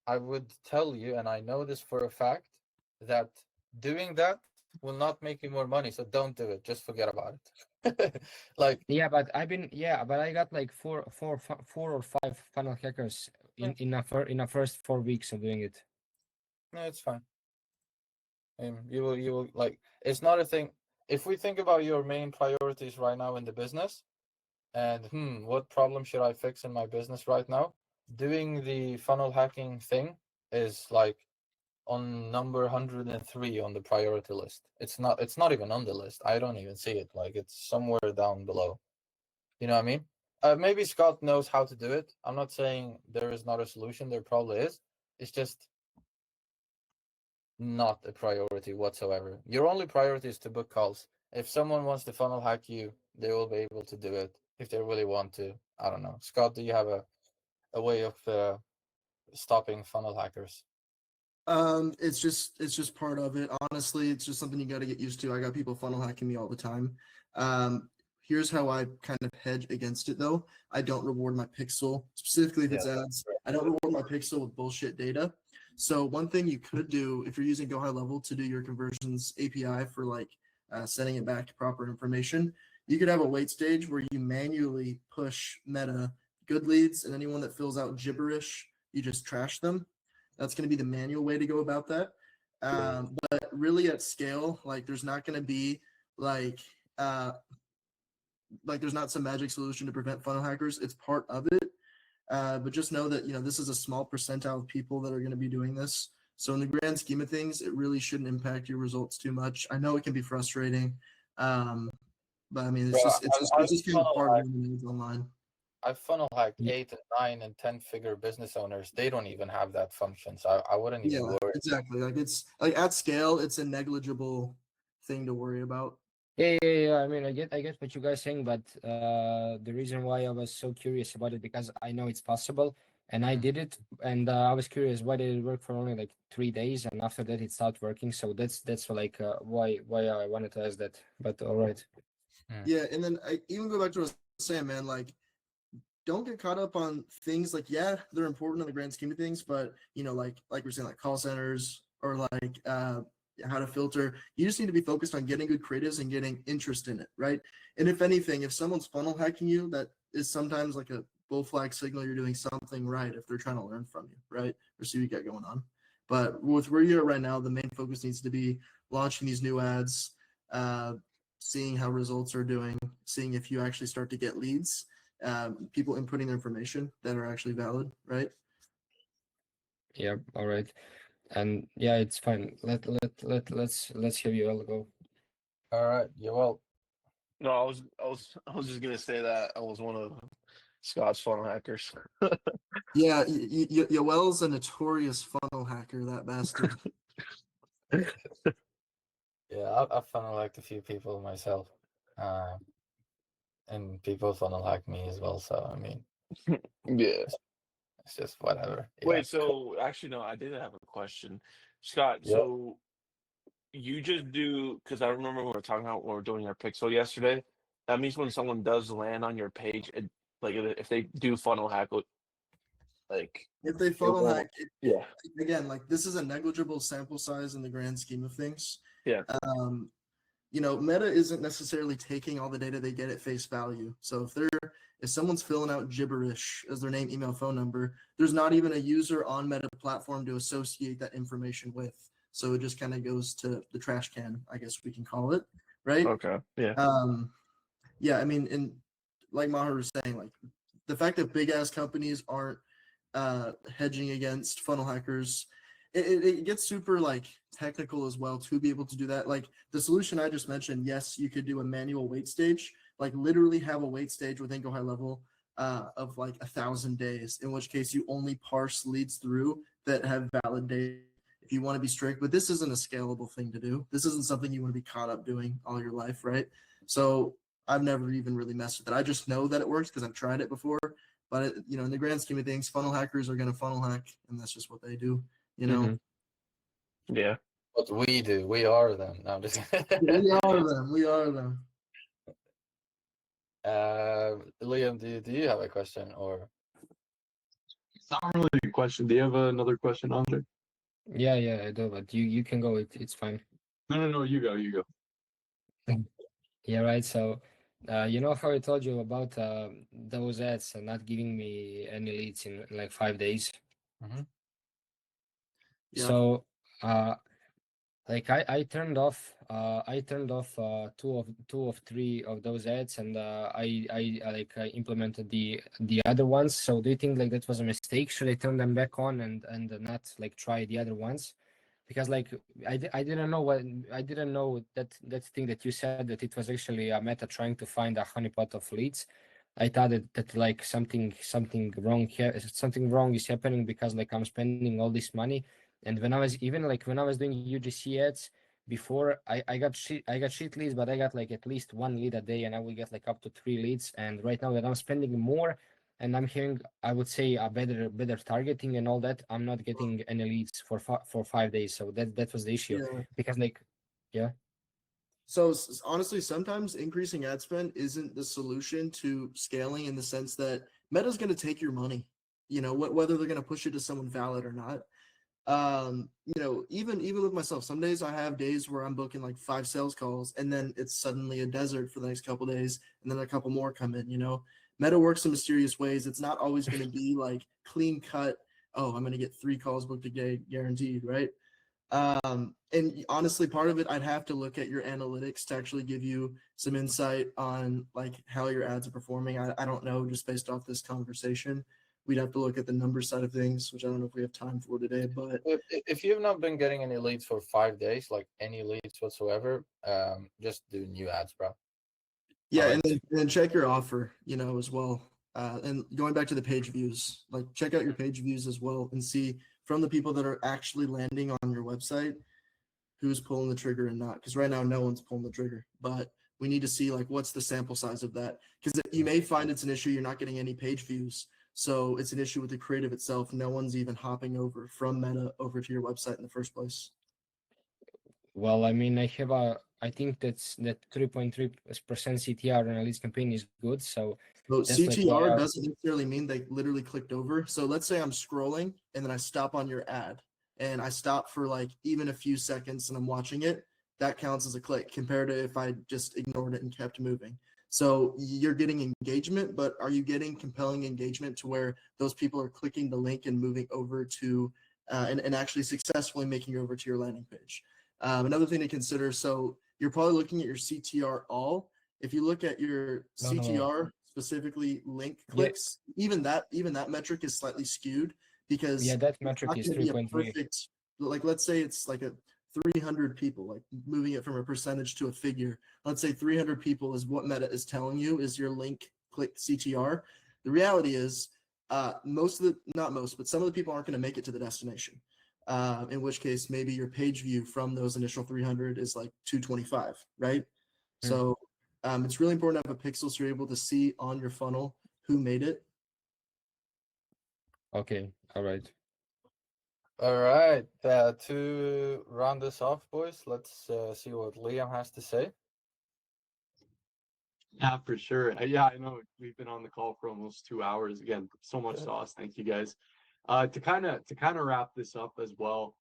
I would tell you, and I know this for a fact, that doing that will not make you more money. So don't do it. Just forget about it. Like, Yeah, but I got like four or five funnel hackers in a first 4 weeks of doing it. no, it's fine. You will like. It's not a thing. If we think about your main priorities right now in the business, and what problem should I fix in my business right now? Doing the funnel hacking thing is like on number 103 on the priority list. It's not even on the list. I don't even see it. Like it's somewhere down below. You know what I mean? Maybe Scott knows how to do it. I'm not saying there is not a solution. There probably is. It's just not a priority whatsoever. Your only priority is to book calls. If someone wants to funnel hack you, they will be able to do it if they really want to. I don't know. Scott, do you have a way of stopping funnel hackers? It's just part of it. Honestly, it's just something you got to get used to. I got people funnel hacking me all the time. Here's how I kind of hedge against it though. I don't reward my pixel, specifically if it's ads. I don't reward my pixel with bullshit data. So one thing you could do if you're using Go High Level to do your conversions API for like sending it back to proper information, you could have a wait stage where you manually push meta good leads, and anyone that fills out gibberish, you just trash them. That's going to be the manual way to go about that. But really at scale, like there's not going to be like there's not some magic solution to prevent funnel hackers. It's part of it. But just know that this is a small percentile of people that are going to be doing this. So in the grand scheme of things, it really shouldn't impact your results too much. I know it can be frustrating, but I mean it's just kind of part of it online. I funnel hacked 8 and 9 and 10-figure business owners. They don't even have that function, so I wouldn't even worry. Exactly. Like it's like at scale, it's a negligible thing to worry about. Yeah. I mean, I get what you guys saying, but the reason why I was so curious about it because I know it's possible, and I did it, and I was curious why did it work for only like 3 days, and after that it stopped working. So that's like why I wanted to ask that. But all right. Yeah, and then I even go back to what I was saying, man. Like, don't get caught up on things like they're important in the grand scheme of things, but like we're saying, like call centers or like how to filter. You just need to be focused on getting good creatives and getting interest in it, right? And if anything, if someone's funnel hacking you, that is sometimes like a bull flag signal you're doing something right if they're trying to learn from you, right? Or see what you got going on. But with where you're at right now, the main focus needs to be launching these new ads, seeing how results are doing, seeing if you actually start to get leads, people inputting their information that are actually valid, right? Yeah, all right. And yeah, it's fine. Let's have you all go. All right, Yoel. No, I was just gonna say that I was one of Scott's funnel hackers. Yeah, Yoel's a notorious funnel hacker, that bastard. Yeah, I funnel hacked a few people myself, and people funnel hack me as well. So I mean, Yeah. it's just whatever. Yeah. Wait, so actually no, I did have a question. Scott, Yeah. so you just do because I remember we were talking about when we were doing our pixel yesterday. That means when someone does land on your page, like if they do funnel hack, like If they it funnel won't. hack, Yeah. again, like this is a negligible sample size in the grand scheme of things. Yeah. Meta isn't necessarily taking all the data they get at face value. So if someone's filling out gibberish as their name, email, phone number, there's not even a user on Meta platform to associate that information with. So it just kind of goes to the trash can, I guess we can call it, right? Okay. Yeah. Yeah, I mean, and like Maher was saying, like the fact that big ass companies aren't hedging against funnel hackers, it gets super like technical as well to be able to do that. Like the solution I just mentioned, yes, you could do a manual wait stage, like literally have a wait stage within Go High Level of like 1,000 days, in which case you only parse leads through that have valid data if you want to be strict. But this isn't a scalable thing to do. This isn't something you want to be caught up doing all your life, right? So I've never even really messed with it. I just know that it works because I've tried it before. But in the grand scheme of things, funnel hackers are going to funnel hack, and that's just what they do. Yeah. What we do, we are them. No, I'm just. We are them. We are them. Liam, do you have a question or? It's not really a question. Do you have another question, Andre? Yeah, I do, but you can go. It's fine. No. You go. Yeah, right. So, you know how I told you about those ads and not giving me any leads in like 5 days. Mhm. Yeah. So, like I turned off two of three of those ads, and I implemented the other ones. So do you think like that was a mistake? Should I turn them back on and not like try the other ones? Because like I didn't know that thing that you said, that it was actually a Meta trying to find a honeypot of leads. I thought that like something wrong here, something wrong is happening, because like I'm spending all this money. And when I was doing UGC ads before, I got shit leads, but I got like at least one lead a day, and I will get like up to 3 leads. And right now that I'm spending more and I'm hearing, I would say, a better targeting and all that, I'm not getting any leads for 5 days. So that was the issue. Yeah. Because like, yeah. So honestly, sometimes increasing ad spend isn't the solution to scaling, in the sense that Meta's going to take your money, whether they're going to push it to someone valid or not. Even with myself, some days I have days where I'm booking like 5 sales calls, and then it's suddenly a desert for the next couple days, and then a couple more come in. Meta works in mysterious ways. It's not always going to be like clean cut. Oh, I'm going to get 3 calls booked a day guaranteed, right? And honestly, part of it, I'd have to look at your analytics to actually give you some insight on like how your ads are performing. I don't know, just based off this conversation. We'd have to look at the number side of things, which I don't know if we have time for today. But If you have not been getting any leads for 5 days, like any leads whatsoever, just do new ads, bro. yeah, and then check your offer, as well. And going back to the page views, like check out your page views as well, and see from the people that are actually landing on your website who's pulling the trigger and not. Because right now, no one's pulling the trigger. But we need to see like what's the sample size of that. Because you may find it's an issue you're not getting any page views. So it's an issue with the creative itself. No one's even hopping over from Meta over to your website in the first place. Well, I mean, I think that 3.3% CTR on a leads campaign is good. So CTR doesn't necessarily mean they literally clicked over. So let's say I'm scrolling and then I stop on your ad, and I stop for like even a few seconds and I'm watching it. That counts as a click compared to if I just ignored it and kept moving. So you're getting engagement, but are you getting compelling engagement to where those people are clicking the link and moving over to and actually successfully making it over to your landing page. Another thing to consider, so you're probably looking at your CTR all. If you look at your No, no, no. CTR, specifically link Yeah. clicks, even that metric is slightly skewed because Yeah, that it's metric not is going to be a 3.3. perfect, like let's say it's like a 300 people, like moving it from a percentage to a figure. Let's say 300 people is what Meta is telling you is your link click CTR. The reality is most of the, not most, but some of the people aren't going to make it to the destination. In which case maybe your page view from those initial 300 is like 225, right? So it's really important to have a pixel so you're able to see on your funnel who made it. Okay, all right. All right. To round this off, boys, let's see what Liam has to say. Yeah, for sure. Yeah, I know we've been on the call for almost 2 hours. Again, so much Good. sauce. Thank you guys. To kind of wrap this up as well,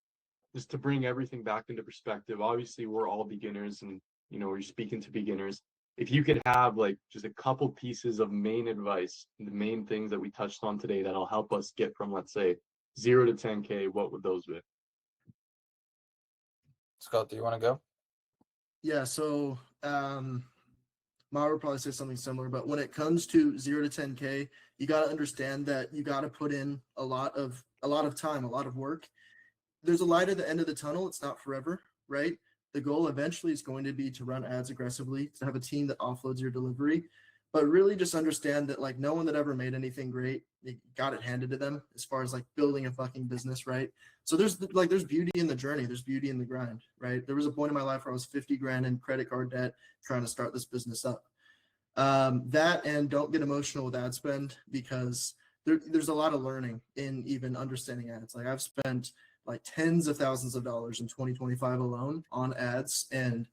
just to bring everything back into perspective. Obviously, we're all beginners, and we're speaking to beginners. If you could have like just a couple pieces of main advice, the main things that we touched on today that'll help us get from, let's say, 0 to 10K, what would those be? Scott, do you want to go? Yeah, so Mara would probably say something similar, but when it comes to 0 to 10K, you got to understand that you got to put in a lot of time, a lot of work. There's a light at the end of the tunnel. It's not forever, right? The goal eventually is going to be to run ads aggressively, to have a team that offloads your delivery, but really just understand that like no one that ever made anything great, they got it handed to them as far as like building a fucking business, right? So there's beauty in the journey, there's beauty in the grind, right? There was a point in my life where I was 50 grand in credit card debt trying to start this business up. That, and don't get emotional with ad spend because there's a lot of learning in even understanding ads. Like I've spent like tens of thousands of dollars in 2025 alone on ads, and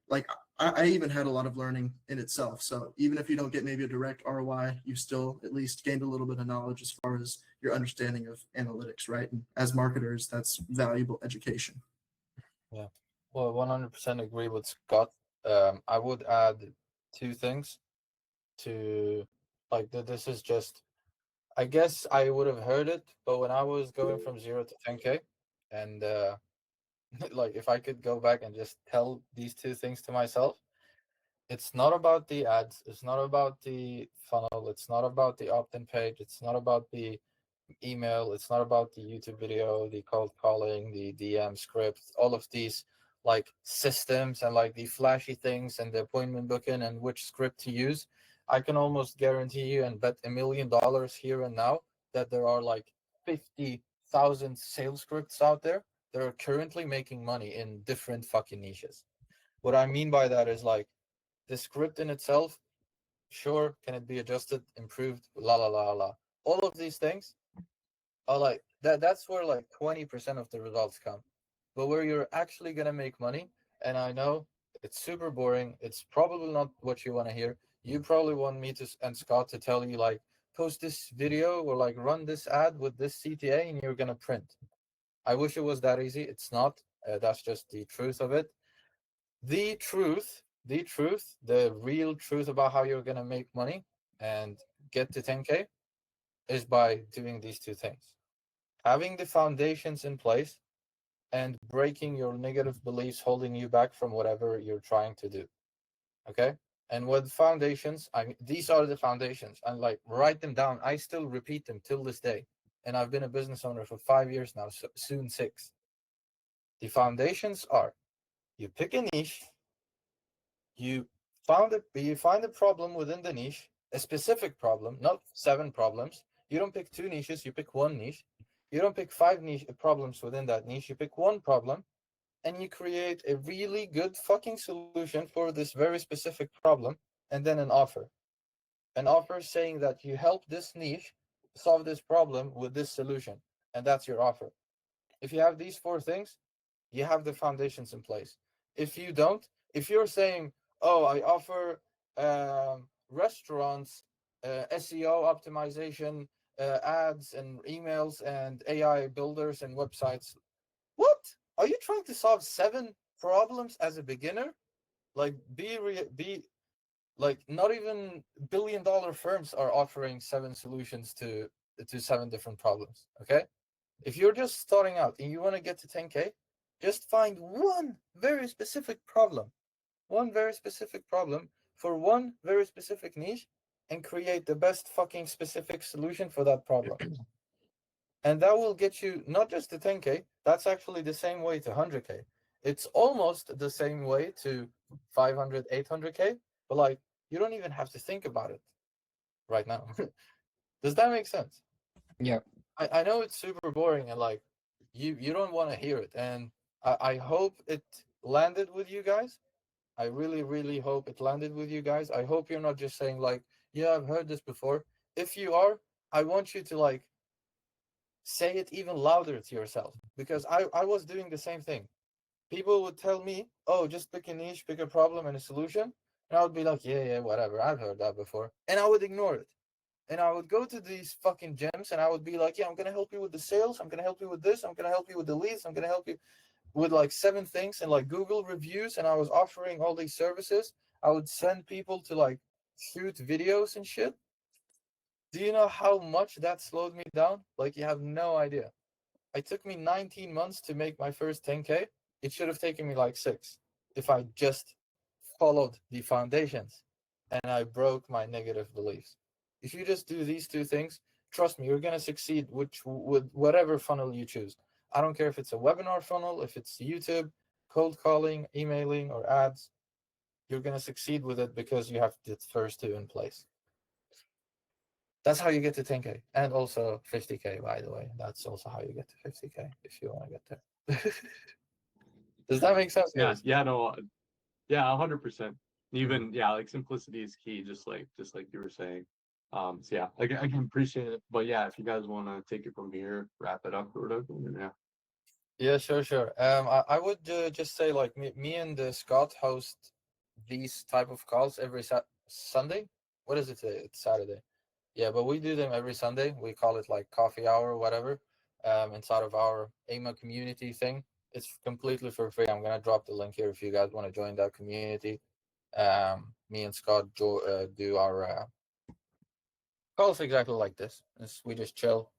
like I even had a lot of learning in itself. So even if you don't get maybe a direct ROI, you still at least gained a little bit of knowledge as far as your understanding of analytics, right? And as marketers, that's valuable education. Yeah. Well, 100% agree with Scott. I would add two things to like this is just, I guess I would have heard it, but when I was going from 0 to 10K, and like if I could go back and just tell these two things to myself, it's not about the ads, it's not about the funnel, it's not about the opt-in page, it's not about the email, it's not about the YouTube video, the cold calling, the DM script, all of these like systems and like the flashy things and the appointment booking and which script to use. I can almost guarantee you and bet $1 million here and now that there are like 50,000 sales scripts out there that are currently making money in different fucking niches. What I mean by that is like the script in itself, sure, can it be adjusted, improved, la la la la. All of these things are like that's where like 20% of the results come. But where you're actually gonna make money, and I know it's super boring, it's probably not what you want to hear. You probably want me to and Scott to tell you like post this video or like run this ad with this CTA and you're gonna print. I wish it was that easy. It's not. That's just the truth of it. The truth, the real truth about how you're gonna make money and get to 10K is by doing these two things: having the foundations in place and breaking your negative beliefs holding you back from whatever you're trying to do. Okay? And with foundations, I mean, these are the foundations. And like, write them down. I still repeat them till this day. And I've been a business owner for 5 years now, so soon 6. The foundations are: you pick a niche, you you find a problem within the niche, a specific problem, not 7 problems. You don't pick 2 niches, you pick 1 niche. You don't pick 5 niche problems within that niche, you pick 1 problem, and you create a really good fucking solution for this very specific problem, and then an offer. An offer saying that you help this niche solve this problem with this solution, and that's your offer. If you have these 4 things, you have the foundations in place. If you don't, if you're saying, oh, I offer restaurants SEO optimization, ads and emails and AI builders and websites, what? Are you trying to solve 7 problems as a beginner? Like be like, not even billion-dollar firms are offering 7 solutions to 7 different problems. Okay, If you're just starting out and you want to get to 10K, just find one very specific problem for one very specific niche and create the best fucking specific solution for that problem. And that will get you not just to 10K, that's actually the same way to 100K. It's almost the same way to 500, 800K, but like you don't even have to think about it right now. Does that make sense? Yeah. I know it's super boring and like you don't want to hear it. And I hope it landed with you guys. I really, really hope it landed with you guys. I hope you're not just saying like, yeah, I've heard this before. If you are, I want you to like say it even louder to yourself because I was doing the same thing. People would tell me, oh, just pick a niche, pick a problem and a solution. And I would be like, yeah, whatever. I've heard that before. And I would ignore it. And I would go to these fucking gyms and I would be like, yeah, I'm going to help you with the sales. I'm going to help you with this. I'm going to help you with the leads. I'm going to help you with like 7 things and like Google reviews. And I was offering all these services. I would send people to like shoot videos and shit. Do you know how much that slowed me down? Like, you have no idea. It took me 19 months to make my first 10K. It should have taken me like 6 if I just followed the foundations and I broke my negative beliefs. If you just do these 2 things, trust me, you're going to succeed with whatever funnel you choose. I don't care if it's a webinar funnel, if it's YouTube, cold calling, emailing, or ads. You're going to succeed with it because you have the first 2 in place. That's how you get to 10K and also 50K, by the way. That's also how you get to 50K if you want to get there. Does that make sense? Yeah, guys? yeah, no, yeah, 100%. Even yeah, like simplicity is key, just like you were saying. So yeah, I can appreciate it. But yeah, if you guys want to take it from here, wrap it up or whatever, then yeah. Yeah, sure. I would just say like me and Scott host these type of calls every Sunday. What is it today? It's Saturday. Yeah, but we do them every Sunday. We call it like coffee hour or whatever. Inside of our AMA community thing. It's completely for free. I'm gonna drop the link here if you guys want to join that community. Me and Scott do our calls exactly like this. We just chill.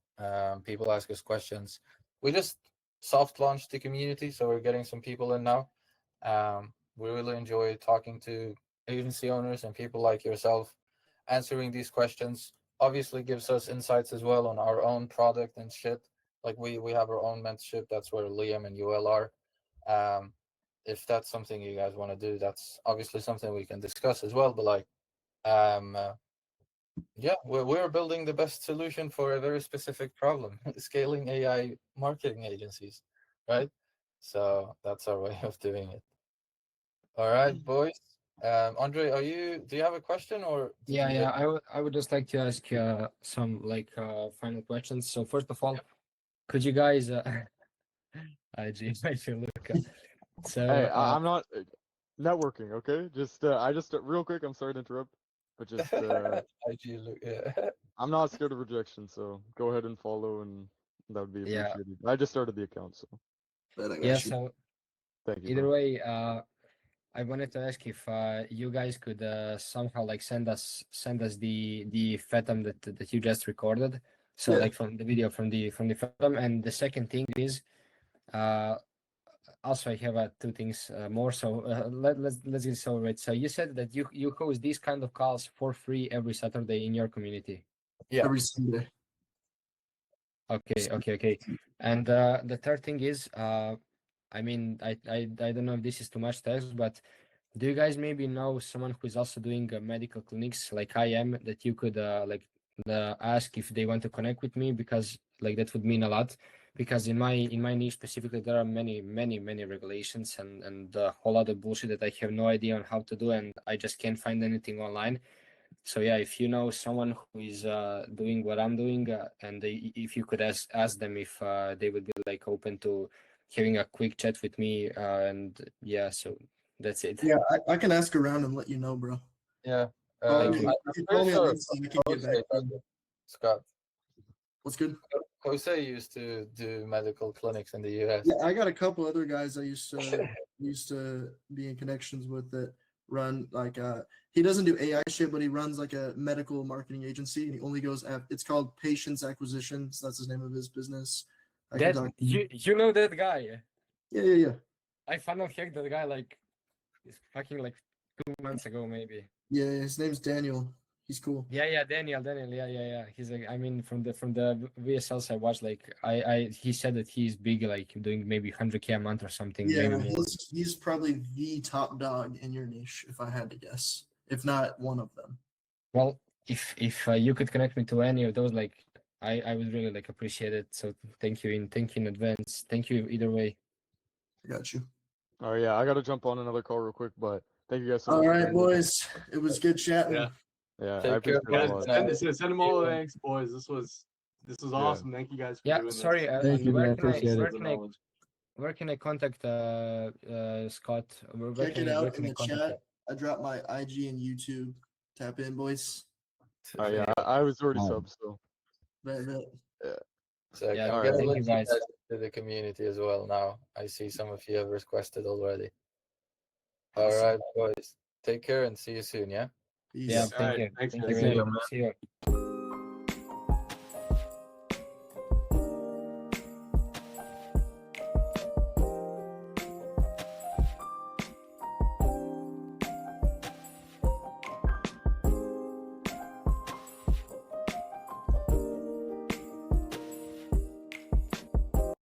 People ask us questions. We just soft launched the community, so we're getting some people in now. We really enjoy talking to agency owners and people like yourself. Answering these questions obviously gives us insights as well on our own product and shit. Like we have our own mentorship. That's where Liam and UL are. If that's something you guys want to do, that's obviously something we can discuss as well. But like, yeah, we're building the best solution for a very specific problem: scaling AI marketing agencies, right? So that's our way of doing it. All right, boys. Andre, do you have a question or did Yeah, you yeah. I would just like to ask some like final questions. So first of all, could you guys IG if you look so Hey, I'm not networking, okay? Just I just real quick, I'm sorry to interrupt, but just IG look, yeah. I'm not scared of rejection, so go ahead and follow, and that would be yeah, appreciated. I just started the account, so But I yeah. got you. So thank you, either bro. way, I wanted to ask if you guys could somehow like send us the FETM that you just recorded. So Yeah. like from the video from the FETM. And the second thing is also I have 2 things more. So let's get this over it. So you said that you host these kind of calls for free every Saturday in your community. Yeah. Every Sunday. Okay. And the third thing is I mean I don't know if this is too much to ask, but do you guys maybe know someone who is also doing medical clinics like I am that you could ask if they want to connect with me, because like that would mean a lot, because in my niche specifically there are many regulations and a whole lot of bullshit that I have no idea on how to do, and I just can't find anything online. So yeah, if you know someone who is doing what I'm doing, and if you could ask them if they would be like open to having a quick chat with me, and yeah, so that's it. Yeah, I can ask around and let you know, bro. Yeah. Thank you. If you call me on LinkedIn, I can get Jose back to does you. it. Scott. What's good? Jose used to do medical clinics in the US. Yeah, I got a couple other guys I used to be in connections with that run like he doesn't do AI shit, but he runs like a medical marketing agency, and he only goes it's called Patients Acquisitions. That's his name of his business. I can That talk to him. you know that guy? Yeah, yeah, yeah. I found out hacked that guy like it's fucking like 2 months ago maybe. Yeah, his name's Daniel. He's cool. Yeah, Daniel, yeah. He's like, I mean, from the VSLs I watched, like, he said that he's big, like doing maybe 100K a month or something, maybe Yeah, more. he's probably the top dog in your niche, if I had to guess, if not one of them. Well, if you could connect me to any of those, like, I would really like appreciate it. So thank you in advance. Thank you either way. I got you. Oh yeah, I gotta jump on another call real quick, but thank you guys so All much. for right, doing this. boys. It was good chatting. Yeah. Yeah, I Take care, appreciate it a boys. lot. Send them all the thanks, boys. This was Yeah. awesome. Thank you guys for Yeah, doing sorry. this. Thank And you, man. where can I Appreciate it. where The can I knowledge. where can I contact Scott? Where Check it where out can in I the contact chat. him? I dropped my IG and YouTube. Tap in, boys. Oh yeah, I was already Alright. subbed, so Bet. So Yeah, I'm alright. gonna thank let you you guys. guys into the community as well now. I see some of you have requested already. All Awesome. right, boys. Take care and see you soon, yeah? Yeah, Peace. All thank right. you. Thanks, Thank guys. you See very you, much. man. See you.